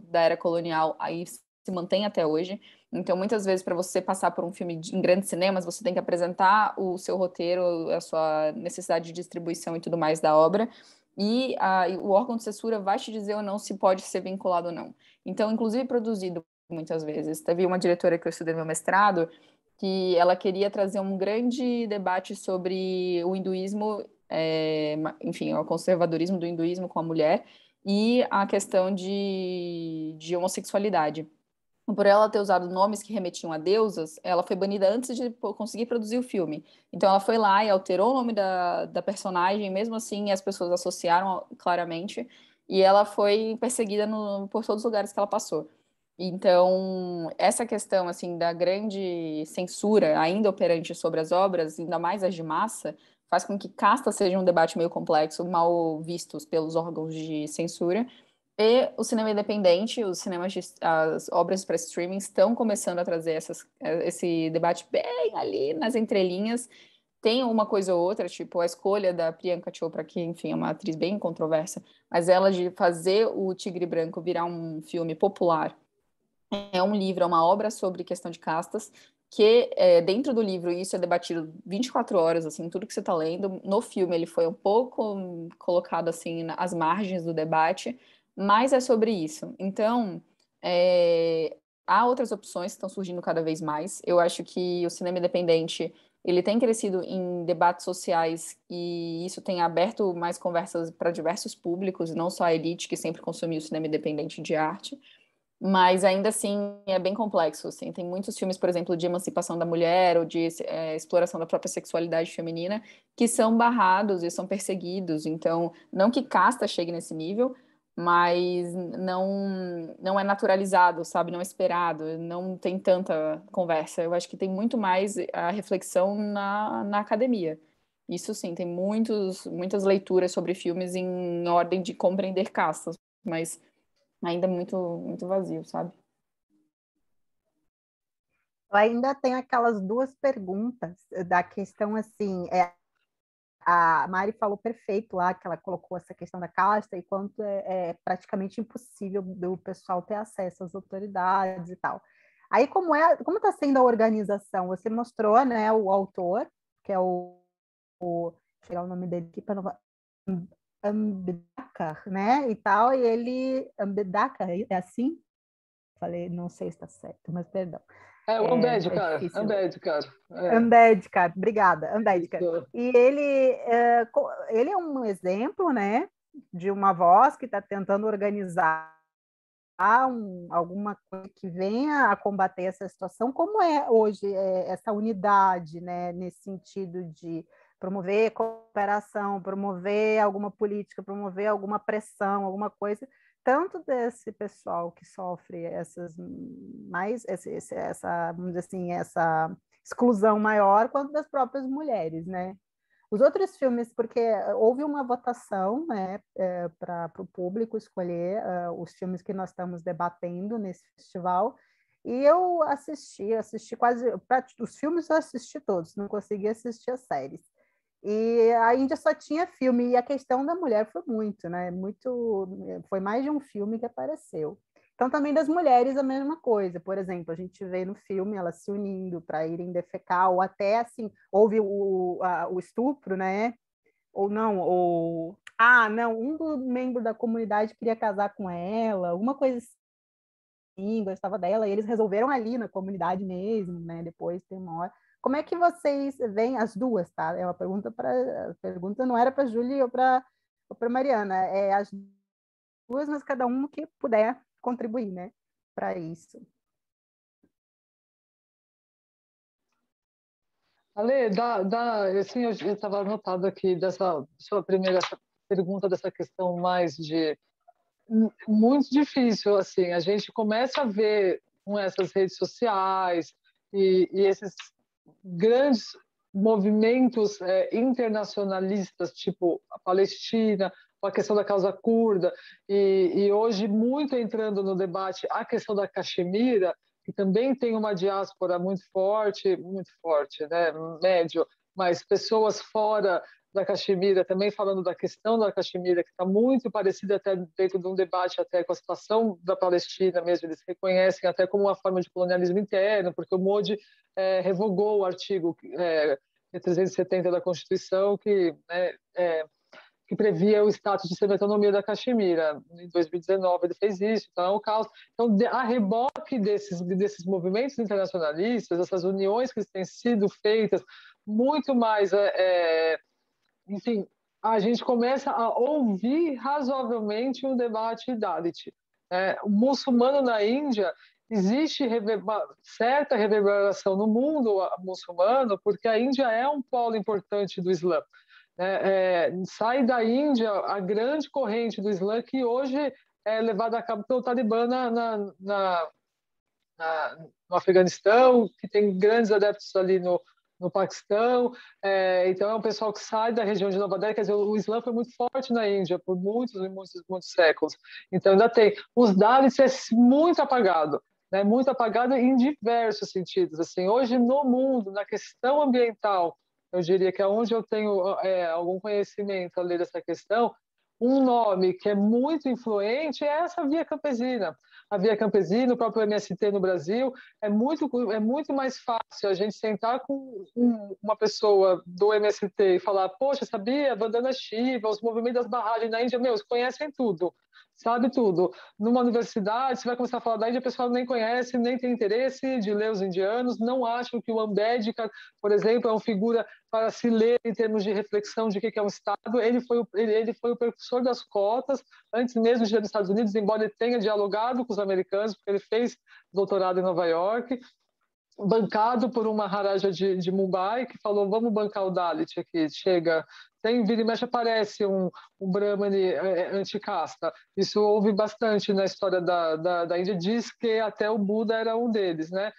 da era colonial, aí se mantém até hoje. Então, muitas vezes, para você passar por um filme em grandes cinemas, você tem que apresentar o seu roteiro, a sua necessidade de distribuição e tudo mais da obra. E o órgão de censura vai te dizer ou não se pode ser vinculado ou não. Então, inclusive produzido muitas vezes. Teve uma diretora que eu estudei no meu mestrado que ela queria trazer um grande debate sobre o hinduísmo, enfim, o conservadorismo do hinduísmo com a mulher e a questão de homossexualidade. Por ela ter usado nomes que remetiam a deusas, ela foi banida antes de conseguir produzir o filme. Então ela foi lá e alterou o nome da personagem, mesmo assim as pessoas associaram claramente, e ela foi perseguida por todos os lugares que ela passou. Então, essa questão assim da grande censura ainda operante sobre as obras, ainda mais as de massa, faz com que casta seja um debate meio complexo, mal vistos pelos órgãos de censura. E o cinema independente, as obras para streaming estão começando a trazer esse debate bem ali nas entrelinhas. Tem uma coisa ou outra, tipo a escolha da Priyanka Chopra, que, enfim, é uma atriz bem controversa, mas ela de fazer o Tigre Branco virar um filme popular, é um livro, é uma obra sobre questão de castas, que dentro do livro isso é debatido 24 horas, assim, tudo que você está lendo. No filme ele foi um pouco colocado, assim, às margens do debate, mas é sobre isso. Então, há outras opções que estão surgindo cada vez mais. Eu acho que o cinema independente, ele tem crescido em debates sociais e isso tem aberto mais conversas para diversos públicos, não só a elite que sempre consumiu o cinema independente de arte. Mas ainda assim é bem complexo, assim. Tem muitos filmes, por exemplo, de emancipação da mulher ou de exploração da própria sexualidade feminina que são barrados e são perseguidos. Então, não que casta chegue nesse nível, mas não é naturalizado, sabe? Não é esperado, não tem tanta conversa. Eu acho que tem muito mais a reflexão na academia. Isso sim, tem muitas leituras sobre filmes em ordem de compreender castas, mas ainda muito, muito vazio, sabe? Eu ainda tem aquelas duas perguntas da questão assim, a Mari falou perfeito lá, que ela colocou essa questão da casta e quanto é praticamente impossível do pessoal ter acesso às autoridades e tal. Aí, como está sendo a organização? Você mostrou, né, o autor, que é vou chegar o nome dele aqui para não... Ambedkar, né, e tal, e ele... Ambedkar, é assim? Falei, não sei se está certo, mas perdão. O Ambedkar, difícil. Ambedkar. Ambedkar, obrigada, Ambedkar. Isso. E ele é um exemplo, né, de uma voz que está tentando organizar alguma coisa que venha a combater essa situação. Como é hoje essa unidade, né, nesse sentido de promover cooperação, promover alguma política, promover alguma pressão, alguma coisa, tanto desse pessoal que sofre vamos dizer assim, essa exclusão maior, quanto das próprias mulheres, né? Os outros filmes, porque houve uma votação, né, para o público escolher os filmes que nós estamos debatendo nesse festival, e eu assisti quase, os filmes eu assisti todos, não consegui assistir as séries. E a Índia só tinha filme, e a questão da mulher foi muito, né, foi mais de um filme que apareceu. Então, também das mulheres, a mesma coisa. Por exemplo, a gente vê no filme elas se unindo para irem defecar, ou até, assim, houve o estupro, né? Ou não, ou... Ah, não, um dos membros da comunidade queria casar com ela, alguma coisa assim, gostava dela, e eles resolveram ali na comunidade mesmo, né? Depois tem uma hora. Como é que vocês veem as duas, tá? É uma pergunta a pergunta não era para a Júlia ou para Mariana, é as duas, mas cada um que puder contribuir, né, para isso. Ale, assim, eu estava anotado aqui dessa sua primeira pergunta, dessa questão mais de muito difícil, assim, a gente começa a ver com essas redes sociais e esses grandes movimentos internacionalistas, tipo a Palestina, a questão da causa curda, e hoje muito entrando no debate a questão da Caxemira, que também tem uma diáspora muito forte, né, médio, mas pessoas fora da Caxemira também falando da questão da Caxemira, que está muito parecida até dentro de um debate até com a situação da Palestina mesmo, eles reconhecem até como uma forma de colonialismo interno, porque o Modi revogou o artigo 370 da Constituição que previa o status de semi-autonomia da Caxemira. Em 2019 ele fez isso, então é um caos. Então, a reboque desses movimentos internacionalistas, essas uniões que têm sido feitas, muito mais... enfim, a gente começa a ouvir razoavelmente um debate Dalit. O muçulmano na Índia, existe certa reverberação no mundo muçulmano, porque a Índia é um polo importante do Islã. Sai da Índia a grande corrente do Islã que hoje é levada a cabo pelo Talibã no Afeganistão, que tem grandes adeptos ali no Paquistão. Então é um pessoal que sai da região de Nova Delhi. Quer dizer, o Islã foi muito forte na Índia por muitos e muitos, muitos séculos. Então ainda tem. Os Dalits é muito apagado. Né, muito apagado em diversos sentidos. Assim, hoje no mundo, na questão ambiental, eu diria que é onde eu tenho algum conhecimento a ler dessa questão, um nome que é muito influente é essa Via Campesina. A Via Campesina, o próprio MST no Brasil, é muito mais fácil a gente sentar com uma pessoa do MST e falar: poxa, sabia? Vandana Shiva, os movimentos das barragens na Índia, eles conhecem tudo. Sabe tudo. Numa universidade, você vai começar a falar da Índia, o pessoal nem conhece, nem tem interesse de ler os indianos, não acham que o Ambedkar, por exemplo, é uma figura para se ler em termos de reflexão de o que é um Estado. Ele foi o precursor das cotas, antes mesmo de ir nos Estados Unidos, embora ele tenha dialogado com os americanos, porque ele fez doutorado em Nova York, bancado por uma Maharaja de Mumbai, que falou: vamos bancar o Dalit aqui, chega. Vira e mexe aparece um Brahmane anticasta. Isso houve bastante na história da Índia. Diz que até o Buda era um deles, né?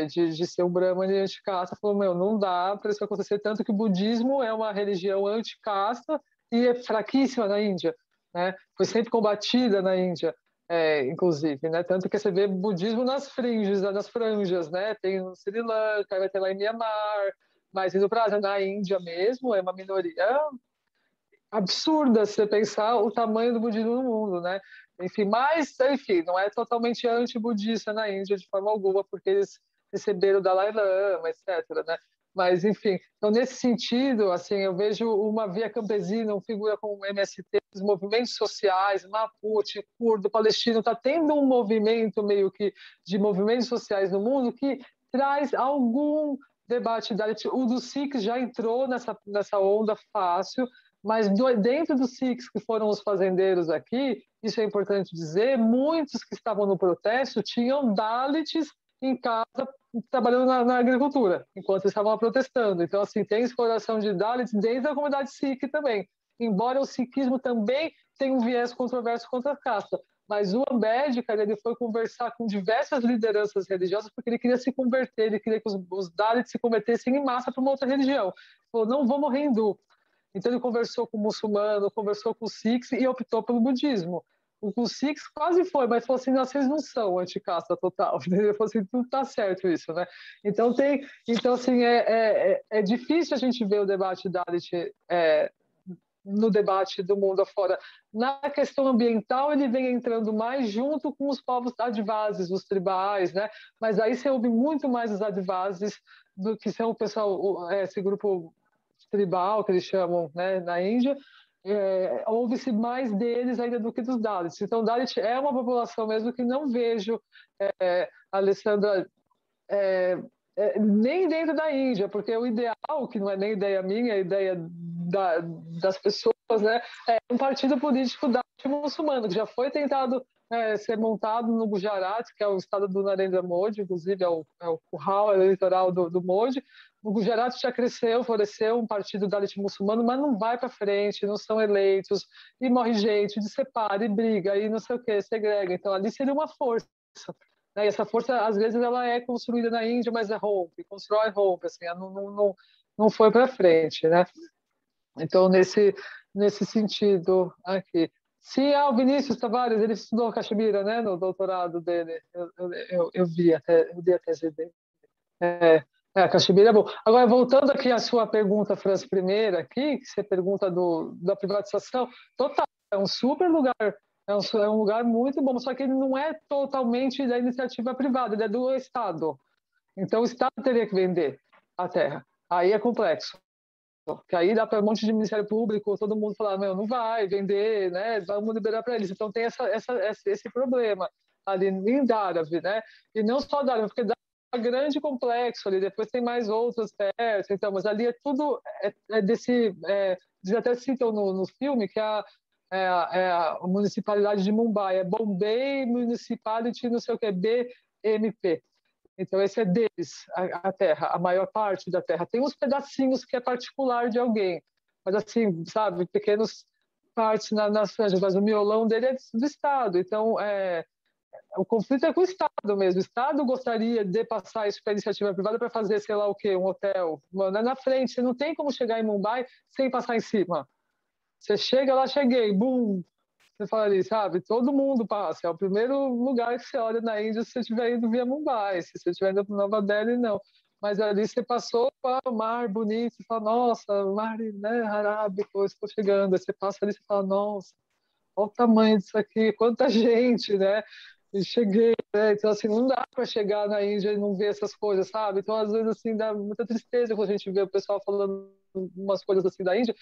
De ser um Brahmane anticasta. Falou: meu, não dá para isso acontecer. Tanto que o budismo é uma religião anticasta e é fraquíssima na Índia, né? Foi sempre combatida na Índia. Inclusive, né? Tanto que você vê budismo nas franjas, né? Tem no Sri Lanka, vai ter lá em Myanmar, mas no Brasil, na Índia mesmo, é uma minoria absurda se você pensar o tamanho do budismo no mundo, né? Enfim, não é totalmente anti-budista na Índia de forma alguma, porque eles receberam o Dalai Lama, etc., né? Mas, enfim, então, nesse sentido, assim, eu vejo uma Via Campesina, uma figura como o MST, os movimentos sociais, Mapuche, curdo, palestino, está tendo um movimento meio que de movimentos sociais no mundo que traz algum debate. O dos Sikhs já entrou nessa onda fácil, mas dentro dos Sikhs, que foram os fazendeiros aqui, isso é importante dizer, muitos que estavam no protesto tinham Dalits em casa trabalhando na agricultura, enquanto eles estavam protestando. Então, assim, tem exploração de Dalits dentro da comunidade Sikh também. Embora o sikhismo também tenha um viés controverso contra a casta, Mas o Ambedkar, ele foi conversar com diversas lideranças religiosas porque ele queria se converter, ele queria que os Dalits se convertessem em massa para uma outra religião. Ele falou, não vou morrer hindu. Então ele conversou com o muçulmano, conversou com os Sikhs e optou pelo budismo. O Sikhs quase foi, mas falou assim, não, vocês não são anticasta total. Ele falou assim, não tá certo isso, né? Então assim, é difícil a gente ver o debate Dalit no debate do mundo afora. Na questão ambiental, ele vem entrando mais junto com os povos adivases, os tribais, né? Mas aí você ouve muito mais os adivases do que são o pessoal, esse grupo tribal que eles chamam, né, na Índia. Ouve-se mais deles ainda do que dos Dalits. Então, Dalit é uma população mesmo que não vejo, Alessandra, nem dentro da Índia, porque o ideal, que não é nem ideia minha, é ideia das pessoas, né, é um partido político Dalit muçulmano, que já foi tentado ser montado no Gujarat, que é o estado do Narendra Modi, inclusive é o curral eleitoral do Modi. O Gujarat já cresceu, floresceu um partido Dalit muçulmano, mas não vai para frente, não são eleitos, e morre gente, se separa, e briga, e não sei o que, segrega. Então ali seria uma força. Né? E essa força, às vezes, ela é construída na Índia, mas rompe, constrói, rompe, assim, não foi para frente, né? Então, nesse sentido aqui. Sim, o Vinícius Tavares, ele estudou Caxemira, né, no doutorado dele. Eu vi até a tese dele. A Caxemira é bom. Agora, voltando aqui à sua pergunta, Franz, primeira aqui, que você pergunta da privatização, total, é um super lugar, é um lugar muito bom, só que ele não é totalmente da iniciativa privada, ele é do Estado. Então, o Estado teria que vender a terra. Aí é complexo. Que aí dá para um monte de Ministério Público, todo mundo falar, não vai vender, né? Vamos liberar para eles. Então tem esse problema ali em Dharavi, né? E não só Dharavi, porque Dharavi é um grande complexo ali, depois tem mais outros perto, então, mas ali é tudo eles até citam no filme que a municipalidade de Mumbai é Bombay Municipality, não sei o que, BMP. Então, esse é deles, a terra, a maior parte da terra. Tem uns pedacinhos que é particular de alguém, mas assim, sabe, pequenos partes nas franjas, mas o miolão dele é do Estado. Então, o conflito é com o Estado mesmo. O Estado gostaria de passar isso para a iniciativa privada para fazer, sei lá o quê, um hotel. Mano, é na frente, você não tem como chegar em Mumbai sem passar em cima. Você chega lá, cheguei, bum! Você fala ali, sabe? Todo mundo passa. É o primeiro lugar que você olha na Índia se você estiver indo via Mumbai. Se você estiver indo para Nova Delhi, não. Mas ali você passou para o mar bonito, você fala, nossa, mar, né, arábico, estou chegando. Aí você passa ali e fala, nossa, olha o tamanho disso aqui, quanta gente, né? E cheguei, né? Então, assim, não dá para chegar na Índia e não ver essas coisas, sabe? Então, às vezes, assim, dá muita tristeza quando a gente vê o pessoal falando umas coisas assim da Índia,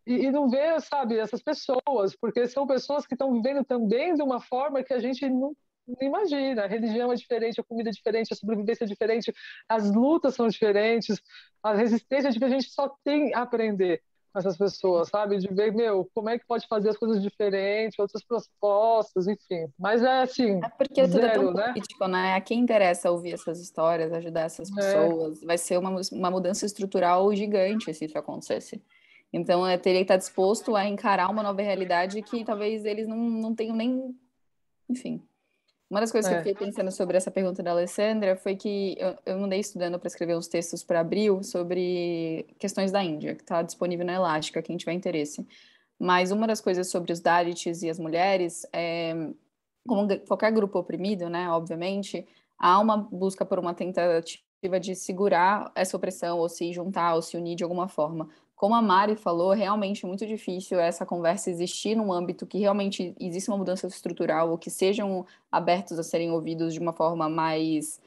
e não ver, sabe, essas pessoas, porque são pessoas que estão vivendo também de uma forma que a gente não imagina. A religião é diferente, a comida é diferente, a sobrevivência é diferente, as lutas são diferentes, a resistência é diferente. A gente só tem a aprender com essas pessoas, sabe? De ver, como é que pode fazer as coisas diferentes, outras propostas, enfim. Mas é assim, É porque tudo é tão zero, né? político, né? A quem interessa ouvir essas histórias, ajudar essas pessoas, vai ser uma mudança estrutural gigante se isso acontecesse. Então, eu teria que estar disposto a encarar uma nova realidade que talvez eles não tenham nem... Enfim. Uma das coisas que eu fiquei pensando sobre essa pergunta da Alessandra foi que eu andei estudando para escrever uns textos para Abril sobre questões da Índia, que está disponível na Elástica, quem tiver interesse. Mas uma das coisas sobre os Dalits e as mulheres, como qualquer grupo oprimido, né, obviamente, há uma busca por uma tentativa de segurar essa opressão, ou se juntar, ou se unir de alguma forma. Como a Mari falou, realmente é muito difícil essa conversa existir num âmbito que realmente existe uma mudança estrutural, ou que sejam abertos a serem ouvidos de uma forma mais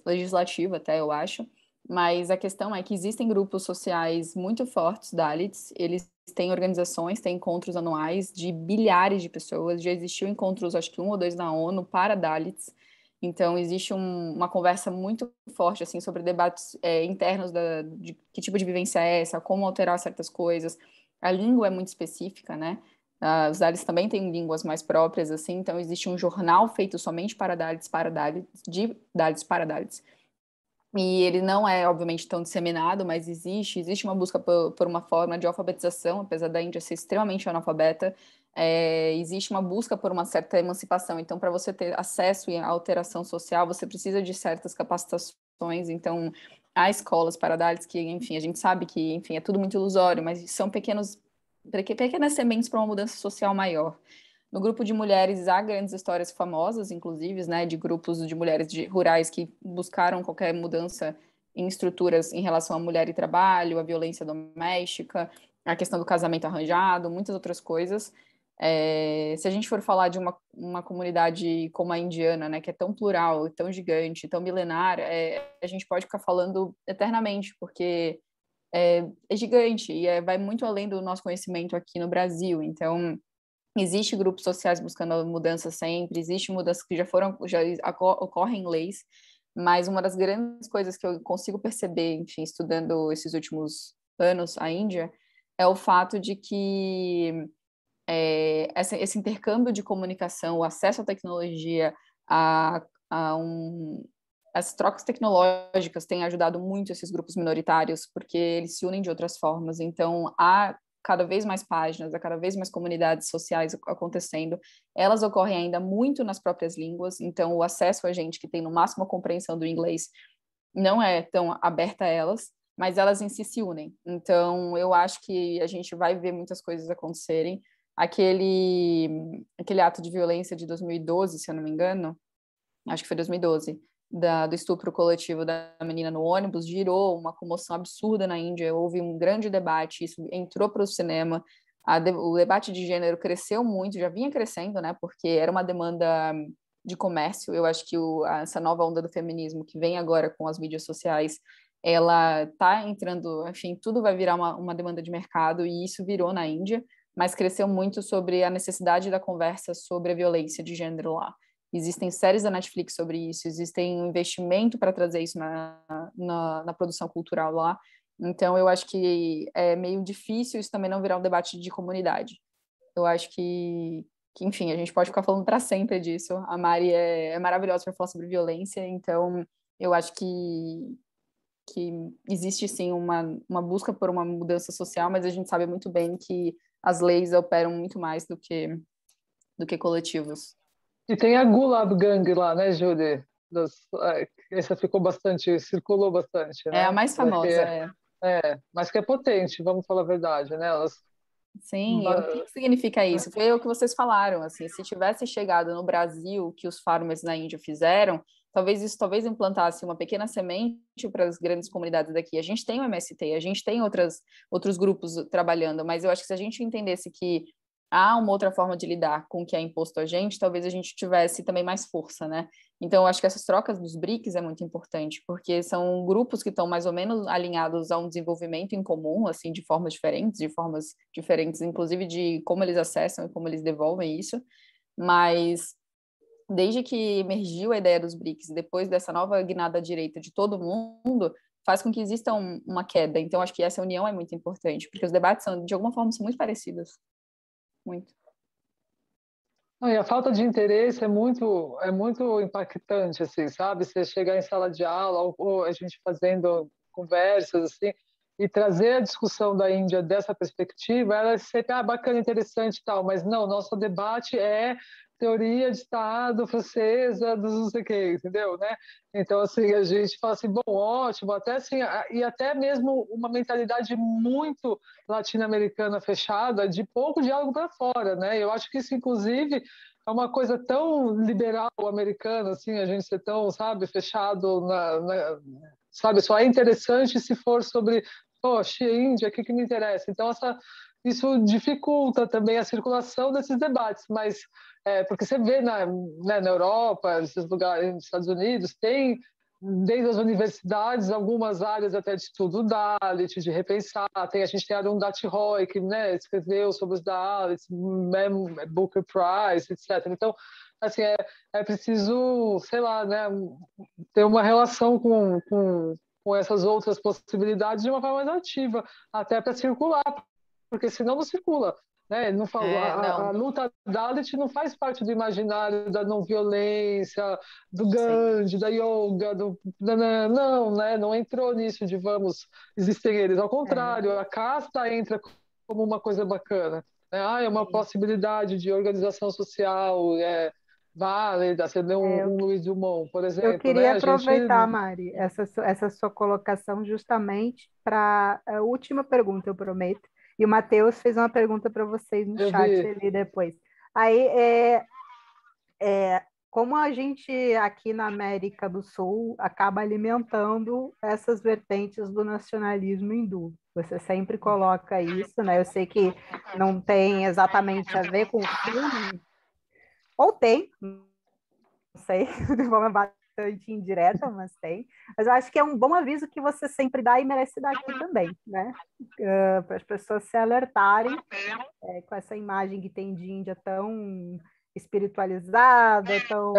legislativa, até, eu acho. Mas a questão é que existem grupos sociais muito fortes, Dalits, eles têm organizações, têm encontros anuais de bilhares de pessoas, já existiu encontros, acho que 1 ou 2 na ONU para Dalits. Então, existe uma conversa muito forte assim, sobre debates internos de que tipo de vivência é essa, como alterar certas coisas. A língua é muito específica, né? Os Dalits também têm línguas mais próprias, assim, então existe um jornal feito somente para Dalits, de Dalits para Dalits. E ele não é, obviamente, tão disseminado, mas existe uma busca por uma forma de alfabetização, apesar da Índia ser extremamente analfabeta. existe uma busca por uma certa emancipação. Então, para você ter acesso à alteração social, você precisa de certas capacitações. Então, há escolas para Dalits que, enfim, a gente sabe que, enfim, é tudo muito ilusório, mas são pequenas sementes para uma mudança social maior. No grupo de mulheres, há grandes histórias famosas, inclusive, né, de grupos de mulheres rurais que buscaram qualquer mudança em estruturas em relação à mulher e trabalho, à violência doméstica, a questão do casamento arranjado, muitas outras coisas. Se a gente for falar de uma comunidade como a indiana, né, que é tão plural, tão gigante, tão milenar, a gente pode ficar falando eternamente, porque é gigante e vai muito além do nosso conhecimento aqui no Brasil. Então, existe grupos sociais buscando mudança sempre, existe mudanças que já ocorrem leis, mas uma das grandes coisas que eu consigo perceber, enfim, estudando esses últimos anos a Índia, é o fato de que esse intercâmbio de comunicação, o acesso à tecnologia, as trocas tecnológicas têm ajudado muito esses grupos minoritários, porque eles se unem de outras formas. Então, há cada vez mais páginas, há cada vez mais comunidades sociais acontecendo. Elas ocorrem ainda muito nas próprias línguas, então o acesso a gente que tem no máximo a compreensão do inglês não é tão aberta a elas, mas elas em si se unem. Então, eu acho que a gente vai ver muitas coisas acontecerem. Aquele ato de violência de 2012, se eu não me engano, acho que foi 2012, do estupro coletivo da menina no ônibus, gerou uma comoção absurda na Índia, houve um grande debate, isso entrou para o cinema, o debate de gênero cresceu muito, já vinha crescendo, né, porque era uma demanda de comércio. Eu acho que essa nova onda do feminismo que vem agora com as mídias sociais, ela está entrando, enfim, tudo vai virar uma demanda de mercado, e isso virou na Índia, mas cresceu muito sobre a necessidade da conversa sobre a violência de gênero lá. Existem séries da Netflix sobre isso, existem um investimento para trazer isso na produção cultural lá. Então, eu acho que é meio difícil isso também não virar um debate de comunidade. Eu acho que enfim, a gente pode ficar falando para sempre disso. A Mari é maravilhosa para falar sobre violência, então eu acho que existe, sim, uma busca por uma mudança social, mas a gente sabe muito bem que as leis operam muito mais do que coletivos. E tem a Gulab Gang lá, né, Judy? Essa circulou bastante, né? É a mais famosa, mas que é potente, vamos falar a verdade, né? Sim, o que significa isso? Foi o que vocês falaram, assim, se tivesse chegado no Brasil, o que os farmers na Índia fizeram, talvez implantasse uma pequena semente para as grandes comunidades daqui. A gente tem o MST, a gente tem outros grupos trabalhando, mas eu acho que se a gente entendesse que há uma outra forma de lidar com o que é imposto a gente, talvez a gente tivesse também mais força, né? Então, eu acho que essas trocas dos BRICS é muito importante, porque são grupos que estão mais ou menos alinhados a um desenvolvimento em comum, assim, de formas diferentes, inclusive de como eles acessam e como eles devolvem isso, mas desde que emergiu a ideia dos BRICS, depois dessa nova guinada à direita de todo mundo, faz com que exista uma queda. Então, acho que essa união é muito importante, porque os debates, de alguma forma, são muito parecidos. Muito. E a falta de interesse é muito impactante, assim, sabe? Você chegar em sala de aula ou a gente fazendo conversas, assim, e trazer a discussão da Índia dessa perspectiva, ela é sempre bacana, interessante e tal, mas não, nosso debate é teoria de Estado francesa dos não sei o quê, entendeu, né? Então, assim, a gente fala assim, bom, ótimo, até assim, e até mesmo uma mentalidade muito latino-americana fechada, de pouco diálogo para fora, né? Eu acho que isso, inclusive, é uma coisa tão liberal americana, assim, a gente ser tão, sabe, fechado sabe, só é interessante se for sobre, poxa, Índia, o que me interessa? Então, isso dificulta também a circulação desses debates, mas porque você vê na Europa, nesses lugares, nos Estados Unidos, tem desde as universidades algumas áreas até de estudo Dalit, de repensar. A gente tem Arundhati Roy, que, né, escreveu sobre os Dalits, Booker Prize, etc. Então, assim, é preciso, sei lá, né, ter uma relação com essas outras possibilidades de uma forma mais ativa, até para circular, porque senão não circula. Né? Não a luta Dalit não faz parte do imaginário da não violência, do Gandhi, da yoga, não, né? Não entrou nisso de existem eles. Ao contrário, a casta entra como uma coisa bacana. É uma possibilidade de organização social válida. Você deu um Luiz Dumont, por Eu exemplo, né? queria A gente... aproveitar, Mari, essa sua colocação justamente para a última pergunta, eu prometo. E o Matheus fez uma pergunta para vocês no Eu chat vi. ali depois. Aí, como a gente aqui na América do Sul acaba alimentando essas vertentes do nacionalismo hindu. Você sempre coloca isso, né? Eu sei que não tem exatamente a ver com o filme, ou tem, não sei, de forma bastante indireta, mas tem. Mas eu acho que é um bom aviso que você sempre dá e merece dar aqui também, né? Para as pessoas se alertarem com essa imagem que tem de Índia tão espiritualizada, tão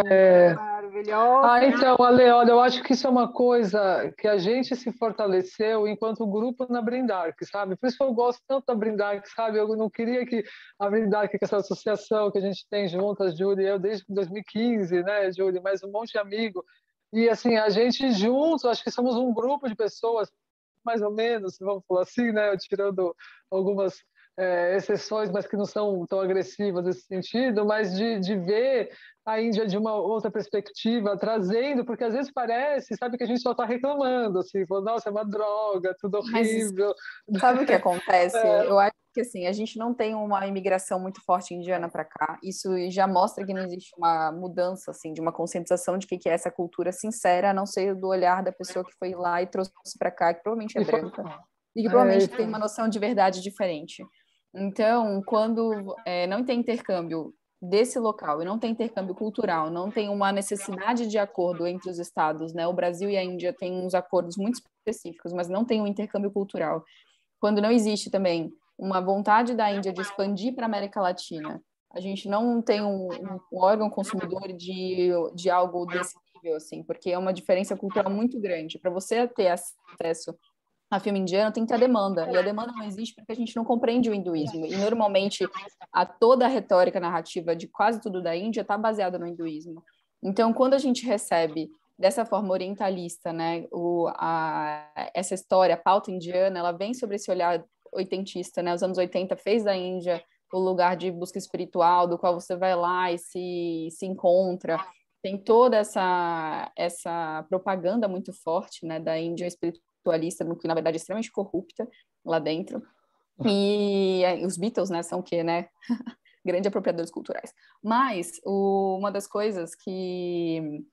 maravilhosa. Então, Ale, olha, eu acho que isso é uma coisa que a gente se fortaleceu enquanto grupo na Brindark, sabe? Por isso que eu gosto tanto da Brindark, sabe? Eu não queria que a Brindark, que é essa associação que a gente tem juntas, Júlia e eu, desde 2015, né, Júlia? Mais um monte de amigo. E, assim, a gente juntos, acho que somos um grupo de pessoas, mais ou menos, vamos falar assim, né? Tirando algumas exceções, mas que não são tão agressivas nesse sentido, mas de ver a Índia de uma outra perspectiva, trazendo, porque às vezes parece, sabe, que a gente só está reclamando, assim, falando, nossa, é uma droga, tudo Mas horrível. sabe o que acontece? Eu acho que assim, a gente não tem uma imigração muito forte indiana para cá. Isso já mostra que não existe uma mudança assim de uma conscientização de que é essa cultura sincera, a não ser do olhar da pessoa que foi lá e trouxe para cá, que provavelmente é branca, e que provavelmente tem uma noção de verdade diferente. Então, quando não tem intercâmbio desse local e não tem intercâmbio cultural, não tem uma necessidade de acordo entre os estados, né? O Brasil e a Índia têm uns acordos muito específicos, mas não tem um intercâmbio cultural. Quando não existe também uma vontade da Índia de expandir para a América Latina, a gente não tem um órgão consumidor de algo desse nível, assim, porque é uma diferença cultural muito grande. Para você ter acesso a filme indiano tem que ter a demanda, e a demanda não existe porque a gente não compreende o hinduísmo. E normalmente toda a retórica narrativa de quase tudo da Índia está baseada no hinduísmo. Então, quando a gente recebe dessa forma orientalista, né, essa história, a pauta indiana, ela vem sobre esse olhar oitentista, né? Os anos 80 fez da Índia o lugar de busca espiritual, do qual você vai lá e se encontra. Tem toda essa propaganda muito forte, né, da Índia espiritualista, que na verdade é extremamente corrupta lá dentro. E os Beatles, né, são o quê, né? Grandes apropriadores culturais. Mas uma das coisas que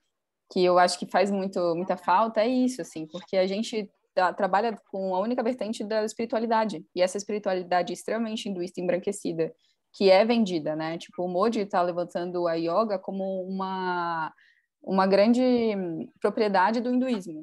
eu acho que faz muita falta é isso, assim, porque a gente trabalha com a única vertente da espiritualidade, e essa espiritualidade extremamente hinduísta embranquecida, que é vendida, né? Tipo, o Modi está levantando a yoga como uma grande propriedade do hinduísmo,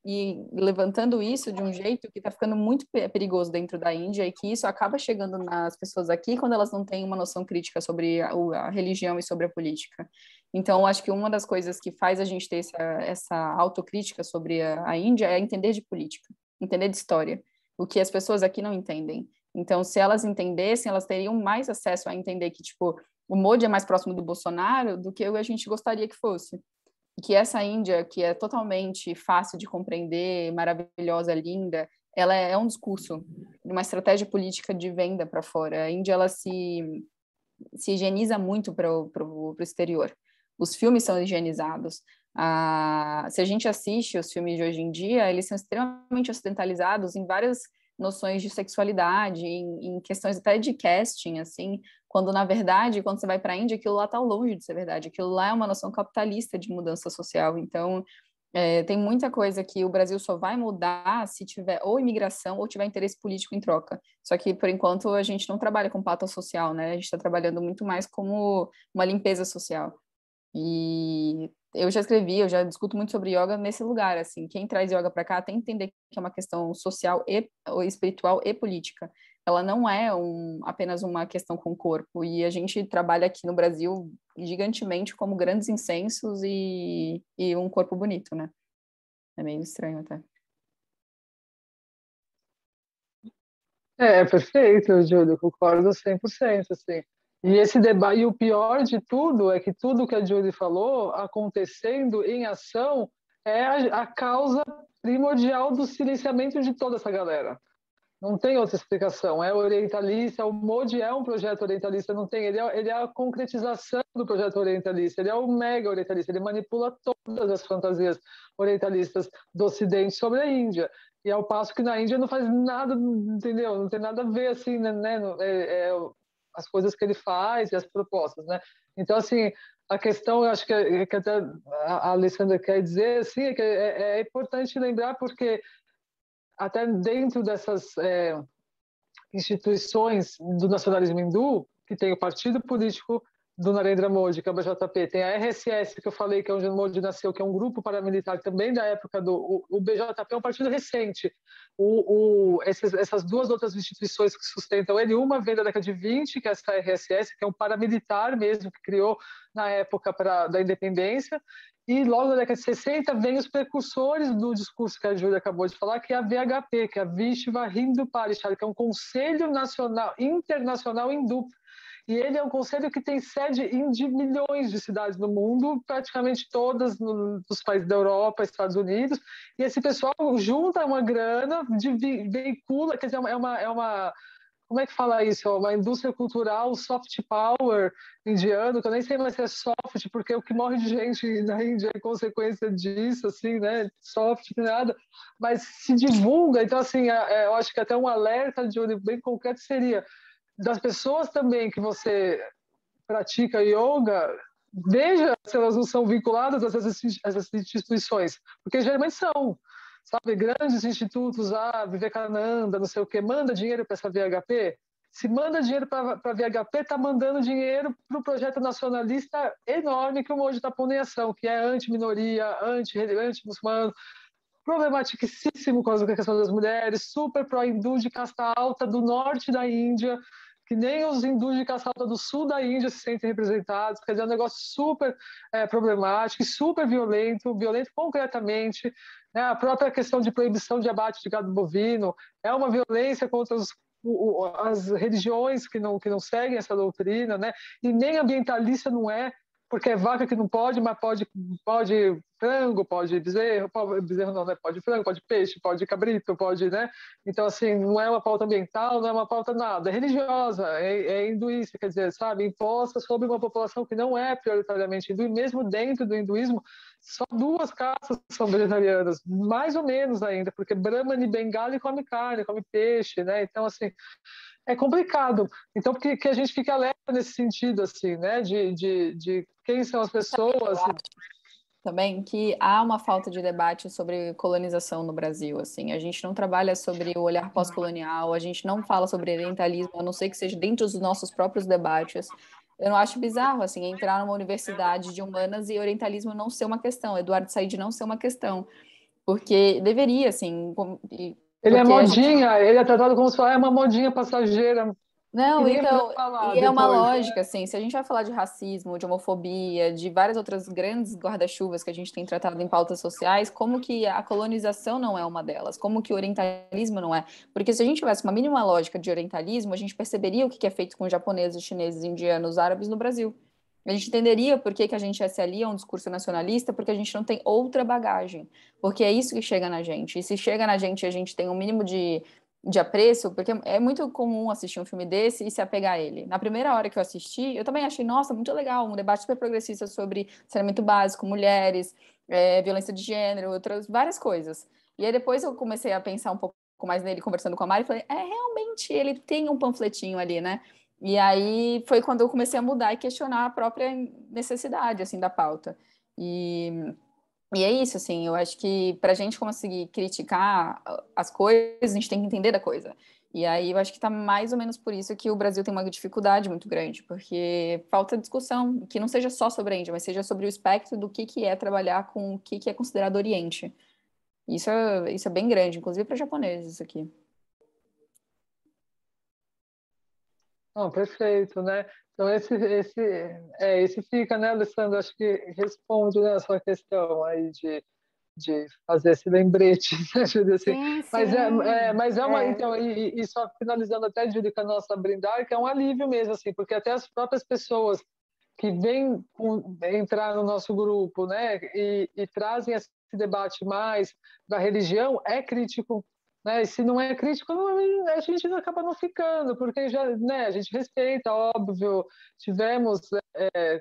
e levantando isso de um jeito que está ficando muito perigoso dentro da Índia, e que isso acaba chegando nas pessoas aqui quando elas não têm uma noção crítica sobre a religião e sobre a política. Então, acho que uma das coisas que faz a gente ter essa autocrítica sobre a Índia é entender de política, entender de história, o que as pessoas aqui não entendem. Então, se elas entendessem, elas teriam mais acesso a entender que, tipo, o Modi é mais próximo do Bolsonaro do que a gente gostaria que fosse. E que essa Índia, que é totalmente fácil de compreender, maravilhosa, linda, ela é um discurso, uma estratégia política de venda para fora. A Índia, ela se higieniza muito para o exterior. Os filmes são higienizados. Se a gente assiste os filmes de hoje em dia, eles são extremamente ocidentalizados em várias noções de sexualidade, em questões até de casting, assim, quando na verdade, quando você vai para a Índia, aquilo lá está longe de ser verdade, aquilo lá é uma noção capitalista de mudança social. Então, tem muita coisa que o Brasil só vai mudar se tiver ou imigração ou tiver interesse político em troca. Só que, por enquanto, a gente não trabalha com pauta social, né? A gente está trabalhando muito mais como uma limpeza social. E eu já discuto muito sobre yoga nesse lugar, assim, quem traz yoga para cá tem que entender que é uma questão social ou espiritual e política. Ela não é apenas uma questão com o corpo, e a gente trabalha aqui no Brasil gigantemente como grandes incensos e um corpo bonito, né? É meio estranho até. Perfeito, Júlio, concordo 100%, assim. E esse debate, e o pior de tudo é que tudo que a Julie falou, acontecendo em ação, é a causa primordial do silenciamento de toda essa galera. Não tem outra explicação. É orientalista, o Modi é um projeto orientalista, não tem. Ele é a concretização do projeto orientalista, ele é o mega orientalista, ele manipula todas as fantasias orientalistas do Ocidente sobre a Índia. E ao passo que na Índia não faz nada, entendeu? Não tem nada a ver, assim, né? As coisas que ele faz e as propostas, né? Então, assim, a questão, eu acho que até a Alessandra quer dizer, assim, é que é importante lembrar porque até dentro dessas instituições do nacionalismo hindu, que tem o partido político do Narendra Modi, que é o BJP, tem a RSS, que eu falei, que é onde o Modi nasceu, que é um grupo paramilitar também da época do... O BJP é um partido recente. Essas duas outras instituições que sustentam ele, uma vem da década de 20, que é essa RSS, que é um paramilitar mesmo, que criou na época da independência, e logo na década de 60 vem os precursores do discurso que a Júlia acabou de falar, que é a VHP, que é a Vishva Hindu Parishad, que é um conselho nacional, internacional hindu. E ele é um conselho que tem sede em milhões de cidades no mundo, praticamente todas nos países da Europa, Estados Unidos. E esse pessoal junta uma grana, veicula, quer dizer, como é que fala isso? Uma indústria cultural, soft power indiano, que eu nem sei mais se é soft, porque o que morre de gente na Índia é consequência disso, assim, né? Soft, nada. Mas se divulga, então, assim, eu acho que até um alerta de olho bem concreto seria das pessoas também que você pratica yoga, veja se elas não são vinculadas a essas instituições, porque geralmente são, sabe, grandes institutos, Vivekananda, não sei o que, manda dinheiro para essa VHP. Se manda dinheiro para a VHP, está mandando dinheiro para o projeto nacionalista enorme que o Modi está pondo em ação, que é anti-minoria, anti-muçulmano, problematicíssimo com a questão das mulheres, super pró-hindu de casta alta do norte da Índia, que nem os hindus de casta alta do sul da Índia se sentem representados, quer dizer, é um negócio super problemático e super violento concretamente, né? A própria questão de proibição de abate de gado bovino é uma violência contra as religiões que não seguem essa doutrina, né? E nem ambientalista não é, porque é vaca que não pode, mas pode frango, pode bezerro não, né? Pode frango, pode peixe, pode cabrito, pode, né? Então, assim, não é uma pauta ambiental, não é uma pauta nada, é religiosa, é hinduísta, quer dizer, sabe, imposta sobre uma população que não é prioritariamente hindu, e mesmo dentro do hinduísmo, só 2 castas são vegetarianas, mais ou menos ainda, porque Brahmani e Bengali come carne, come peixe, né? Então, assim, é complicado. Então, que a gente fique alerta nesse sentido, assim, né? De quem são as pessoas. Também que há uma falta de debate sobre colonização no Brasil, assim. A gente não trabalha sobre o olhar pós-colonial, a gente não fala sobre orientalismo, a não ser que seja dentro dos nossos próprios debates. Eu não acho bizarro, assim, entrar numa universidade de humanas e orientalismo não ser uma questão, Eduardo Said não ser uma questão, porque deveria, assim, ele é porque a gente modinha, ele é tratado como se fosse uma modinha passageira. não, Ninguém vai então, falar e é uma depois. lógica, assim, se a gente vai falar de racismo, de homofobia, de várias outras grandes guarda-chuvas que a gente tem tratado em pautas sociais, como que a colonização não é uma delas? Como que o orientalismo não é? Porque se a gente tivesse uma mínima lógica de orientalismo, a gente perceberia o que é feito com japoneses, chineses, indianos, árabes no Brasil. A gente entenderia por que a gente se alia a um discurso nacionalista, porque a gente não tem outra bagagem. Porque é isso que chega na gente. E se chega na gente e a gente tem um mínimo de apreço, porque é muito comum assistir um filme desse e se apegar a ele. Na primeira hora que eu assisti, eu também achei, nossa, muito legal, um debate super progressista sobre saneamento básico, mulheres, violência de gênero, outras várias coisas. E aí depois eu comecei a pensar um pouco mais nele, conversando com a Mari, e falei, realmente, ele tem um panfletinho ali, né? E aí foi quando eu comecei a mudar e questionar a própria necessidade, assim, da pauta. E é isso, assim, eu acho que para a gente conseguir criticar as coisas, a gente tem que entender da coisa. E aí eu acho que está mais ou menos por isso que o Brasil tem uma dificuldade muito grande, porque falta discussão, que não seja só sobre a Índia, mas seja sobre o espectro do que é trabalhar com o que é considerado Oriente. Isso é bem grande, inclusive para japoneses, isso aqui. Não, perfeito, né? Então, esse fica, né, Alessandro? Acho que responde, né, a sua questão aí de fazer esse lembrete, né, Júlia? Assim. Sim, Mas é uma. é, Então, e só finalizando até, Júlia, com a nossa brindar, que é um alívio mesmo, assim, porque até as próprias pessoas que vêm entrar no nosso grupo, né, e trazem esse debate mais da religião, é crítico, né? E se não é crítico, a gente acaba não ficando, porque já, né, a gente respeita, óbvio. Tivemos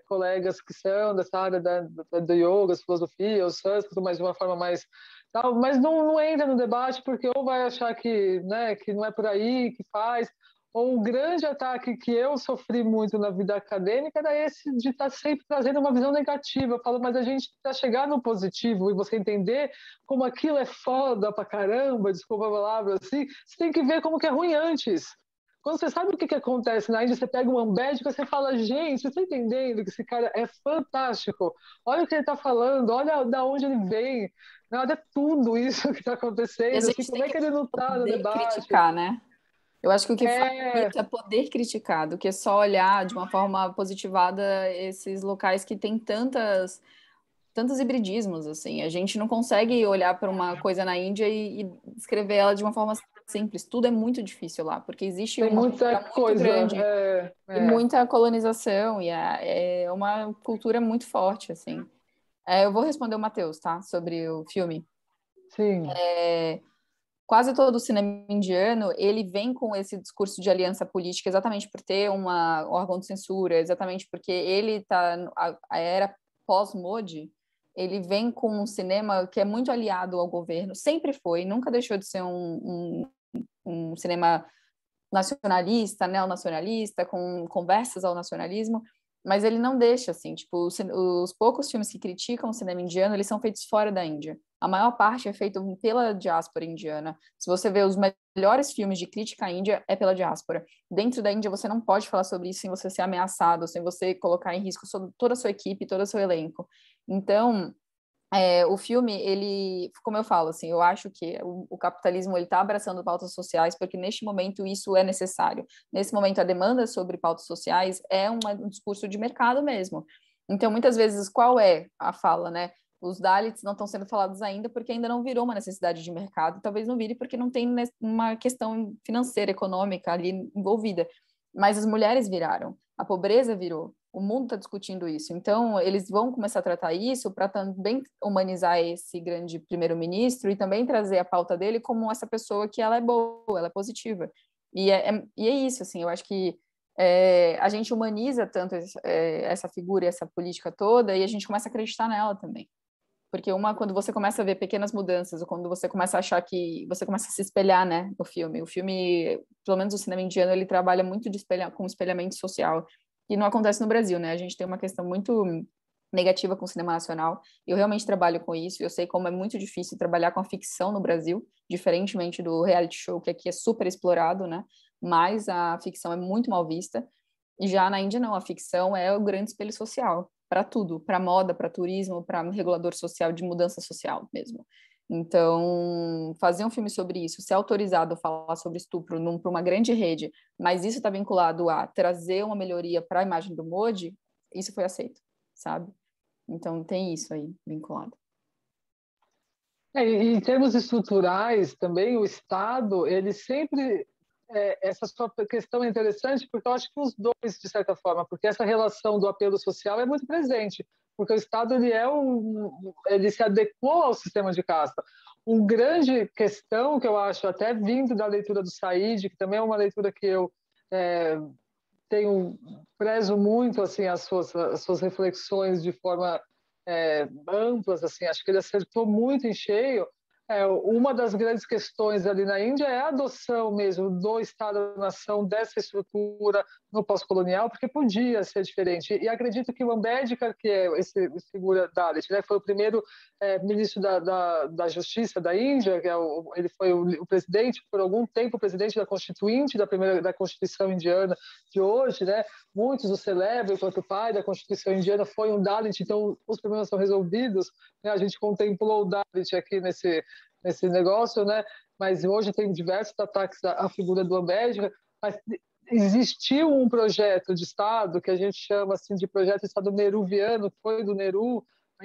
colegas que são dessa área do yoga, filosofia, o sânscrito, mas de uma forma mais tal, mas não entra no debate porque ou vai achar que, né, que não é por aí que faz, ou o grande ataque que eu sofri muito na vida acadêmica era esse de estar sempre trazendo uma visão negativa. Eu falo, mas a gente, para chegar no positivo e você entender como aquilo é foda pra caramba, desculpa a palavra assim, você tem que ver como que é ruim antes. Quando você sabe o que acontece na Índia, você pega um Ambédica e você fala, gente, você está entendendo que esse cara é fantástico? Olha o que ele está falando, olha da onde ele vem, olha tudo isso que está E a acontecendo, assim, gente como tem é que que ele não está no poder debate? criticar, né? Eu acho que o que faz É, isso é poder criticar, do que só olhar de uma forma positivada esses locais que têm tantos hibridismos, assim. A gente não consegue olhar para uma coisa na Índia e descrever ela de uma forma simples. Tudo é muito difícil lá, porque existe tem uma muita cultura muito coisa. grande e muita colonização, e é uma cultura muito forte, assim. Eu vou responder o Matheus, tá? Sobre o filme. Sim, Quase todo o cinema indiano, ele vem com esse discurso de aliança política exatamente por ter um órgão de censura, exatamente porque ele está a era pós-Modi, ele vem com um cinema que é muito aliado ao governo, sempre foi, nunca deixou de ser um cinema nacionalista, neonacionalista, com conversas ao nacionalismo, mas ele não deixa, assim, tipo, os poucos filmes que criticam o cinema indiano, eles são feitos fora da Índia. A maior parte é feito pela diáspora indiana. Se você vê os melhores filmes de crítica à Índia, é pela diáspora. Dentro da Índia, você não pode falar sobre isso sem você ser ameaçado, sem você colocar em risco toda a sua equipe, todo o seu elenco. Então, o filme, ele, como eu falo, assim, eu acho que o capitalismo ele está abraçando pautas sociais porque neste momento isso é necessário. Nesse momento a demanda sobre pautas sociais é um discurso de mercado mesmo. Então, muitas vezes, qual é a fala, né? Os Dalits não estão sendo falados ainda porque ainda não virou uma necessidade de mercado, talvez não vire porque não tem uma questão financeira, econômica ali envolvida. Mas as mulheres viraram, a pobreza virou, o mundo está discutindo isso. Então, eles vão começar a tratar isso para também humanizar esse grande primeiro-ministro e também trazer a pauta dele como essa pessoa que ela é boa, ela é positiva. E é isso, assim, eu acho que a gente humaniza tanto essa figura e essa política toda e a gente começa a acreditar nela também. Porque quando você começa a ver pequenas mudanças, ou quando você começa a achar que você começa a se espelhar, né, no filme. O filme, pelo menos o cinema indiano, ele trabalha muito com espelhamento social, e não acontece no Brasil, né? A gente tem uma questão muito negativa com o cinema nacional. Eu realmente trabalho com isso, eu sei como é muito difícil trabalhar com a ficção no Brasil, diferentemente do reality show, que aqui é super explorado, né? Mas a ficção é muito mal vista. E já na Índia, não, a ficção é o grande espelho social para tudo, para moda, para turismo, para regulador social, de mudança social mesmo. Então, fazer um filme sobre isso, ser autorizado a falar sobre estupro para uma grande rede, mas isso está vinculado a trazer uma melhoria para a imagem do Modi, isso foi aceito, sabe? Então, tem isso aí vinculado. E em termos estruturais também, o Estado, ele sempre... essa sua questão é interessante porque eu acho que os dois, de certa forma, porque essa relação do apelo social é muito presente, porque o Estado ele se adequou ao sistema de casta. Uma grande questão que eu acho, até vindo da leitura do Said, que também é uma leitura que eu prezo muito assim as suas reflexões de forma amplas, assim, acho que ele acertou muito em cheio. Uma das grandes questões ali na Índia é a adoção mesmo do Estado-nação, dessa estrutura no pós-colonial, porque podia ser diferente. E acredito que o Ambedkar, que é esse figura Dalit, né, foi o primeiro ministro da Justiça da Índia, ele foi o presidente, por algum tempo, o presidente da Constituinte, da Constituição indiana de hoje, né? Muitos o celebram enquanto o pai da Constituição indiana foi um Dalit, então os problemas são resolvidos, né? A gente contemplou o Dalit aqui nesse negócio, né? Mas hoje tem diversos ataques à figura do Ambedkar, mas existiu um projeto de Estado que a gente chama assim de projeto de Estado nehruviano, que foi do Nehru,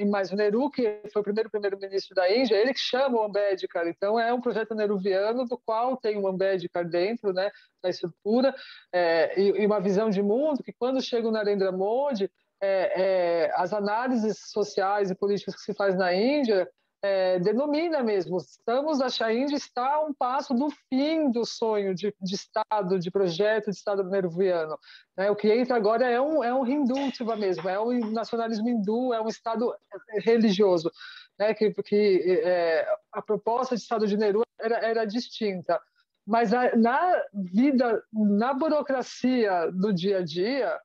mas o Nehru, que foi o primeiro-ministro da Índia, ele que chama o Ambedkar. Então, é um projeto nehruviano do qual tem o Ambedkar dentro, né, da estrutura, e uma visão de mundo que, quando chega o Narendra Modi, as análises sociais e políticas que se faz na Índia denomina mesmo. A Índia está a um passo do fim do sonho de Estado, de projeto de Estado nehruviano. O que entra agora é um hindutva mesmo, é um nacionalismo hindu, é um Estado religioso. A proposta de Estado de Nehru era distinta. Mas na vida, na burocracia do dia a dia,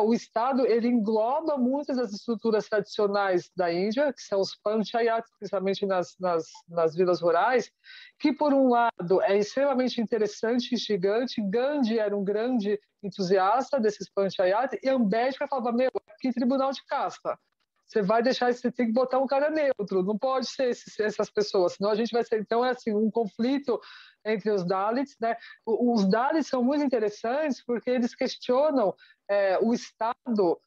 o Estado ele engloba muitas das estruturas tradicionais da Índia, que são os panchayats, principalmente nas vilas rurais, que, por um lado, é extremamente interessante e gigante. Gandhi era um grande entusiasta desses panchayats, e Ambedkar falava, aqui tribunal de casta. Você tem que botar um cara neutro, não pode ser essas pessoas, senão a gente vai ser... Então, é assim, um conflito entre os Dalits. Os Dalits são muito interessantes porque eles questionam o Estado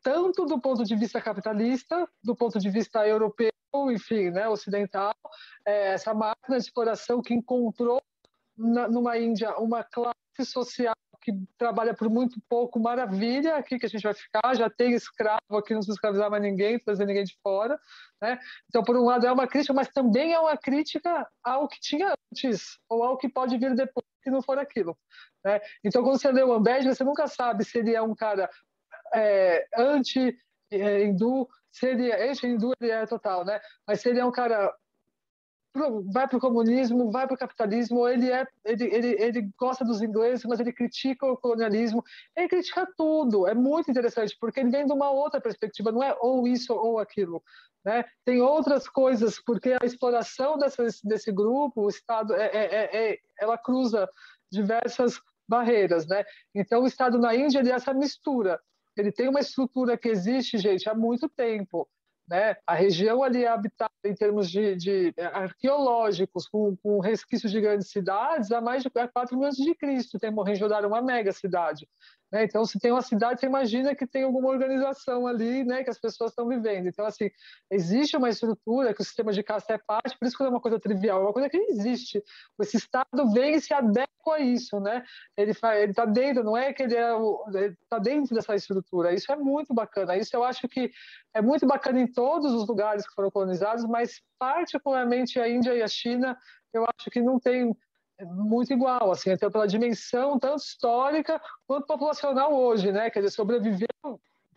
tanto do ponto de vista capitalista, do ponto de vista europeu, enfim, ocidental, essa máquina de exploração que encontrou numa Índia uma classe social que trabalha por muito pouco, maravilha, aqui que a gente vai ficar, já tem escravo aqui, não precisa escravizar mais ninguém, trazer ninguém de fora. Então, por um lado, é uma crítica, mas também é uma crítica ao que tinha antes, ou ao que pode vir depois, se não for aquilo. Então, quando você lê o Ambedkar, você nunca sabe se ele é um cara anti-hindu, se ele é anti-hindu, ele é total, mas se ele é um cara vai para o comunismo, vai para o capitalismo, ele gosta dos ingleses, mas ele critica o colonialismo, ele critica tudo. É muito interessante, porque ele vem de uma outra perspectiva, não é ou isso ou aquilo. Tem outras coisas, porque a exploração desse grupo, o Estado, ela cruza diversas barreiras. Então, o Estado na Índia ele é essa mistura. Ele tem uma estrutura que existe, gente, há muito tempo. A região ali é habitada em termos de arqueológicos, com resquícios de grandes cidades, há mais de 4 mil antes de Cristo. Tem Mohenjo-Daro, uma mega cidade. Então, se tem uma cidade, você imagina que tem alguma organização ali, que as pessoas estão vivendo. Então, assim, existe uma estrutura que o sistema de casta é parte, por isso que não é uma coisa trivial, é uma coisa que existe. Esse Estado vem e se adequa a isso. Ele está dentro, não é que ele está dentro dessa estrutura. Isso é muito bacana. Isso eu acho que é muito bacana em todos os lugares que foram colonizados, mas particularmente a Índia e a China, eu acho que não tem muito igual, assim, até pela dimensão tanto histórica quanto populacional hoje, Quer dizer, sobreviveu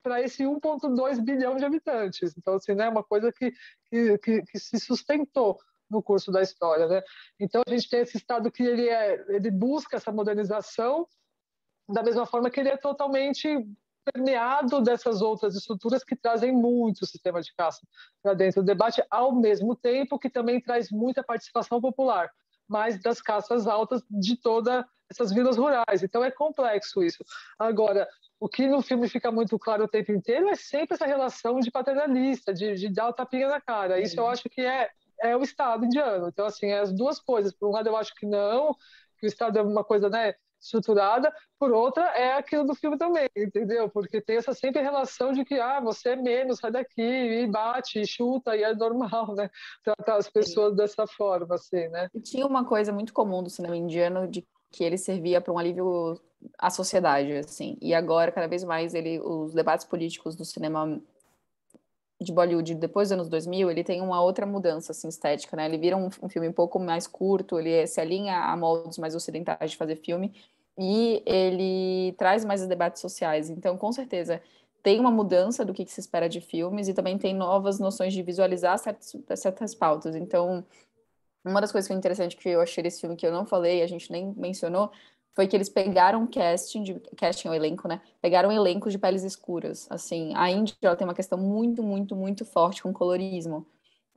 para esse 1,2 bilhão de habitantes. Então, assim, é uma coisa que se sustentou no curso da história, Então, a gente tem esse Estado que ele busca essa modernização da mesma forma que ele é totalmente permeado dessas outras estruturas que trazem muito sistema de casta para dentro do debate, ao mesmo tempo que também traz muita participação popular, mas das castas altas de todas essas vilas rurais. Então é complexo isso. Agora, o que no filme fica muito claro o tempo inteiro é sempre essa relação de paternalista, de dar o tapinha na cara. Isso eu acho que é o Estado indiano. Então, assim, é as duas coisas. Por um lado, eu acho que não, que o Estado é uma coisa, estruturada, por outra é aquilo do filme também, entendeu? Porque tem essa sempre relação de que você é menos, sai daqui, e bate, e chuta, e é normal, tratar as pessoas dessa forma, assim, E tinha uma coisa muito comum do cinema indiano de que ele servia para um alívio à sociedade, assim, e agora, cada vez mais, os debates políticos do cinema de Bollywood depois dos anos 2000, ele tem uma outra mudança, assim, estética, Ele vira um filme um pouco mais curto, ele se alinha a moldes mais ocidentais de fazer filme, e ele traz mais os debates sociais. Então, com certeza, tem uma mudança do que se espera de filmes e também tem novas noções de visualizar certas pautas. Então, uma das coisas que é interessante que eu achei desse filme que eu não falei, a gente nem mencionou, foi que eles pegaram casting o elenco, Pegaram elencos de peles escuras. Assim, a Índia ela tem uma questão muito, muito, muito forte com colorismo.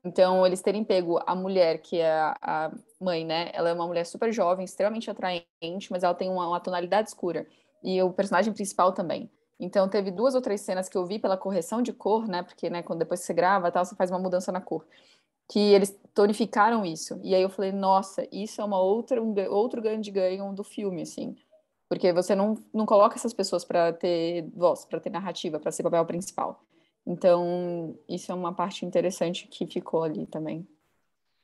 Então, eles terem pego a mulher, que é a mãe, Ela é uma mulher super jovem, extremamente atraente, mas ela tem uma tonalidade escura. E o personagem principal também. Então, teve 2 ou 3 cenas que eu vi pela correção de cor, Porque, quando depois que você grava, tal, você faz uma mudança na cor. Que eles tonificaram isso. E aí eu falei, nossa, isso é um outro grande ganho do filme, assim. Porque você não coloca essas pessoas para ter voz, para ter narrativa, para ser papel principal. Então, isso é uma parte interessante que ficou ali também.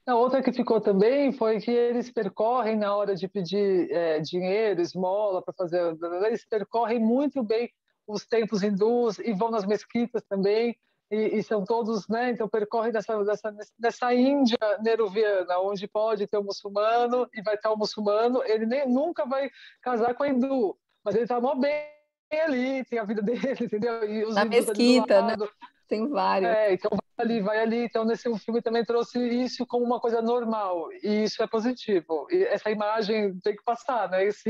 A outra que ficou também foi que eles percorrem, na hora de pedir dinheiro, esmola, para fazer... Eles percorrem muito bem os templos hindus e vão nas mesquitas também. e são todos, né? Então percorre nessa Índia nehruviana, onde pode ter um muçulmano e vai estar um muçulmano, ele nunca vai casar com a hindu, mas ele está mó bem ali, tem a vida dele, entendeu? E os Na hindus ali do mesquita, né? lado. Tem vários. Então vai ali. Então nesse filme também trouxe isso como uma coisa normal, e isso é positivo. E essa imagem tem que passar, né? Isso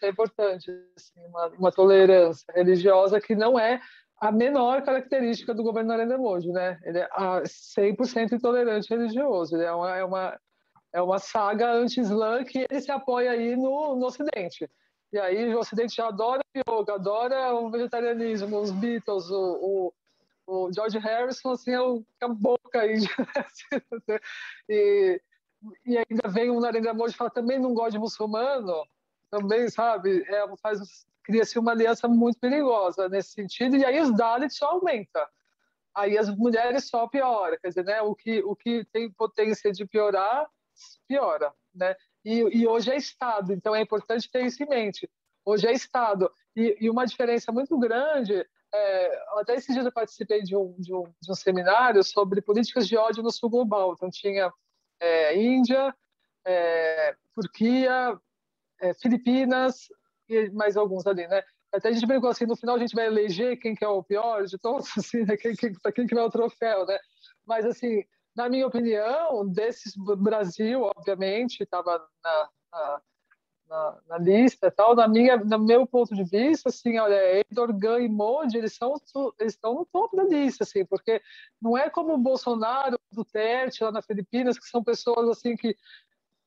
é importante, assim, uma tolerância religiosa que não é a menor característica do governo Narendra Modi, né? Ele é 100% intolerante religioso. Ele é uma saga anti-islã que ele se apoia aí no Ocidente. E aí o Ocidente já adora yoga, adora o vegetarianismo, os Beatles, o George Harrison, assim, é o boca aí. E ainda vem o Narendra Modi e fala, também não gosta de muçulmano, também, sabe? Cria-se uma aliança muito perigosa nesse sentido, e aí os Dalits só aumenta. Aí as mulheres só piora, quer dizer, né? O que tem potência de piorar, piora, né? E hoje é Estado, então é importante ter isso em mente. Hoje é Estado. E uma diferença muito grande, até esses dias eu participei de um seminário sobre políticas de ódio no sul global. Então tinha Índia, Turquia, Filipinas e mais alguns ali, né? Até a gente brincou assim, no final a gente vai eleger quem que é o pior de todos, assim, né? Para quem que vai o troféu, né? Mas assim, na minha opinião, desses Brasil, obviamente, estava na lista, tal. No meu ponto de vista, assim, olha, Erdogan e Modi, eles estão no topo da lista, assim, porque não é como o Bolsonaro, o Duterte lá na Filipinas, que são pessoas assim que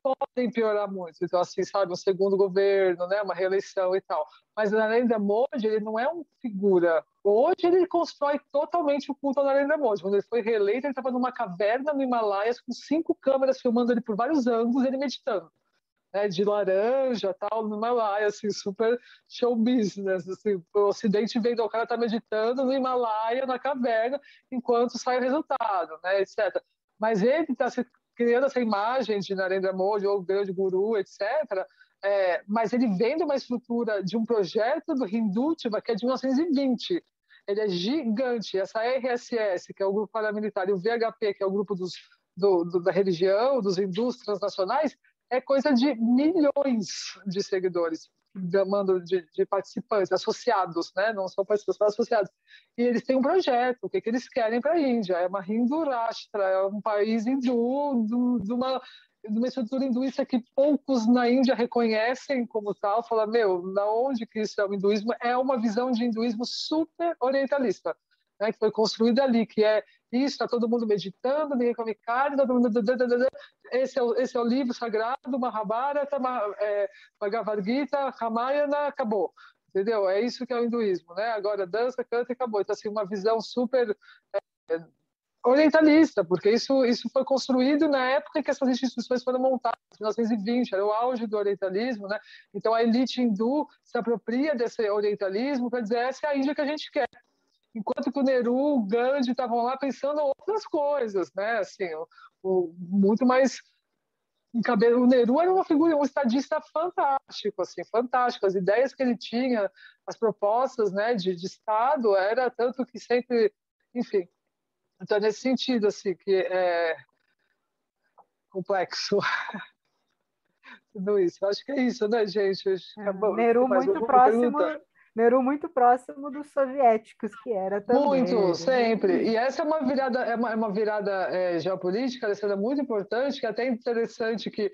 podem piorar muito. Então, assim, sabe, um segundo governo, né, uma reeleição e tal. Mas o Narendra Modi, ele não é uma figura. Hoje ele constrói totalmente o culto ao Narendra Modi. Quando ele foi reeleito, ele estava numa caverna no Himalaias com 5 câmeras filmando ele por vários ângulos, ele meditando. Né, de laranja, tal, no Himalaia, assim, super show business, assim, o Ocidente vendo o cara tá meditando no Himalaia, na caverna, enquanto sai o resultado, né, etc. Mas ele está criando essa imagem de Narendra Modi, ou grande guru, etc., mas ele vem de uma estrutura de um projeto do Hindutva que é de 1920. Ele é gigante. Essa RSS, que é o grupo paramilitar, e o VHP, que é o grupo da religião, dos hindus transnacionais, é coisa de milhões de seguidores, de participantes, associados, né? Não são participantes, são associados. E eles têm um projeto, o que eles querem para a Índia? É uma Hindu Rashtra, é um país hindu, de uma estrutura hinduísta que poucos na Índia reconhecem como tal. Fala, meu, da onde que isso é o hinduísmo? É uma visão de hinduísmo super orientalista, né? Que foi construída ali, que é isso, está todo mundo meditando, ninguém come carne, todo mundo... Esse é o livro sagrado, Mahabharata, Bhagavad Gita, Ramayana, acabou. Entendeu? É isso que é o hinduísmo, né? Agora dança, canta e acabou. Então, assim, uma visão super orientalista, porque isso foi construído na época em que essas instituições foram montadas, em 1920, era o auge do orientalismo, né? Então, a elite hindu se apropria desse orientalismo para dizer, essa é a Índia que a gente quer. Enquanto que o Nehru, o Gandhi estavam lá pensando em outras coisas, né? Assim, muito mais o Nehru era uma figura, um estadista fantástico, assim, fantástico. As ideias que ele tinha, as propostas, né, de Estado, era tanto que sempre, enfim. Então, nesse sentido, assim, que é complexo tudo isso. Acho que é isso, né, gente? Nehru muito próximo. Nehru muito próximo dos soviéticos, que era também. Muito, sempre. E essa é uma virada geopolítica, Alessandra, muito importante, que é até interessante que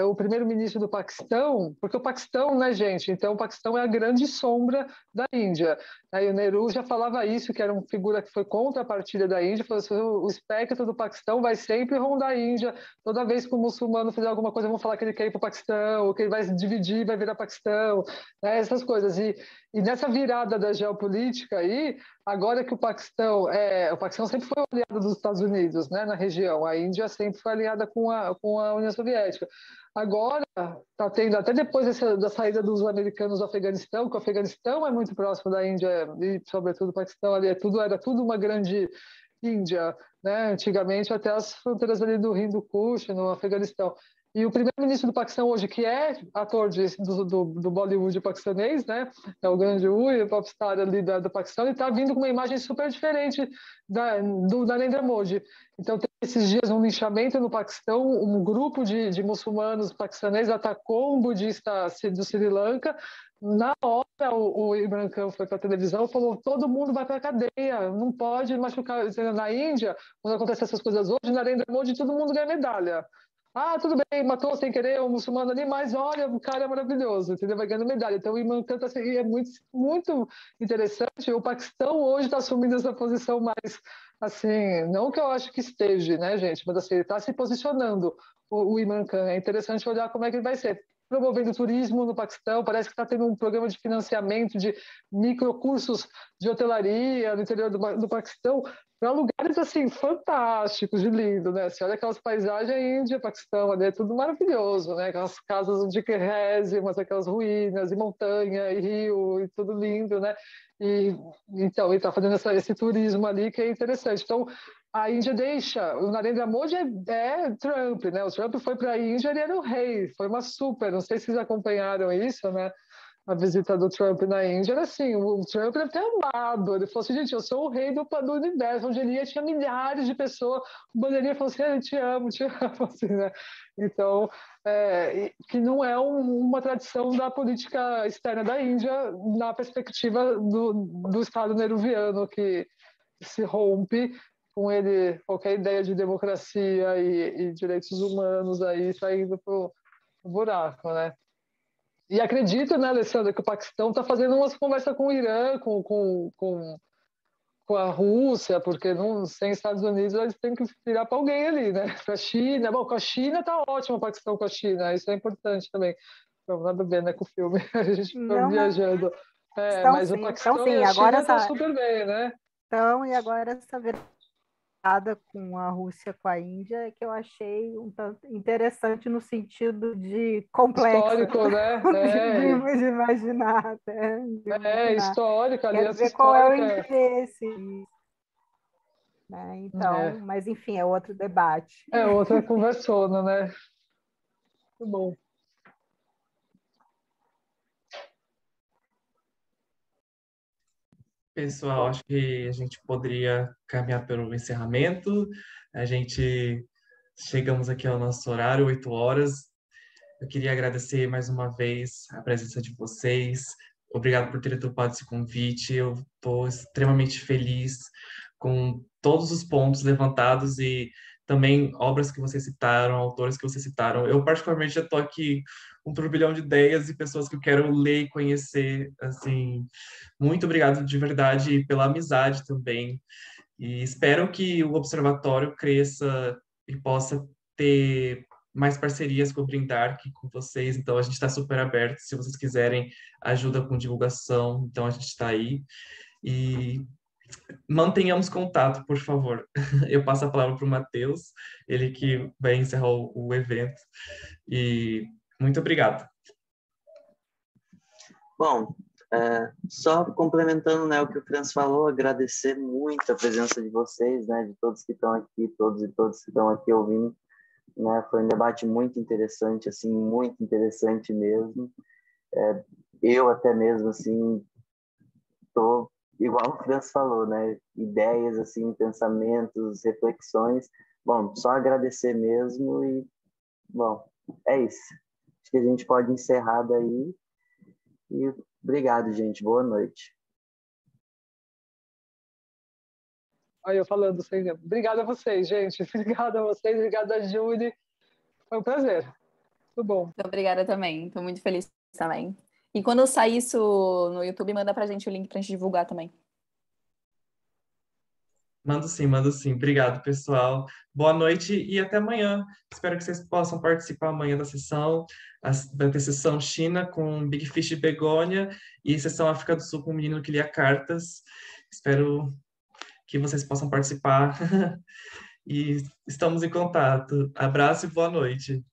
o primeiro-ministro do Paquistão, porque o Paquistão, né, gente? Então, o Paquistão é a grande sombra da Índia. Aí o Nehru já falava isso, que era uma figura que foi contra a partilha da Índia, falou assim, o espectro do Paquistão vai sempre rondar a Índia. Toda vez que o muçulmano fizer alguma coisa, vão falar que ele quer ir para o Paquistão, ou que ele vai se dividir, vai virar Paquistão, né, essas coisas. E nessa virada da geopolítica aí, agora que o Paquistão sempre foi aliado dos Estados Unidos, né, na região, a Índia sempre foi aliada com a União Soviética. Agora está tendo, até depois da saída dos americanos do Afeganistão, que o Afeganistão é muito próximo da Índia e, sobretudo, o Paquistão ali, era tudo uma grande Índia, né, antigamente até as fronteiras ali do Hindu Kush, no Afeganistão. E o primeiro-ministro do Paquistão hoje, que é ator do Bollywood paquistanês, né? É o grande o popstar ali do Paquistão, ele está vindo com uma imagem super diferente do Narendra Modi. Então, tem esses dias um linchamento no Paquistão, um grupo de muçulmanos paquistaneses atacou um budista do Sri Lanka. Na hora, o Imran Khan foi para a televisão e falou: todo mundo vai para a cadeia, não pode machucar. Na Índia, quando acontecem essas coisas hoje, Narendra Modi, todo mundo ganha medalha. Ah, tudo bem, matou sem querer um muçulmano ali, mas olha, o cara é maravilhoso, entendeu? Vai ganhando medalha. Então, o Imran Khan é muito, muito interessante. O Paquistão hoje está assumindo essa posição mais, assim, não que eu acho que esteja, né, gente? Mas assim, ele está se posicionando, o Imran Khan. É interessante olhar como é que ele vai ser. Promovendo turismo no Paquistão, parece que está tendo um programa de financiamento de microcursos de hotelaria no interior do Paquistão, para lugares assim fantásticos, de lindo, né? Você olha aquelas paisagens, Índia, Paquistão, ali é tudo maravilhoso, né? Aquelas casas de querrésimas, aquelas ruínas, e montanha, e rio, e tudo lindo, né? E então ele está fazendo esse turismo ali que é interessante. Então a Índia deixa, o Narendra Modi é Trump, né? O Trump foi para a Índia, ele era o rei, foi uma super. Não sei se vocês acompanharam isso, né? A visita do Trump na Índia era assim, o Trump deve ter amado, ele falou assim, gente, eu sou o rei do universo, onde ele ia tinha milhares de pessoas, o bandeirinha falou assim, eu te amo, assim, né? Então, que não é uma tradição da política externa da Índia na perspectiva do Estado nehruviano, que se rompe com ele, qualquer ideia de democracia e direitos humanos aí saindo pro buraco, né? E acredito, né, Alessandra, que o Paquistão está fazendo umas conversas com o Irã, com a Rússia, porque não, sem Estados Unidos eles têm que virar para alguém ali, né? Para a China. Bom, com a China está ótimo o Paquistão com a China, isso é importante também. Não, nada a ver, né, com o filme, a gente está Não, viajando. Mas o Paquistão e a China estão super bem, né? Então, e agora essa virada com a Rússia, com a Índia, que eu achei um tanto interessante no sentido de complexo, histórico, né? de imaginar, né? Histórica, Quero aliança ver qual é o histórica. interesse, né? Então, mas enfim, é outro debate. É outra conversona, né? Muito bom. Pessoal, acho que a gente poderia caminhar pelo encerramento. A gente chegamos aqui ao nosso horário, 8 horas. Eu queria agradecer mais uma vez a presença de vocês. Obrigado por terem topado esse convite. Eu estou extremamente feliz com todos os pontos levantados e também obras que vocês citaram, autores que vocês citaram. Eu, particularmente, já estou aqui com um turbilhão de ideias e pessoas que eu quero ler e conhecer. Assim, muito obrigado de verdade pela amizade também. E espero que o Observatório cresça e possa ter mais parcerias com o Brindark, com vocês. Então, a gente está super aberto. Se vocês quiserem ajuda com divulgação, então a gente está aí. E mantenhamos contato, por favor. Eu passo a palavra para o Matheus, ele que vai encerrar o evento. E muito obrigado. Bom, só complementando, né, o que o Franz falou, agradecer muito a presença de vocês, né, de todos que estão aqui, todos e todas que estão aqui ouvindo, né, foi um debate muito interessante, assim, muito interessante mesmo. Eu até mesmo, assim, tô igual o Franz falou, né, ideias, assim, pensamentos, reflexões. Bom, só agradecer mesmo e, bom, é isso. Acho que a gente pode encerrar daí. E obrigado, gente. Boa noite. Aí eu falando sem. Obrigada a vocês, gente. Obrigada a vocês, obrigada a Júlia. Foi um prazer. Muito bom. Muito obrigada também. Estou muito feliz também. E quando sair isso no YouTube, manda pra gente o link pra gente divulgar também. Mando sim, mando sim. Obrigado, pessoal. Boa noite e até amanhã. Espero que vocês possam participar amanhã da sessão. Vai ter sessão China com Big Fish e Begônia e sessão África do Sul com o menino que lia cartas. Espero que vocês possam participar. E estamos em contato. Abraço e boa noite.